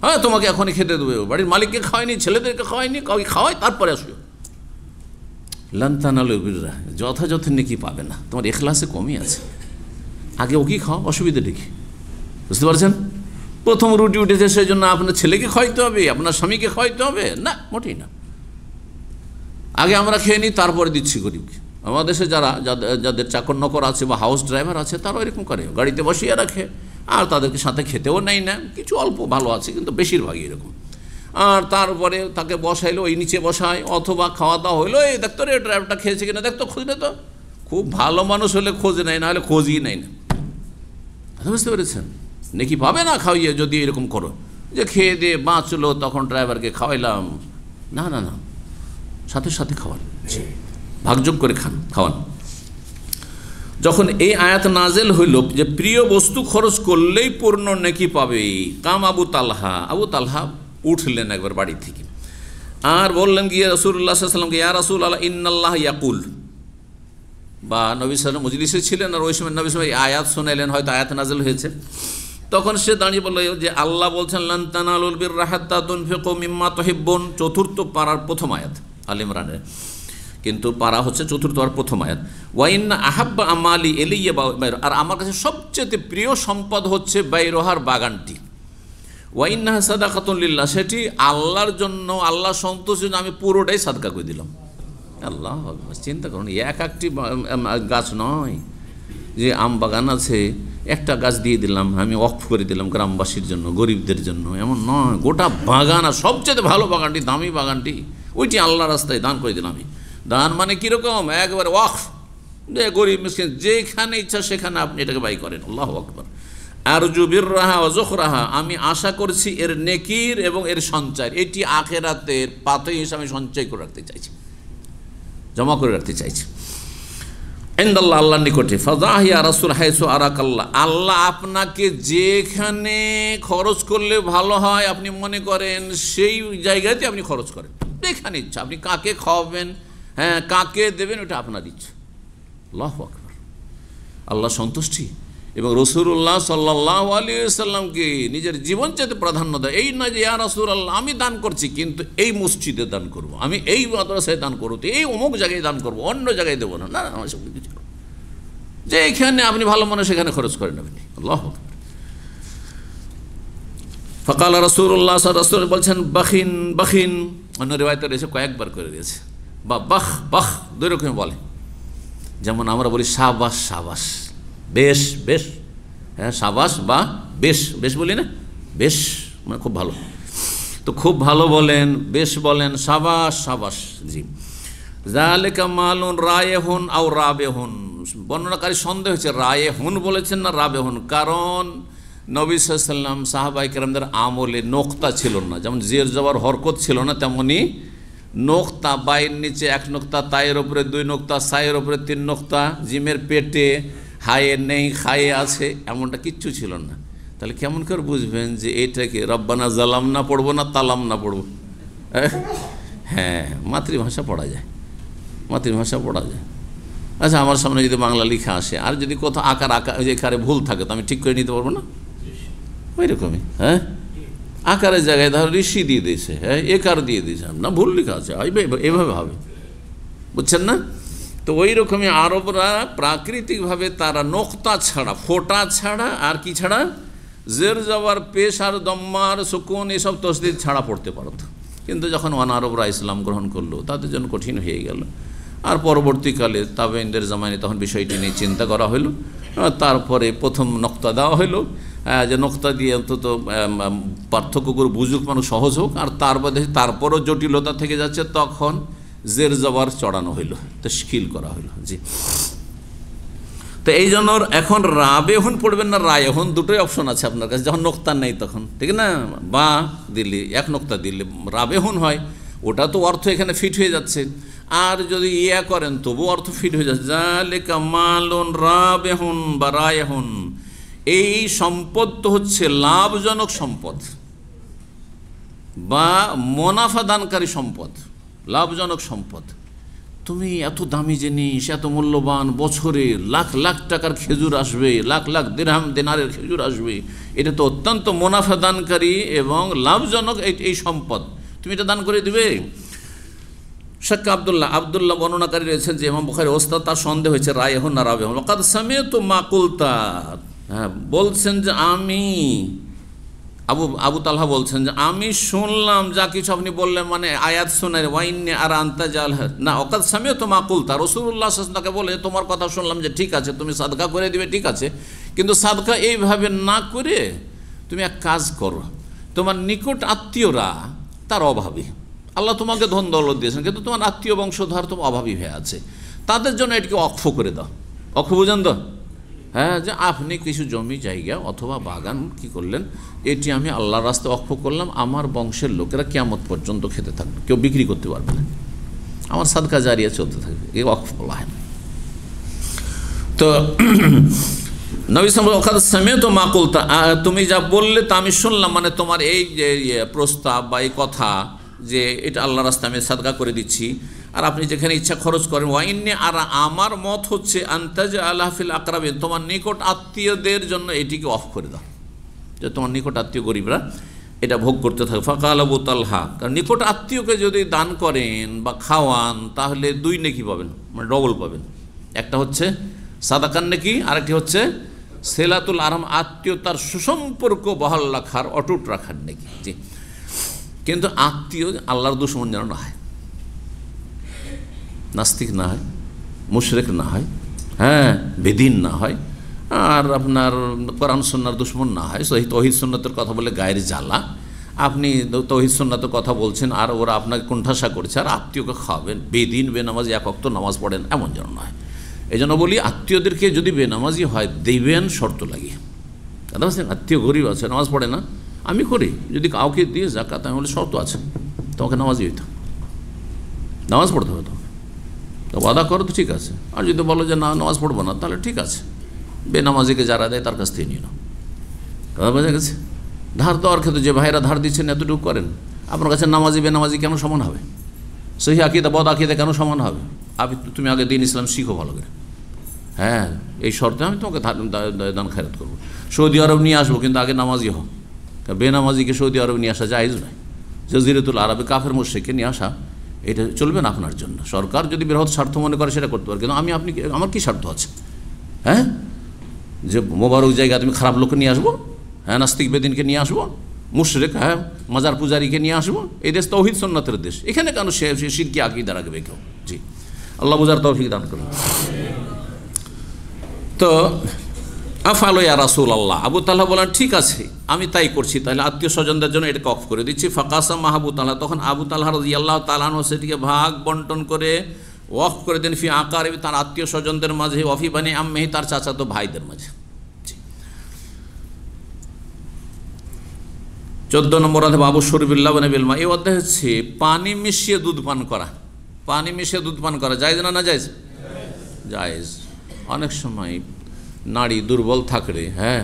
হ্যাঁ, তোমাকে এখনই খেতে দেবে, বাড়ির মালিককে খাওয়ায়নি, ছেলেদেরকে খাওয়ায়নি, কাউকে খাওয়ায় তারপরে আসবে। লান তানালুল বিররা, যথাযথ নেকি পাবে না, তোমার ইখলাসে কমই আছে, আগে ওকে খাও, অসুবিধা দেখি। বুঝতে পারছেন? প্রথম রুটি উঠেছে, সেই জন্য আপনার ছেলেকে খাওয়াইতে হবে, আপনার স্বামীকে খাওয়াইতে হবে না, মোটেই না। আগে আমরা খেয়ে নিই, তারপরে দিচ্ছি গরিবকে। আমাদের দেশে যাদের চাকর নকর আছে বা হাউস ড্রাইভার আছে, তারাও এরকম করে, গাড়িতে বসিয়ে রাখে আর তাদেরকে সাথে খেতেও নেয় না। কিছু অল্প ভালো আছে, কিন্তু বেশিরভাগই এরকম। আর তারপরে তাকে বসাইলো, ওই নিচে বসায়, অথবা খাওয়া দাওয়া হইলো, এই দেখতো রে ড্রাইভারটা খেয়েছে কিনা দেখতো, খোঁজ নেই তো। খুব ভালো মানুষ হলে খোঁজ নেয়, না হলে খোঁজই নেয় না। বুঝতে পেরেছেন? নাকি পাবে না খাওয়াইয়ে যদি এরকম করো, যে খেয়ে দিয়ে বাঁচলো তখন ড্রাইভারকে খাওয়াইলাম। না না না, সাথে সাথে খাওয়ান, ভাগযোগ করে খাওয়ান। যখন এই আয়াত নাজেল হইল যে প্রিয় বস্তু খরচ করলেই পূর্ণ নেকি পাবে, কাম আবু তালহা উঠলেন একবার বাড়ি থেকে, আর বললেন গিয়ে রাসূলুল্লাহ সাল্লাল্লাহু আলাইহি ওয়াসাল্লামকে, ইয়া রাসূলুল্লাহ ইন্নাল্লাহ ইয়াকুল, বা নবী সাল্লাল্লাহু আলাইহি মজলিসে ছিলেন, আর ওই সময় নবী সাল্লাল্লাহু আলাইহি আয়াত শোনালেন, হয়তো আয়াত নাজেল হয়েছে। তখন সে দাঁড়িয়ে বলল যে আল্লাহ বলছেন লান তানালুল বিররা হাত্তা তুনফিকু মিম্মা তুহিব্বুন, চতুর্থ পারার প্রথম আয়াত আল ইমরানের, কিন্তু পারা হচ্ছে চতুর্থ আর প্রথম আয়াত। ওয়া ইন্না আহাব্বা আমালি ইলাইয়া বাইর, আর আমার কাছে সবচেয়ে প্রিয় সম্পদ হচ্ছে বাইরহার বাগানটি। ওয়া ইন্নাহা সাদাকাতুন লিল্লাহ, সেটি আল্লাহর জন্য, আল্লাহ সন্তুষ্টির জন্য আমি পুরোটাই সাদকা করে দিলাম। আল্লাহ, চিন্তা করুন, একটি গাছ নয় যে আম বাগান আছে, একটা গাছ দিয়ে দিলাম, আমি ওয়াকফ করে দিলাম গ্রামবাসীর জন্য, গরিবদের জন্য, এমন নয়। গোটা বাগান, আর সবচেয়ে ভালো বাগানটি, দামি বাগানটি, ওইটি আল্লাহ রাস্তায় দান করে দিলাম আমি। দান মানে কীরকম? একবারে ওয়াকফ, যে গরিব মিসকিন যেখানে ইচ্ছা সেখানে আপনি এটাকে ব্যয় করেন। আল্লাহু আকবার। আরজু বিররাহা ওয়া যুখরাহা, আমি আশা করছি এর নেকির এবং এর সঞ্চয়, এটি আখিরাতের পাথর হিসাবে সঞ্চয় করে রাখতে চাইছি, জমা করে রাখতে চাইছি ইনদাল্লাহ, আল্লাহর নিকটে। ফাযাহিয়া রাসূল হাইসু আরাকাল্লাহ, আল্লাহ আপনাকে যেখানে খরচ করলে ভালো হয় আপনি মনে করেন সেই জায়গাতে আপনি খরচ করেন, যেখানে ইচ্ছা। আপনি কাকে খাওয়াবেন, হ্যাঁ কাকে দেবেন, ওটা আপনার ইচ্ছা। আল্লাহু আকবার। আল্লাহ সন্তুষ্টি এবং রাসূলুল্লাহ সাল্লাল্লাহু আলাইহি ওয়াসাল্লামকে নিজের জীবন চাইতে প্রাধান্য দেয়। এই নয় যে ইয়া রাসূলুল্লাহ আমি দান করছি, কিন্তু এই মসজিদে দান করব, আমি এই মাদ্রাসায় দান করব, এই অমুক জায়গায় দান করব, অন্য জায়গায় দেবো না। না, আমার সব কিছু যে এখানে আপনি ভালো মনে সেখানে খরচ করেন আপনি। আল্লাহু আকবার। ফাকালা রাসূলুল্লাহ সাল্লাল্লাহু আলাইহি বলছেন বাখিন বাখিন, অন্য রিওয়ায়াতে রয়েছে কয়েকবার করে দিয়েছে, বা বাখ বাখ দুই রকম বলে। যেমন আমরা বলি শাবাশ শাবাশ, বেশ বেশ, হ্যাঁ শাবাশ বা বেশ, বেশ বলি না, বেশ মানে খুব ভালো, তো খুব ভালো বলেন, বেশ বলেন, শাবাশ শাবাশ। জি, যালিকা মালুন রায়েহুন আও রাবেহুন, বর্ণনাকারী সন্দেহ হচ্ছে রায়েহুন বলেছেন না রাবেহুন, কারণ নবী সাল্লাল্লাহু আলাইহি ওয়াসাল্লাম সাহাবায়ে কেরামদের আমলে নোক্তা ছিল না, যেমন জের জবর হরকত ছিল না, তেমনি নোক্তা, বাইয়ের নিচে এক নোক্তা, তায়ের ওপরে দুই নোক্তা, সায়ের ওপরে তিন নোক্তা, জিমের পেটে হায়ে নেই খায়ে আছে, এমনটা কিচ্ছু ছিল না। তাহলে কেমন করে বুঝবেন যে এইটাকে রব্বানা জালাম না পড়বো না তালাম না পড়বো? হ্যাঁ, মাতৃভাষা পড়া যায়, মাতৃভাষা পড়া যায়। আচ্ছা, আমার সামনে যদি বাংলা লেখা আসে, আর যদি কোথাও আকার এখানে ভুল থাকে তো আমি ঠিক করে নিতে পারবো না? ওই রকমই, হ্যাঁ, আকারের জায়গায় ধরো ঋষি দিয়ে দিয়েছে, হ্যাঁ একার দিয়ে দিয়েছে, না ভুল লেখা আছে, এভাবে হবে, বুঝছেন না? তো ওই রকমই আরবরা প্রাকৃতিকভাবে তারা নোক্তা ছাড়া, ফোঁটা ছাড়া, আর কি ছাড়া, জের জবর পেশ আর দম্মার সুকুন এসব তসদিদ ছাড়া পড়তে পারত। কিন্তু যখন অনারবরা ইসলাম গ্রহণ করলো তাদের জন্য কঠিন হয়ে গেল। আর পরবর্তীকালে তাবেঈনদের জামানায় তখন বিষয়টি নিয়ে চিন্তা করা হলো, তারপরে প্রথম নোক্তা দেওয়া হলো, যে নোক্তা দিয়ে অন্তত পার্থক্য করে বুঝুক মানুষ, সহজ হোক। আর তারপরও জটিলতা থেকে যাচ্ছে, তখন জের জবর চড়ানো হইল, তাশকিল করা হইল। জি, তো এই জন্য এখন রাবেহুন পড়বেন না রায়েহুন, দুটোই অপশন আছে আপনার কাছে, যখন নোক্তা নেই তখন, ঠিক না? বা দিলে এক নোক্তা দিলে রাবেহুন হয়, ওটা তো অর্থ এখানে ফিট হয়ে যাচ্ছে। আর যদি ইয়া করেন তবু অর্থ ফিট হয়ে যাচ্ছে। যালিকা মালুন রাবিহুন বা রায়হুন, এই সম্পদ তো হচ্ছে লাভজনক সম্পদ বা মুনাফা দানকারী সম্পদ, লাভজনক সম্পদ। তুমি এত দামি জিনিস, এত মূল্যবান, বছরে লাখ লাখ টাকার খেজুর আসবে, লাখ লাখ দিরহাম দিনারের খেজুর আসবে, এটা তো অত্যন্ত মুনাফা দানকারী এবং লাভজনক এই সম্পদ, তুমি এটা দান করে দিবে। শেখ আব্দুল্লাহ বর্ণনাকারী রয়েছেন যে ইমাম বুখারী ওস্তাদ, তার সন্দেহ হয়েছে রায়হুন না রাবিহুন। ওয়াকাদ সামি'তু মা কুলতা, হ্যাঁ বলছেন যে আমি আবু তালহা বলছেন যে আমি শুনলাম যা কিছু আপনি বললেন, মানে আয়াত শুনে ওয়াইন্নি আর আনতা জাল না। ওকাদ সামি'তু মা কুলতা, রাসূলুল্লাহ সাল্লাল্লাহু আলাইহি ওয়াসাল্লাম তাকে বলে তোমার কথা শুনলাম যে ঠিক আছে তুমি সাদকা করে দিবে, ঠিক আছে, কিন্তু সাদকা এইভাবে না করে তুমি এক কাজ করো, তোমার নিকট আত্মীয়রা তার অভাবী, আল্লাহ তোমাকে ধন দৌলত দিয়েছেন কিন্তু তোমার আত্মীয় বংশধর তোমার অভাবী হয়ে আছে, তাদের জন্য এটিকে অক্ষ করে দাও। অক্ষ বুঝেন তো? হ্যাঁ, যে আপনি কিছু জমি জায়গা অথবা বাগান কি করলেন, এটি আমি আল্লাহর রাস্তায় অক্ষ করলাম, আমার বংশের লোকেরা কিয়ামত পর্যন্ত খেতে থাকবে, কেউ বিক্রি করতে পারবে না, আমার সাদকা জারিয়া চলতে থাকবে, এই অক্ষ বলা হয়। তো নবী সাল্লাল্লাহু আলাইহি ওয়াসাল্লাম তো মাকুলতা, তুমি যা বললে তা আমি শুনলাম, মানে তোমার এই যে প্রস্তাব বা এই কথা যে এটা আল্লাহর রাস্তায় আমি সাদকা করে দিচ্ছি, আর আপনি যেখানে ইচ্ছা খরচ করেন। ওয়াইন্নি, আর আমার মত হচ্ছে আনতাজ আল্লাহ ফিল আকরাবিন, তোমার নিকট আত্মীয়দের জন্য এটিকে অফ করে দাও, যে তোমার নিকট আত্মীয় গরিবরা এটা ভোগ করতে থাকে। ফাকাল আবু তালহা, কারণ নিকট আত্মীয়কে যদি দান করেন বা খাওয়ান তাহলে দুই নেকি পাবেন, মানে ডবল পাবেন। একটা হচ্ছে সাদাকার নেকি, আরেকটি হচ্ছে সেলাতুল আরহাম, আত্মীয়তার সুসম্পর্ক বহাল রাখার, অটুট রাখার নেকি। জি, কিন্তু আত্মীয় আল্লাহর দুশমন যেন না হয়, নাস্তিক না হয়, মুশরিক না হয়, হ্যাঁ বেদিন না হয়, আর আপনার কোরআন সুন্নাহর দুশমন না হয়, সহি তৌহিদ সুন্নাতের কথা বলে গায়ের জ্বালা, আপনি তৌহিদ সুন্নাতের কথা বলছেন আর ওরা আপনাকে কোণঠাসা করছে, আর আত্মীয়কে খাওয়াবেন, বেদিন বেনামাজি এক ওয়াক্ত নামাজ পড়েন, এমন যেন না হয়। এই জন্য বলি আত্মীয়দেরকে যদি বেনামাজি হয় দেবেন শর্ত লাগিয়ে। কথা বলছেন, আত্মীয় গরিব আছে নামাজ পড়ে না, আমি করি, যদি কাউকে দিয়ে যাকাত, আমি বলি শর্ত আছে, তোমাকে নামাজি হইতে, নামাজ পড়তে হবে, তো ওয়াদা করো তো ঠিক আছে, আর যদি বলো যে না নামাজ পড়বো না তাহলে ঠিক আছে, বেনামাজিকে যারা দেয় তার কাছ থেকে নিয়ে নাও। কথা বোঝা গেছে? ধার দেওয়ার ক্ষেত্রে যে ভাইরা ধার দিচ্ছেন এতটুকু করেন, আপনার কাছে নামাজি বেনামাজি কেন সমান হবে? সহি আকিদা বদ আকিদা কেন সমান হবে? তুমি আগে দিন ইসলাম শিখো ভালো করে, হ্যাঁ এই শর্তে আমি তোমাকে দান খায়রাত করবো, সৌদি আরব নিয়ে আসবো, কিন্তু আগে নামাজি হও। বেনামাজিকে সৌদি আরব নিয়ে আসা জায়েজ নয়, জজিরাতুল আরবে কাফের মুশরিককে নিয়ে আসা এটা চলবে না আপনার জন্য। সরকার যদি বৃহৎ স্বার্থ মনে করে সেটা করতে পারে, কিন্তু আমার কি স্বার্থ আছে? হ্যাঁ, যে মোবারক জায়গা তুমি খারাপ লোককে নিয়ে আসবো, হ্যাঁ নাস্তিক বেদিনকে নিয়ে আসবো, মুশরিক, হ্যাঁ মাজার পূজারীকে নিয়ে আসবো, এই দেশ তাওহীদ সুন্নাতের দেশ, এখানে কেন সে শিরকি আকীদা রাখবে কেউ? জি, আল্লাহ বুঝার তৌফিক দান করুন। তো আফআলু ইয়া রাসূলুল্লাহ, আবু তালহা বলেন ঠিক আছে আমি তাই করছি, তাহলে আত্মীয় স্বজনদের জন্য এটাকে অফ করে দিচ্ছি। ফাকাসাম আবু তালহা, তখন আবু তালহা রাদিয়াল্লাহু তাআলা আনহু সেটিকে ভাগ বন্টন করে ওয়াকফ করে দেন ফি আকারিবি, তার আত্মীয় স্বজনদের মাঝে, ওয়াফি বানি আম্মিহি, তার চাচাতো ভাইদের মাঝে। 14 নম্বর অধ্যায় বাবু শরবিল্লাহ বিল মা, এই অধ্যায় হচ্ছে পানি মিশিয়ে দুধ পান করা। পানি মিশিয়ে দুধ পান করা জায়েজ না না জায়েজ? জায়েজ। অনেক সময় নাড়ি দুর্বল থাকলে, হ্যাঁ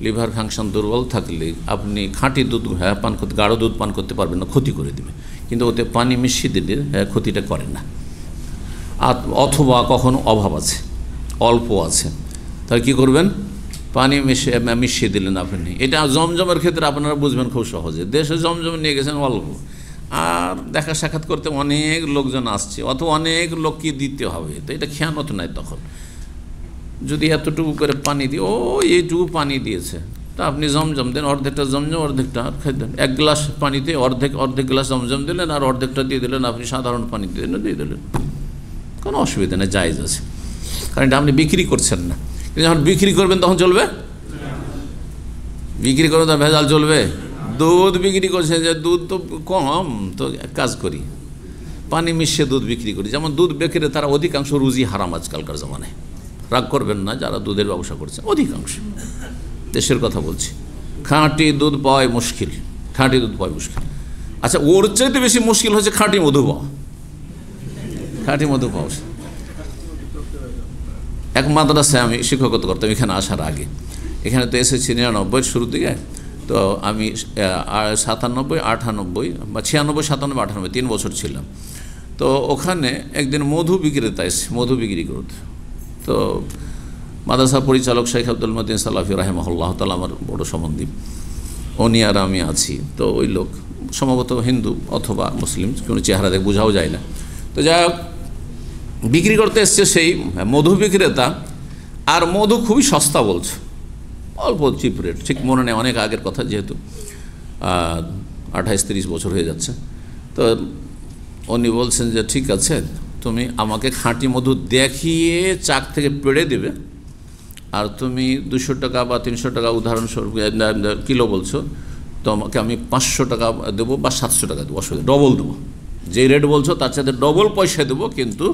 লিভার ফাংশন দুর্বল থাকলে আপনি খাঁটি দুধ পান করতে, গাঢ় দুধ পান করতে পারবেন না, ক্ষতি করে দেবে, কিন্তু ওতে পানি মিশিয়ে দিলে ক্ষতিটা করে না। অথবা কখনো অভাব আছে, অল্প আছে, তাহলে কী করবেন? পানি মিশিয়ে দিলেন আপনি। এটা জমজমের ক্ষেত্রে আপনারা বুঝবেন খুব সহজে, দেশে জমজম নিয়ে গেছেন অল্প, আর দেখা সাক্ষাৎ করতে অনেক লোকজন আসছে, অথবা অনেক লোককে দিতে হবে, তো এটা খেয়ানত নাই। তখন যদি এতটুকু করে পানি দিয়ে, ও এইটুকু পানি দিয়েছে, তা আপনি জমজম দেন, অর্ধেকটা জমজম অর্ধেকটা আর খাই দেন। 1 গ্লাস পানিতে অর্ধেক গ্লাস জমজম দিলেন, আর অর্ধেকটা দিয়ে দিলেন আপনি সাধারণ পানি দিয়ে দিলেন, কোনো অসুবিধা নেই, জায়েজ আছে, কারণ এটা আপনি বিক্রি করছেন না। কিন্তু যখন বিক্রি করবেন তখন চলবে? বিক্রি করবেন তো ভেজাল চলবে? দুধ বিক্রি করছে, যে দুধ তো কম, তো এক কাজ করি পানি মিশিয়ে দুধ বিক্রি করি। যেমন দুধ বেকেরে তারা অধিকাংশ রুজি হারাম আজকালকার জমানায়, রাগ করবেন না যারা দুধের ব্যবসা করছে, অধিকাংশ দেশের কথা বলছি, খাঁটি দুধ পাওয়াই মুশকিল, খাঁটি দুধ পাওয়াই মুশকিল। আচ্ছা, ওর চাইতে বেশি মুশকিল হচ্ছে খাঁটি মধু পাওয়া। খাঁটি মধু পাওয়া, এক মাদ্রাসায় আমি শিক্ষকতা করতাম এখানে আসার আগে। এখানে তো এসেছি 99 শুরু দিকে, তো আমি 97, 98 বা 96, 97, 98 3 বছর ছিলাম। তো ওখানে একদিন মধু বিক্রেতা এসে মধু বিক্রি করত। তো মাদ্রাসা পরিচালক শেখ আব্দুল মতিন সালাফি রাহিমাহুল্লাহ তাআলা আমার বড় সম্বন্ধী, উনি আর আমি আছি। তো ওই লোক সম্ভবত হিন্দু অথবা মুসলিম, কোনো চেহারা দেখে বোঝাও যায় না। তো যা বিক্রি করতে এসছে সেই মধু বিক্রেতা, আর মধু খুবই সস্তা বলছে, অল্প চিপ রেট, ঠিক মনে নেই, অনেক আগের কথা, যেহেতু 28-30 বছর হয়ে যাচ্ছে। তো উনি বলছেন যে ঠিক আছে, তুমি আমাকে খাঁটি মধু দেখিয়ে চাক থেকে পেড়ে দেবে, আর তুমি 200 টাকা বা 300 টাকা উদাহরণস্বরূপ কিলো বলছো, তোমাকে আমি 500 টাকা দেবো বা 700 টাকা দেবো, অসুবিধা, ডবল দেবো, যে রেট বলছো তার সাথে ডবল পয়সা দেবো, কিন্তু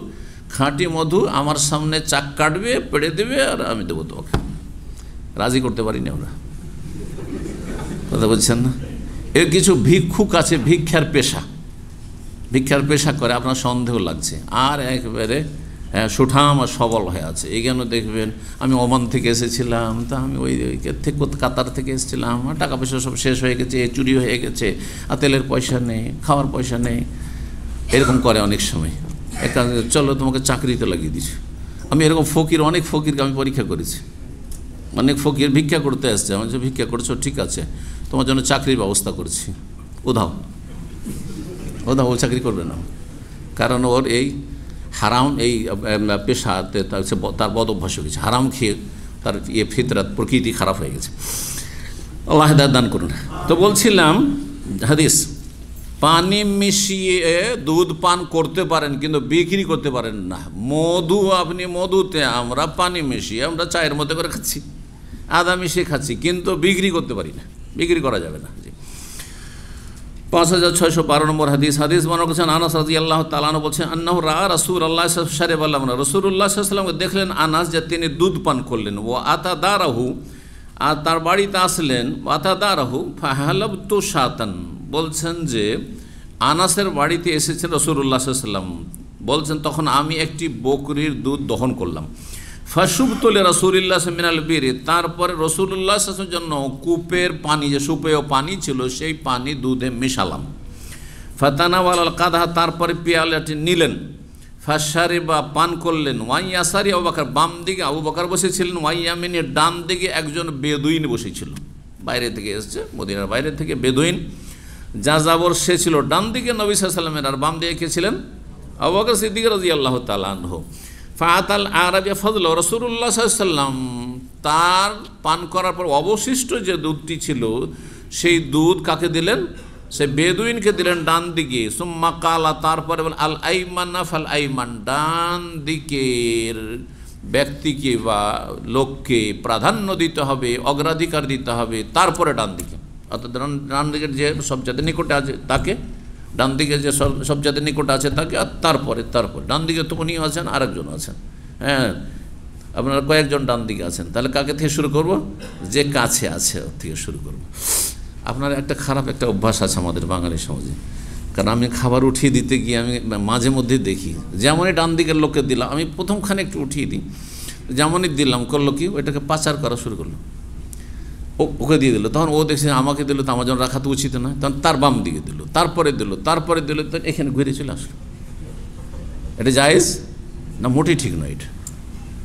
খাঁটি মধু আমার সামনে চাক কাটবে, পেড়ে দেবে, আর আমি দেবো তোমাকে। রাজি করতে পারিনি আমরা, কথা বলছেন না? এর কিছু ভিক্ষুক আছে, ভিক্ষার পেশা করে, আপনার সন্দেহ লাগছে, আর একেবারে সুঠাম আর সবল হয়ে আছে। এইখানে দেখবেন আমি ওমান থেকে এসেছিলাম, তা আমি ওই থেকে কাতার থেকে এসেছিলাম, টাকা পয়সা সব শেষ হয়ে গেছে, চুরি হয়ে গেছে, আর তেলের পয়সা নেই, খাওয়ার পয়সা নেই, এরকম করে অনেক সময়। চলো তোমাকে চাকরিতে লাগিয়ে দিচ্ছি। আমি এরকম অনেক ফকিরকে আমি পরীক্ষা করেছি। অনেক ফকির ভিক্ষা করতে আসছে, আমার যে ভিক্ষা করছো ঠিক আছে, তোমার জন্য চাকরির ব্যবস্থা করছি, উধাও ও চাকরি করবে না, কারণ ওর এই হারাম এই পেশাতে তার বদ অভ্যাস হয়ে গেছে, হারাম খেয়ে তার ফিতরাত প্রকৃতি খারাপ হয়ে গেছে। আল্লাহ হিদায়াত দান করুন। তো বলছিলাম হাদিস, পানি মিশিয়ে দুধ পান করতে পারেন কিন্তু বিক্রি করতে পারেন না। মধুতে আমরা পানি মিশিয়ে আমরা চায়ের মধ্যে করে খাচ্ছি, আদা মিশিয়ে খাচ্ছি, কিন্তু বিক্রি করতে পারি না, বিক্রি করা যাবে না। 5612 নম্বর হাদিস বর্ণনা করেছেন আনাস রাদিয়াল্লাহু তাআলা আনহু বলছেন, আন্নাহু রাআ রাসূলুল্লাহ সাল্লাল্লাহু আলাইহি রাসূলুল্লাহ সাল্লাল্লাহু আলাইহি ওয়াসাল্লাম দেখলেন আনাস যে তিনি দুধ পান করলেন, ও আতাদারাহু, আর তার বাড়িতে আসলেন, আতাদারাহু ফাহালাবতু শাতান, বলছেন যে আনাসের বাড়িতে এসেছেন রাসূলুল্লাহ সাল্লাল্লাহু আলাইহি ওয়াসাল্লাম, বলছেন তখন আমি একটি বকরির দুধ দহন করলাম। ফাশুবতুল রাসূলিল্লাহ মিনাল বিরি, তারপরে রাসূলুল্লাহ সাল্লাল্লাহু আলাইহি ওয়াসাল্লামের জন্য কূপের পানি, যে সুপেয় পানি ছিল, সেই পানি দুধে মিশালাম। ফাতানাওয়ালাল কাদহা, তারপরে পেয়ালাটি নিলেন। ফাশারিবা, পান করলেন। ওয়াইয়াসারি আবু বকর, বাম দিকে আবু বকর বসেছিলেন। ওয়াইয়ামিনী, ডান দিকে একজন বেদুইন বসেছিল, বাইরে থেকে এসেছে, মদিনার বাইরে থেকে বেদুইন, যাযাবর, সে ছিল ডান দিকে নবী সাল্লাল্লাহু আলাইহি ওয়াসাল্লামের, আর বাম দিকে কে ছিলেন? আবু বকর সিদ্দিক রাদিয়াল্লাহু তাআলা আনহু। ফাতাল আরাবিয়া ফজল, রাসূলুল্লাহ সাল্লাল্লাহু আলাইহি ওয়াসাল্লাম তার পান করার পর অবশিষ্ট যে দুধটি ছিল, সেই দুধ কাকে দিলেন? সে বেদুইনকে দিলেন, ডান দিকে। সুম্মা কালা, তারপরে বলেন আল আইমানা ফাল আইমান, ডান দিকের ব্যক্তিকে বা লোককে প্রাধান্য দিতে হবে, অগ্রাধিকার দিতে হবে, তারপরে ডান দিকে, অর্থাৎ ডান দিকের যে সবচেয়ে নিকটে আছে তাকে, ডান দিকে যে সবচেয়ে নিকটে আছে তাকে, আর তারপরে ডান দিকে তো উনিও আছেন, আরেকজন আছেন, হ্যাঁ, আপনারা কয়েকজন ডান দিকে আছেন, তাহলে কাকে থেকে শুরু করব? যে কাছে আছে ওর থেকে শুরু করব। আপনার একটা খারাপ একটা অভ্যাস আছে আমাদের বাঙালি সমাজে, কারণ আমি খাবার উঠিয়ে দিতে গিয়ে আমি মাঝে মধ্যে দেখি, যেমনই ডান দিকের লোককে দিলাম, আমি প্রথমখানে একটু উঠিয়ে দিই, যেমনই দিলাম করলো কি, ওইটাকে পাচার করা শুরু করলো, ওকে দিয়ে দিল। তখন ও দেখছে আমাকে দিল, তো আমার জন্য রাখা তো উচিত নয়, তখন তার বাম দিকে দিল, তারপরে দিল, তো এখানে ঘুরে চলে আসলো। এটা জায়েজ না? মোটেই ঠিক নয়। এটা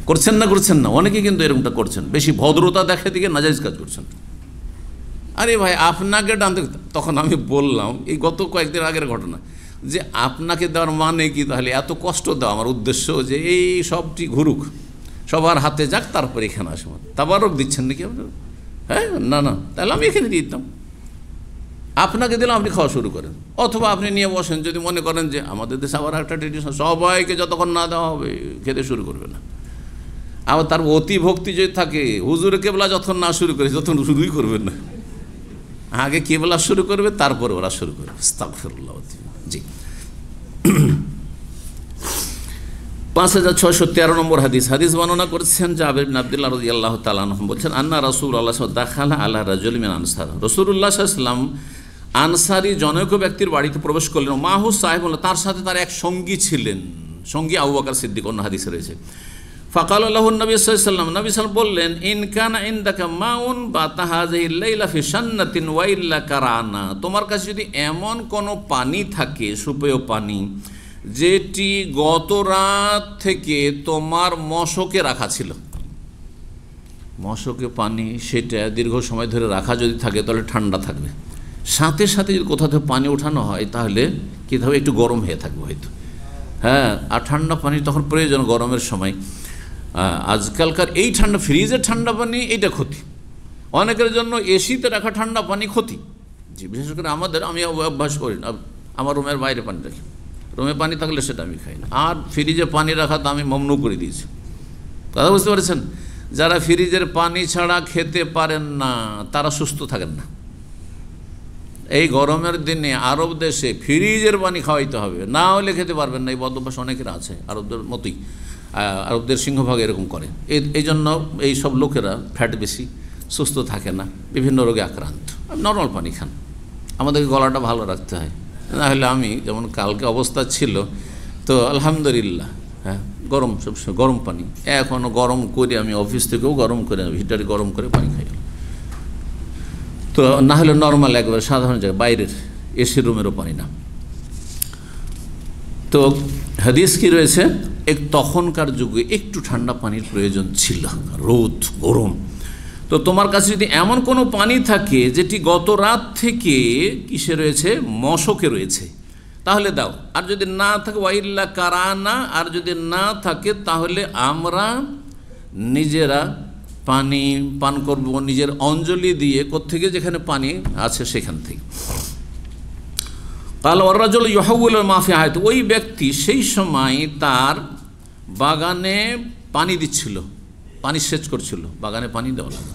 করছেন না? অনেকে কিন্তু এরকমটা করছেন, বেশি ভদ্রতা দেখে দিকে নাজায়েজ কাজ করছেন। আরে ভাই, আপনাকে ডান দিকে, তখন আমি বললাম, এই গত কয়েকদিন আগের ঘটনা, যে আপনাকে দেওয়ার মানে কি? তাহলে এত কষ্ট দেওয়া আমার উদ্দেশ্য যে এই সবটি ঘুরুক, সবার হাতে যাক, তারপরে এখানে আসবো। তাবারক দিচ্ছেন নাকি আপনার? হ্যাঁ, না, তাহলে আমি এখানে দিয়ে দিতাম, আপনাকে দিলাম, আপনি খাওয়া শুরু করেন, অথবা আপনি নিয়ে বসেন। যদি মনে করেন যে আমাদের দেশে আবার একটা ট্রেডিশন, সবাইকে যতক্ষণ না দেওয়া হবে খেতে শুরু করবে না। আবার তার অতি ভক্তি যদি থাকে, হুজুরে কেবলা যতক্ষণ না শুরু করে ততক্ষণ শুরুই করবেন না, আগে কেবলা শুরু করবে, তারপরে ওরা শুরু করবে। আস্তাগফিরুল্লাহ। জি, 5613 নম্বর হাদিস বর্ণনা করেছেন জাবের বিন আব্দুল্লাহ রাদিয়াল্লাহু তাআলা আনহু, বলছেন আন্না রাসূলুল্লাহ দাখালা আলা রাজুলিন মিন আনসার, রাসূলুল্লাহ সাল্লাল্লাহু আলাইহি ওয়াসাল্লাম আনসারি জনৈক ব্যক্তির বাড়িতে প্রবেশ করলেন, মাহু সাহেব, তার সাথে তার এক সঙ্গী ছিলেন, সঙ্গী আবু বকর সিদ্দিক, অন্য হাদিসে রয়েছে। ফাকাল আল্লাহ নবী সাল্লাম, নবী সাল্লাম বললেন, ইনকানা ইনদাকা মাউন বা তাহাজিল লাইলা ফি শান্নাতিন ওয়া ইল্লা কারানা, তোমার কাছে যদি এমন কোনো পানি থাকে, সুপেয় পানি, যেটি গত রাত থেকে তোমার মশকে রাখা ছিল, মশকে পানি, সেটা দীর্ঘ সময় ধরে রাখা যদি থাকে তাহলে ঠান্ডা থাকবে। সাথে সাথে যদি কোথাও থেকে পানি ওঠানো হয় তাহলে কী হবে, একটু গরম হয়ে থাকবে হয়তো। হ্যাঁ, আর ঠান্ডা পানি তখন প্রয়োজন গরমের সময়। আজকালকার এই ঠান্ডা, ফ্রিজের ঠান্ডা পানি এইটা ক্ষতি, অনেকের জন্য এসিতে রাখা ঠান্ডা পানি ক্ষতি। জি, বিশেষ করে আমি অভ্যাস করি না, আমার রুমের বাইরে পানি রাখি, রুমে পানি থাকলে সেটা আমি খাই না। আর ফ্রিজে পানি রাখা তো আমি মমনু করে দিয়েছি। কথা বুঝতে পারছেন? যারা ফ্রিজের পানি ছাড়া খেতে পারেন না তারা সুস্থ থাকেন না। এই গরমের দিনে আরব দেশে ফ্রিজের পানি খাওয়াইতে হবে, না হলে খেতে পারবেন না। এই বদ অভ্যাস অনেকের আছে, আরবদের মতোই, আরবদের সিংহভাগ এরকম করে। এই জন্য এই সব লোকেরা ফ্যাট বেশি, সুস্থ থাকে না, বিভিন্ন রোগে আক্রান্ত। নর্মাল পানি খান, আমাদেরকে গলাটা ভালো রাখতে হয়, না হলে আমি যেমন কালকে অবস্থা ছিল, তো আলহামদুলিল্লাহ, হ্যাঁ, গরম, সবসময় গরম পানি, এখনও গরম করে আমি অফিস থেকেও গরম করে, হিটারে গরম করে পানি খাই। তো না হলে নর্মাল একবারে সাধারণ জায়গায়, বাইরের এসি রুমেরও পানি না। তো হাদিস কি রয়েছে, তখনকার যুগে একটু ঠান্ডা পানির প্রয়োজন ছিল, রোদ গরম। তো তোমার কাছে যদি এমন কোনো পানি থাকে যেটি গত রাত থেকে কিসে রয়েছে, মশকে রয়েছে, তাহলে দাও। আর যদি না থাকে ওয়াইল্লা কারানা, আর যদি না থাকে তাহলে আমরা নিজেরা পানি পান করব, নিজের অঞ্জলি দিয়ে, কোত্থেকে, যেখানে পানি আছে সেখান থেকে। কাল ওয়ারাজুল ইউহাউল মাফি হায়াত, ওই ব্যক্তি সেই সময় তার বাগানে পানি দিচ্ছিল, পানি সেচ করছিল, বাগানে পানি দেওয়া লাগে,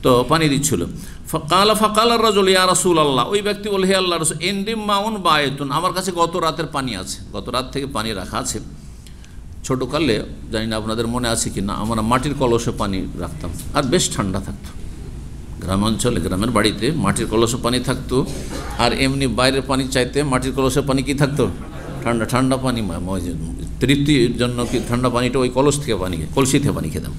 তো পানি দিচ্ছিল। ফাকাল রাজুল ইয়া রাসূলুল্লাহ, ওই ব্যক্তি বলে, হে আল্লাহর রাসূল, ইনদিম মাউন বায়তুন, আমার কাছে গত রাতের পানি আছে, গত রাত থেকে পানি রাখা আছে। ছোটোকালে, জানি না আপনাদের মনে আছে কি না, আমরা মাটির কলসে পানি রাখতাম, আর বেশ ঠান্ডা থাকতো। গ্রামাঞ্চলে, গ্রামের বাড়িতে মাটির কলসে পানি থাকতো, আর এমনি বাইরের পানি চাইতে মাটির কলসে পানি কি থাকতো, ঠান্ডা ঠান্ডা পানি। তৃপ্তির জন্য কি ঠান্ডা পানিটা ওই কলস থেকে পানি, কলসি থেকে পানি খেতাম।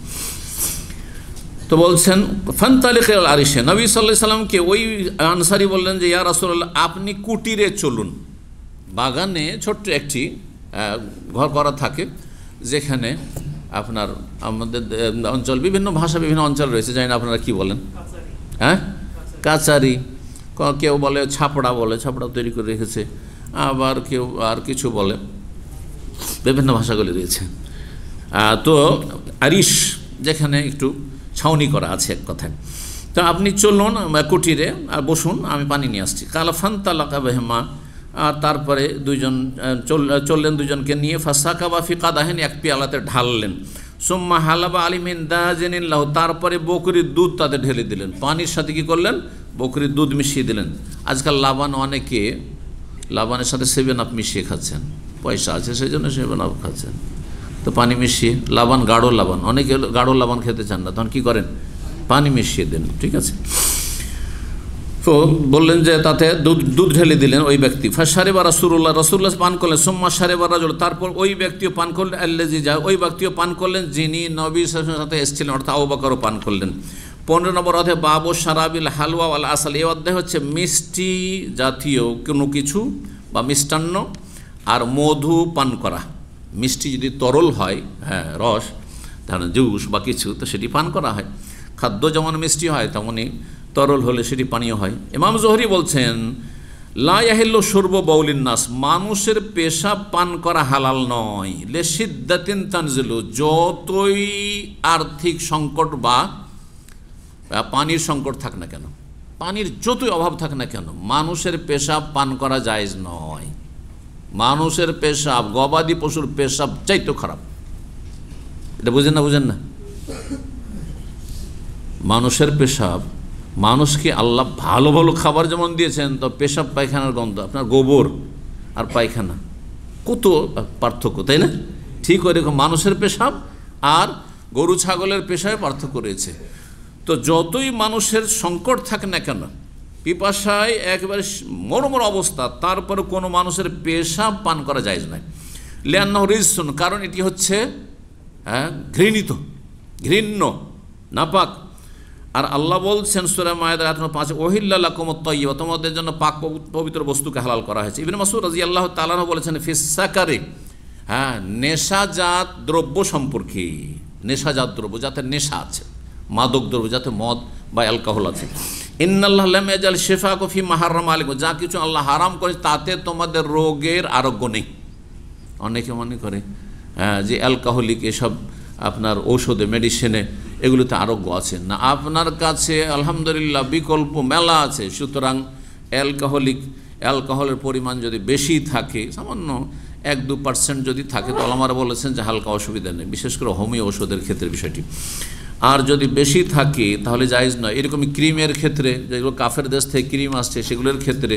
তো বলছেন, ফান্তালিক আল আরিশে, নবী সাল্লাল্লাহু আলাইহি সাল্লামকে ওই আনসারি বললেন যে, ইয়া রাসূলুল্লাহ, আপনি কুটিরে চলুন। বাগানে ছোট্ট একটি ঘর করা থাকে, যেখানে আপনার, আমাদের অঞ্চল, বিভিন্ন ভাষা, বিভিন্ন অঞ্চল রয়েছে, জানি না আপনারা কি বলেন, হ্যাঁ, কাচারি, কেউ বলে ছাপড়া, বলে ছাপড়া তৈরি করে রেখেছে, আবার কেউ আর কিছু বলে, বিভিন্ন ভাষাগুলি রয়েছে। তো আরিশ, যেখানে একটু ছাউনি করা আছে এক কথায়। তো আপনি চলুন কুটিরে, আর বসুন, আমি পানি নিয়ে আসছি। কালা ফান্তালাকা বেহমা, আর তারপরে দুইজন চললেন, দুজনকে নিয়ে, ফাসাকা বা ফিকাদাহেন, এক পেয়ালাতে ঢাললেন। সুম্মা হালাবা আলিমিন দাজেনিল্লাহ, তারপরে বকরির দুধ তাতে ঢেলে দিলেন, পানির সাথে কী করলেন, বকরির দুধ মিশিয়ে দিলেন। আজকাল লাবান, অনেকে লাবানের সাথে 7 আপ মিশিয়ে খাচ্ছেন, পয়সা আছে সেই জন্য 7 আপ খাচ্ছেন। তো পানি মিশিয়ে, লাবান, গাঢ় লাবান, অনেকে গাঢ় লাবান খেতে চান না, তখন কী করেন, পানি মিশিয়ে দেন, ঠিক আছে। তো বললেন যে তাতে দুধ ঢেলে দিলেন ওই ব্যক্তি। ফাশারিবা রাসূলুল্লাহ পান করলেন। সুম্মা শারিবা রাজুল, তারপর ওই ব্যক্তিও পান করলেন, আল্লাযী যা, ওই ব্যক্তিও পান করলেন যিনি নবী সাল্লাল্লাহু আলাইহি ওয়াসাল্লামের সাথে এসেছিলেন, অর্থাৎ আবু বকরও পান করলেন। 15 নম্বর অধ্যায়, বাবু শারাবিল হালওয়া ওয়াল আসাল, এই অধ্যায় হচ্ছে মিষ্টি জাতীয় কোনো কিছু বা মিষ্টান্ন আর মধু পান করা। মিষ্টি যদি তরল হয়, হ্যাঁ, রস, ধরেন জুস বা কিছু, তো সেটি পান করা হয়। খাদ্য যেমন মিষ্টি হয়, তেমনই তরল হলে সেটি পানীয় হয়। ইমাম জোহরি বলছেন, লা ইয়াহিল্লু শুরবু বাউলিন নাস, মানুষের পেশাব পান করা হালাল নয়। লে সিদ্দাতিন তানজিলু, যতই আর্থিক সংকট বা পানির সংকট থাক না কেন, পানির যতই অভাব থাক না কেন, মানুষের পেশাব পান করা জায়েজ নয়। মানুষের পেশাব, গবাদি পশুর পেশাব চাইতে খারাপ। এটা বুঝেন না? মানুষের পেশাব, মানুষকে আল্লাহ ভালো ভালো খাবার যেমন দিয়েছেন, তো পেশাব পায়খানার গন্ধ, আপনার গোবর আর পায়খানা কত পার্থক্য, তাই না? ঠিক ওইরকম মানুষের পেশাব আর গরু ছাগলের পেশায় পার্থক্য রয়েছে। তো যতই মানুষের সংকট থাকে না কেন, পিপাসায় একেবারে মরমর অবস্থা, তারপরে কোনো মানুষের পেশাব পান করা জায়েজ নয়। লিআন্নাহু রিজসুন, কারণ এটি হচ্ছে ঘৃণিত, ঘৃণ্য, নাপাক। আর আল্লাহ বলছেন সূরা মায়েদা আয়াত নম্বর 5, ওহিল্লা লাকুমুত তাইয়্যিবা, তোমাদের জন্য পাক পবিত্র বস্তুকে হালাল করা হয়েছে। ইবনে মাসউদ রাদিয়াল্লাহু তাআলা আনহু বলেছেন ফিস সাকারে, নেশাজাত দ্রব্য সম্পর্কে, নেশাজাত দ্রব্য যাতে নেশা আছে, মাদক দ্রব্য যাতে মদ বা অ্যালকোহল আছে। ইন্নাল্লাহা লাম ইয়াজাল শিফাকুম ফি মা হারামা আলাইকুম, যা কিছু আল্লাহ হারাম করে তাতে তোমাদের রোগের আরোগ্য নেই। অনেকে মনে করে যে অ্যালকোহলিক এসব আপনার ঔষধে, মেডিসিনে এগুলোতে আরোগ্য আছে না। আপনার কাছে আলহামদুলিল্লাহ বিকল্প মেলা আছে। সুতরাং অ্যালকোহলের পরিমাণ যদি বেশি থাকে, সামান্য 1-2% যদি থাকে, তো আলেমরা বলেছেন যে হালকা অসুবিধা নেই, বিশেষ করে হোমিও ওষুধের ক্ষেত্রে বিষয়টি। আর যদি বেশি থাকে তাহলে জায়েজ নয়। এরকমই ক্রিমের ক্ষেত্রে, যেগুলো কাফের দেশ থেকে ক্রিম আসছে সেগুলোর ক্ষেত্রে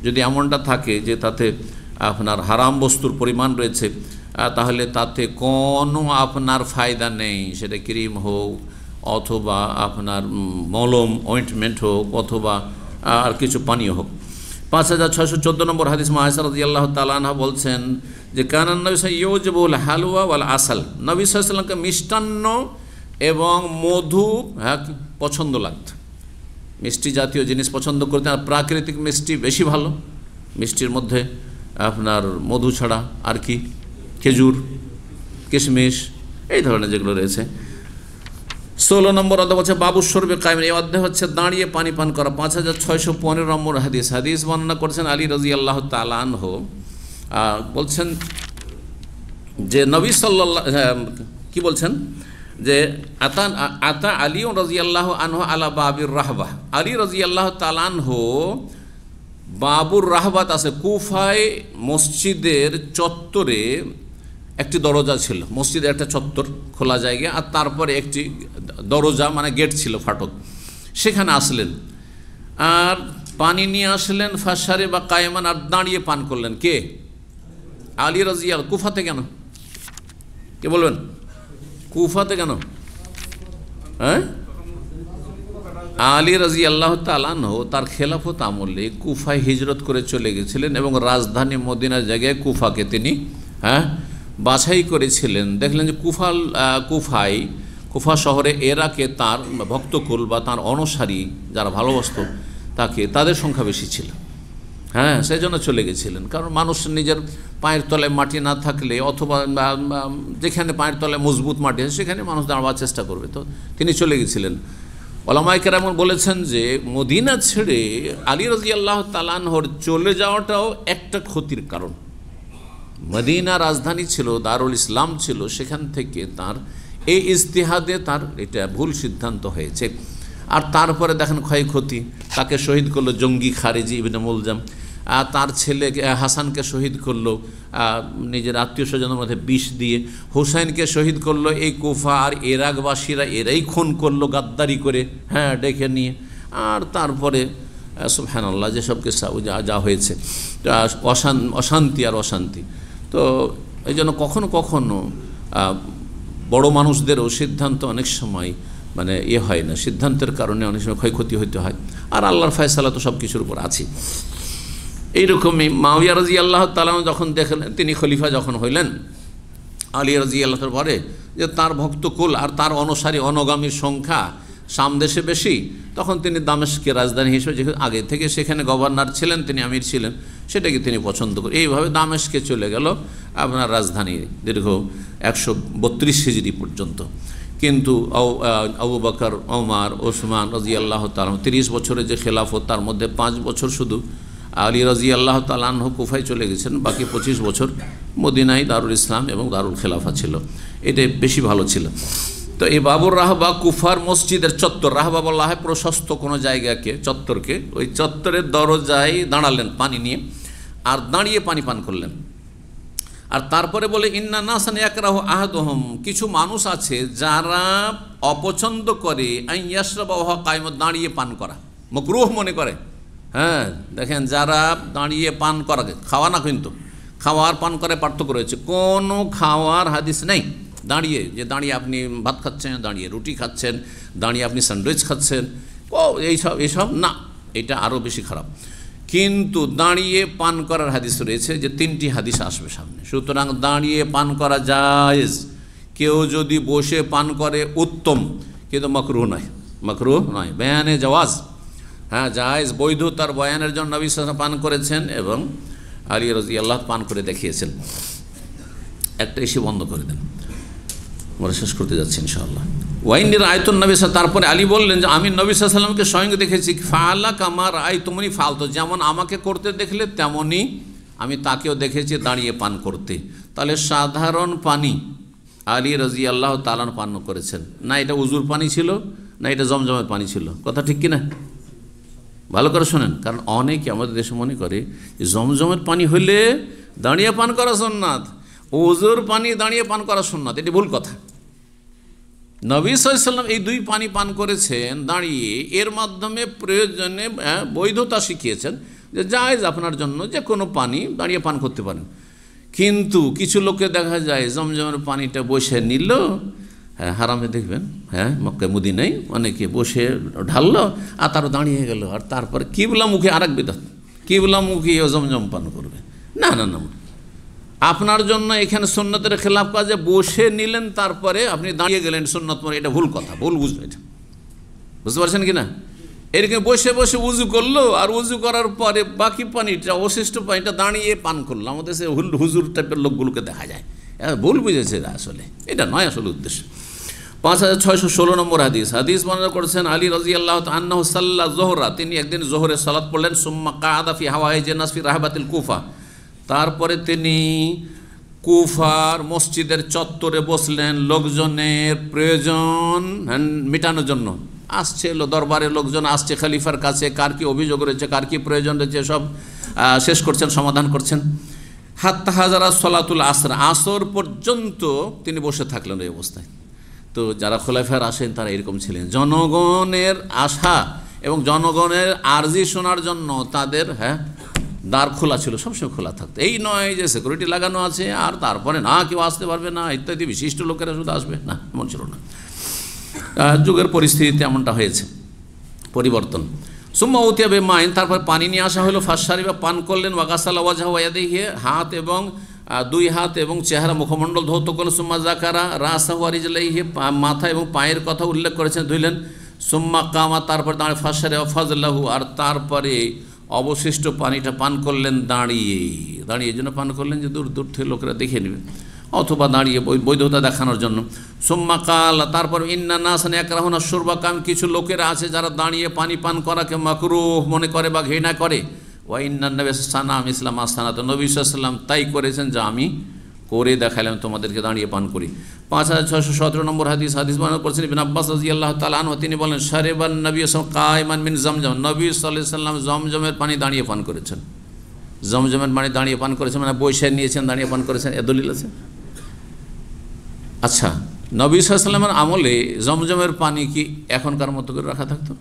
যদি এমনটা থাকে যে তাতে আপনার হারাম বস্তুর পরিমাণ রয়েছে, তাহলে তাতে কোনো আপনার ফায়দা নেই। সেটা ক্রিম হোক অথবা আপনার মলম, অয়েন্টমেন্ট হোক অথবা আর কিছু পানীয় হোক। 5614 নম্বর হাদিস, মা আয়েশা রাদিয়াল্লাহু তাআলা আনহা বলছেন যে কানান নবী ইউজিবুল হালওয়া ওয়াল আসাল, নবী সাল্লাল্লাহু আলাইহি ওয়াসাল্লামকে মিষ্টান্ন এবং মধু পছন্দ লাগত। মিষ্টি জাতীয় জিনিস পছন্দ করতেন। আর প্রাকৃতিক মিষ্টি বেশি ভালো। মিষ্টির মধ্যে আপনার মধু ছাড়া আর কি, খেজুর, কিশমিশ, এই ধরনের যেগুলো রয়েছে। 16 নম্বর অধ্যায় হচ্ছে বাবু শরবে কায়েম, এই অধ্যায় হচ্ছে দাঁড়িয়ে পানি পান করা। 5615 নম্বর হাদিস বর্ণনা করেছেন আলী রাদিয়াল্লাহু তাআলা আনহু, বলছেন যে নবী সাল্লাল্লাহু কি বলছেন যে আতা আলী রাদিয়াল্লাহু আনহু আলা বাবির রাহবা, আলী রাদিয়াল্লাহু তাআলা আনহু বাবুর রাহবাত আছে, কুফায় মসজিদের চত্বরে একটি দরজা ছিল। মসজিদের একটা চত্বর, খোলা জায়গা, আর তারপরে একটি দরজা মানে গেট ছিল, ফাটক। সেখানে আসলেন আর পানি নিয়ে আসলেন, ফাশারে বা কায়েমান, আর দাঁড়িয়ে পান করলেন। কে? আলী রাদিয়াল্লাহু। কুফাতে কেন? কে বলবেন? কুফাতে কেন? আলী রাদিয়াল্লাহু তাআলা আনহু তার খেলাফত আমলে কুফায় হিজরত করে চলে গেছিলেন এবং রাজধানী মদিনার জায়গায় কুফাকে তিনি বাছাই করেছিলেন। দেখলেন যে কুফা শহরে এরাকে তার ভক্তকুল বা তার অনুসারী যারা ভালোবাসত তাদের সংখ্যা বেশি ছিল। সেই জন্য চলে গেছিলেন। কারণ মানুষ নিজের পায়ের তলায় মাটি না থাকলে, অথবা যেখানে পায়ের তলায় মজবুত মাটি আছে সেখানে মানুষ দাঁড়াবার চেষ্টা করবে। তো তিনি চলে গেছিলেন। ওলামায়ে কেরাম বলেছেন যে মদিনা ছেড়ে আলী রাদিয়াল্লাহু তাআলা আনহুর চলে যাওয়াটাও একটা ক্ষতির কারণ। মদিনা রাজধানী ছিল, দারুল ইসলাম ছিল, সেখান থেকে তার এই ইজতিহাদে তার এটা ভুল সিদ্ধান্ত হয়েছে। আর তারপরে দেখেন ক্ষয়ক্ষতি, তাকে শহীদ করলো জঙ্গি খারেজি ইবনে মুলজাম, তার ছেলে হাসানকে শহীদ করলো নিজের আত্মীয় স্বজনের মধ্যে বিষ দিয়ে, হুসাইনকে শহীদ করলো এই কুফা আর ইরাকবাসীরা, এরাই খুন করলো গাদ্দারি করে ডেকে নিয়ে। আর তারপরে সুবহানাল্লাহ যেসব কিসসা যা হয়েছে, অশান্তি আর অশান্তি। তো এই জন্য কখনো কখনো বড় মানুষদেরও সিদ্ধান্ত অনেক সময় মানে হয় না, সিদ্ধান্তের কারণে অনেক সময় ক্ষয়ক্ষতি হতে হয়। আর আল্লাহর ফয়সালা তো সব কিছুর উপর আছে। এইরকমই মুআবিয়া রাদিয়াল্লাহু তাআলা যখন দেখলেন, তিনি খলিফা যখন হইলেন, আলী রাদিয়াল্লাহুর পরে যে তার ভক্তকুল আর তার অনুসারী অনুগামীর সংখ্যা সামদেশে বেশি, তখন তিনি দামেস্কের রাজধানী হিসেবে, যেহেতু আগে থেকে সেখানে গভর্নর ছিলেন, তিনি আমির ছিলেন, সেটাকে তিনি পছন্দ করেন। এইভাবে দামেস্কে চলে গেল আপনার রাজধানী দীর্ঘ 132 হিজরি পর্যন্ত। কিন্তু আবু বকর, ওমর, ওসমান রাদিয়াল্লাহু তাআলা 30 বছরের যে খেলাফত, তার মধ্যে 5 বছর শুধু আলী রাদিয়াল্লাহু তাআলা আনহু কুফায় চলে গেছেন, বাকি 25 বছর মদিনায় দারুল ইসলাম এবং দারুল খেলাফা ছিল। এটা বেশি ভালো ছিল। তো এই বাবুর রাহবা কুফার মসজিদের চত্বর, রাহবা বলা হয় প্রশস্ত কোনো জায়গাকে, চত্বরকে, ওই চত্বরের দরজায় দাঁড়ালেন পানি নিয়ে, আর দাঁড়িয়ে পানি পান করলেন। আর তারপরে বলে ইন্না নাসান ইয়াকরাহু আহাদুহুম, কিছু মানুষ আছে যারা অপছন্দ করে আন ইয়াশরাবা ওয়া কায়েমুন, দাঁড়িয়ে পান করা মাকরুহ মনে করে। দেখেন যারা দাঁড়িয়ে পান করা, খাওয়া না, কিন্তু খাওয়ার পান করে পার্থক্য রয়েছে। কোনো খাওয়ার হাদিস নেই দাঁড়িয়ে, যে দাঁড়িয়ে আপনি ভাত খাচ্ছেন, দাঁড়িয়ে রুটি খাচ্ছেন, দাঁড়িয়ে আপনি স্যান্ডউইচ খাচ্ছেন, এইসব না, এটা আরও বেশি খারাপ। কিন্তু দাঁড়িয়ে পান করার হাদিস রয়েছে, যে 3টি হাদিস আসবে সামনে। সুতরাং দাঁড়িয়ে পান করা জায়েজ, কেউ যদি বসে পান করে উত্তম, কিন্তু মাকরুহ নয়, মাকরুহ নয়। বয়ানে জাওয়াজ, হ্যাঁ জায়েজ, বৈধতার বয়ানের জন্য নবী সাল্লাল্লাহু আলাইহি ওয়াসাল্লাম পান করেছেন এবং আলী রাদিয়াল্লাহু পান করে দেখিয়েছেন। একটা এসে বন্ধ করে দেন, আমরা শেষ করতে যাচ্ছি ইনশাআল্লাহ। ওয়াইনির আয়তুন নবী, তারপরে আলী বললেন যে আমি নবী সাল্লাল্লাহু আলাইহি ওয়াসাল্লামকে স্বয়ং দেখেছি, ফাআলা কামা রাআইতুমুনি ফাআলতু, যেমন আমাকে করতে দেখলে তেমনই আমি তাকেও দেখেছি দাঁড়িয়ে পান করতে। তাহলে সাধারণ পানি আলী রাদিয়াল্লাহু তাআলা পান করেছেন না, এটা উজুর পানি ছিল না এটা জমজমের পানি ছিল, কথা ঠিক কিনা? ভালো করে শোনেন, কারণ অনেকে আমাদের দেশে মনে করে যে জমজমের পানি হলে দাঁড়িয়ে পান করা সুন্নাত, ওজুর পানি দাঁড়িয়ে পান করা সুন্নাত। এটি ভুল কথা। নবী সাল্লাল্লাহু আলাইহি ওয়াসাল্লাম এই 2 পানি পান করেছেন দাঁড়িয়ে, এর মাধ্যমে প্রয়োজনে বৈধতা শিখিয়েছেন যে জায়েজ আপনার জন্য যে কোনো পানি দাঁড়িয়ে পান করতে পারেন। কিন্তু কিছু লোকে দেখা যায় জমজমের পানিটা বসে নিল, হ্যাঁ হারামে দেখবেন, হ্যাঁ মক্কা মদিনায় অনেকে বসে ঢাললো আর তারও দাঁড়িয়ে গেল, আর তারপর কিবলামুখী আরেক বিদআত, কিবলামুখী জমজম পান করবে। না না না, আপনার জন্য এখানে সুন্নতের খেলাফ কাজে বসে নিলেন, তারপরে আপনি দাঁড়িয়ে গেলেন সুন্নত পরে, এটা ভুল কথা, ভুল বুঝবে, এটা বুঝতে পারছেন কি না? এরকম বসে বসে উজু করলো, আর উজু করার পরে বাকি পানিটা, অবশিষ্ট পানিটা দাঁড়িয়ে পান করলো। আমাদের সে হুজুর টাইপের লোকগুলোকে দেখা যায়, ভুল বুঝেছে আসলে, এটা নয় আসলে উদ্দেশ্য। 5616 নম্বর হাদিস, হাদিস বর্ণনা করেছেন আলী রাদিয়াল্লাহু তাআলা আনহু সাল্লা যোহরা, তিনি একদিন যোহরের সালাত পড়লেন, সুম্মা কাআদা ফি হাওয়াইজিন নাস ফি রাহবাতিল কুফা, তারপরে তিনি কুফার মসজিদের চত্বরে বসলেন, লোকজনের প্রয়োজন মেটানোর জন্য আসছে, দরবারের লোকজন আসছে খলিফার কাছে, কার কি অভিযোগ রয়েছে, কার কি প্রয়োজন রয়েছে, সব শেষ করছেন, সমাধান করছেন। হাত্তা হাজারা সলাতুল আসর, আসর পর্যন্ত তিনি বসে থাকলেন এই অবস্থায়। তো যারা খলিফার আসেন তারা এরকম ছিলেন, জনগণের আশা এবং জনগণের আরজি শোনার জন্য তাদের দ্বার খোলা ছিল, সবসময় খোলা থাকতো। এই নয় যে সিকিউরিটি লাগানো আছে আর তারপরে না কেউ আসতে পারবে না ইত্যাদি, বিশিষ্ট লোকেরা শুধু আসবে না, এমন ছিল না। যুগের পরিস্থিতিতে এমনটা হয়েছে, পরিবর্তন। সুম্মা উতিয়া বে মাইন, তারপর পানি নিয়ে আসা হলো, ফাশারিবা পান করলেন, ওয়াগাসালা ওয়াজহা ওয়া ইয়াদাইহি, হাত এবং 2 হাত এবং চেহারা মুখমণ্ডল ধৌত করলেন। সুম্মা যাকারা রাসাহু ওয়া রিজলাইহি, মাথা এবং পায়ের কথা উল্লেখ করেছেন, ধুইলেন। সুম্মা কামা, তারপর দাঁড়িয়ে, ফাশারিবা ফাজলাহু, আর তারপরে অবশিষ্ট পানিটা পান করলেন দাঁড়িয়ে, দাঁড়িয়ে এই জন্য পান করলেন যে দূর দূর থেকে লোকেরা দেখে নেবে, অথবা দাঁড়িয়ে বৈধতা দেখানোর জন্য। সুম্মা কাল, তারপর ইন্না নাসান ইয়াকরাহুনা শুরবা, কারণ কিছু লোকেরা আছে যারা দাঁড়িয়ে পানি পান করাকে মাকরুহ মনে করে বা ঘৃণা করে। ওয়া ইন্নান নবী সানাম ইসলাম আস্তানা, তো নবী সাল্লাল্লাহু আলাইহি ওয়াসাল্লাম তাই করেছেন যা আমি করে দেখালাম তোমাদেরকে, দাঁড়িয়ে পান করি। 5617 নম্বর হাদিস, হাদিস বর্ণনা করেছেন ইবনে আব্বাস রাদিয়াল্লাহু তাআলা আনহু, তিনি বলেন শারিবান নবী সাল্লাল্লাহু কায়মান মিন জমজম, নবী সাল্লাল্লাহু আলাইহি ওয়াসাল্লাম জমজমের পানি দাঁড়িয়ে পান করেছেন। জমজমের পানি দাঁড়িয়ে পান করেছেন মানে বসে নিয়েছেন, দাঁড়িয়ে পান করেছেন, এ দলিল আছে। আচ্ছা, নবী সাল্লাল্লাহু আলাইহি ওয়াসাল্লামের আমলে জমজমের পানি কি এখনকার মতো করে রাখা থাকতো?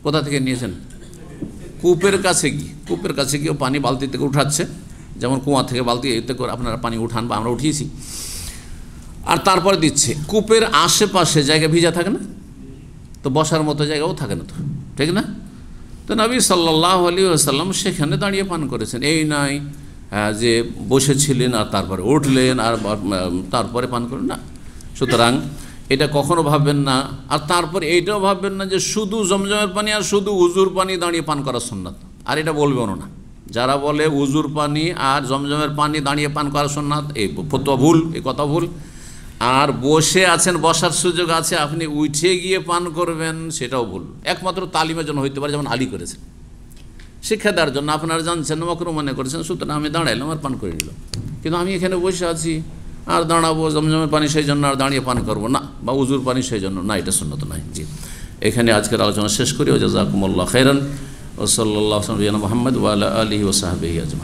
কোথা থেকে নিয়েছেন? কূপের কাছে গিয়ে, কূপের কাছে গিয়ে পানি বালতি থেকে উঠাচ্ছে, যেমন কুয়া থেকে বালতি এতে করে আপনারা পানি উঠান বা আমরা উঠিয়েছি, আর তারপরে দিচ্ছে। কূপের আশেপাশে জায়গা ভিজা থাকে না, তো বসার মতো জায়গাও থাকে না, তো ঠিক না? তো নবী সাল্লাল্লাহু আলাইহি ওয়াসাল্লাম সেখানে দাঁড়িয়ে পান করেছেন, এই নয় যে বসেছিলেন আর তারপরে উঠলেন আর তারপরে পান করলেন না। সুতরাং এটা কখনো ভাববেন না। আর তারপর এইটাও ভাববেন না যে শুধু জমজমের পানি আর শুধু উজুর পানি দাঁড়িয়ে পান করা সুন্নাত, আর এটা বলবেনও না। যারা বলে উজুর পানি আর জমজমের পানি দাঁড়িয়ে পান করা সুন্নাত, এই ফতোয়া ভুল, এই কথা ভুল। আর বসে আছেন, বসার সুযোগ আছে, আপনি উঠে গিয়ে পান করবেন, সেটাও ভুল। একমাত্র তালিমের জন্য হইতে পারে, যেমন আলী করেছেন, শিক্ষা দেওয়ার জন্য। আপনারা জানছেন, মাকরুহ মনে করেছেন, সুতরাং আমি দাঁড়াইলাম আর পান করে নিলাম। কিন্তু আমি এখানে বসে আছি আর দাঁড়াবো, জমজমের পানি সেই জন্য আর দাঁড়িয়ে পান করবো না, বা উজুর পানি সেই জন্য না, এটা সুন্নত নয়। জি, এখানে আজকের আলোচনা শেষ করি। জাযাকুমুল্লাহু খাইরান, ওয়া সাল্লাল্লাহু আলা মুহাম্মদ ওয়া আলা আলিহি ওয়া সাহবিহি আজমাইন।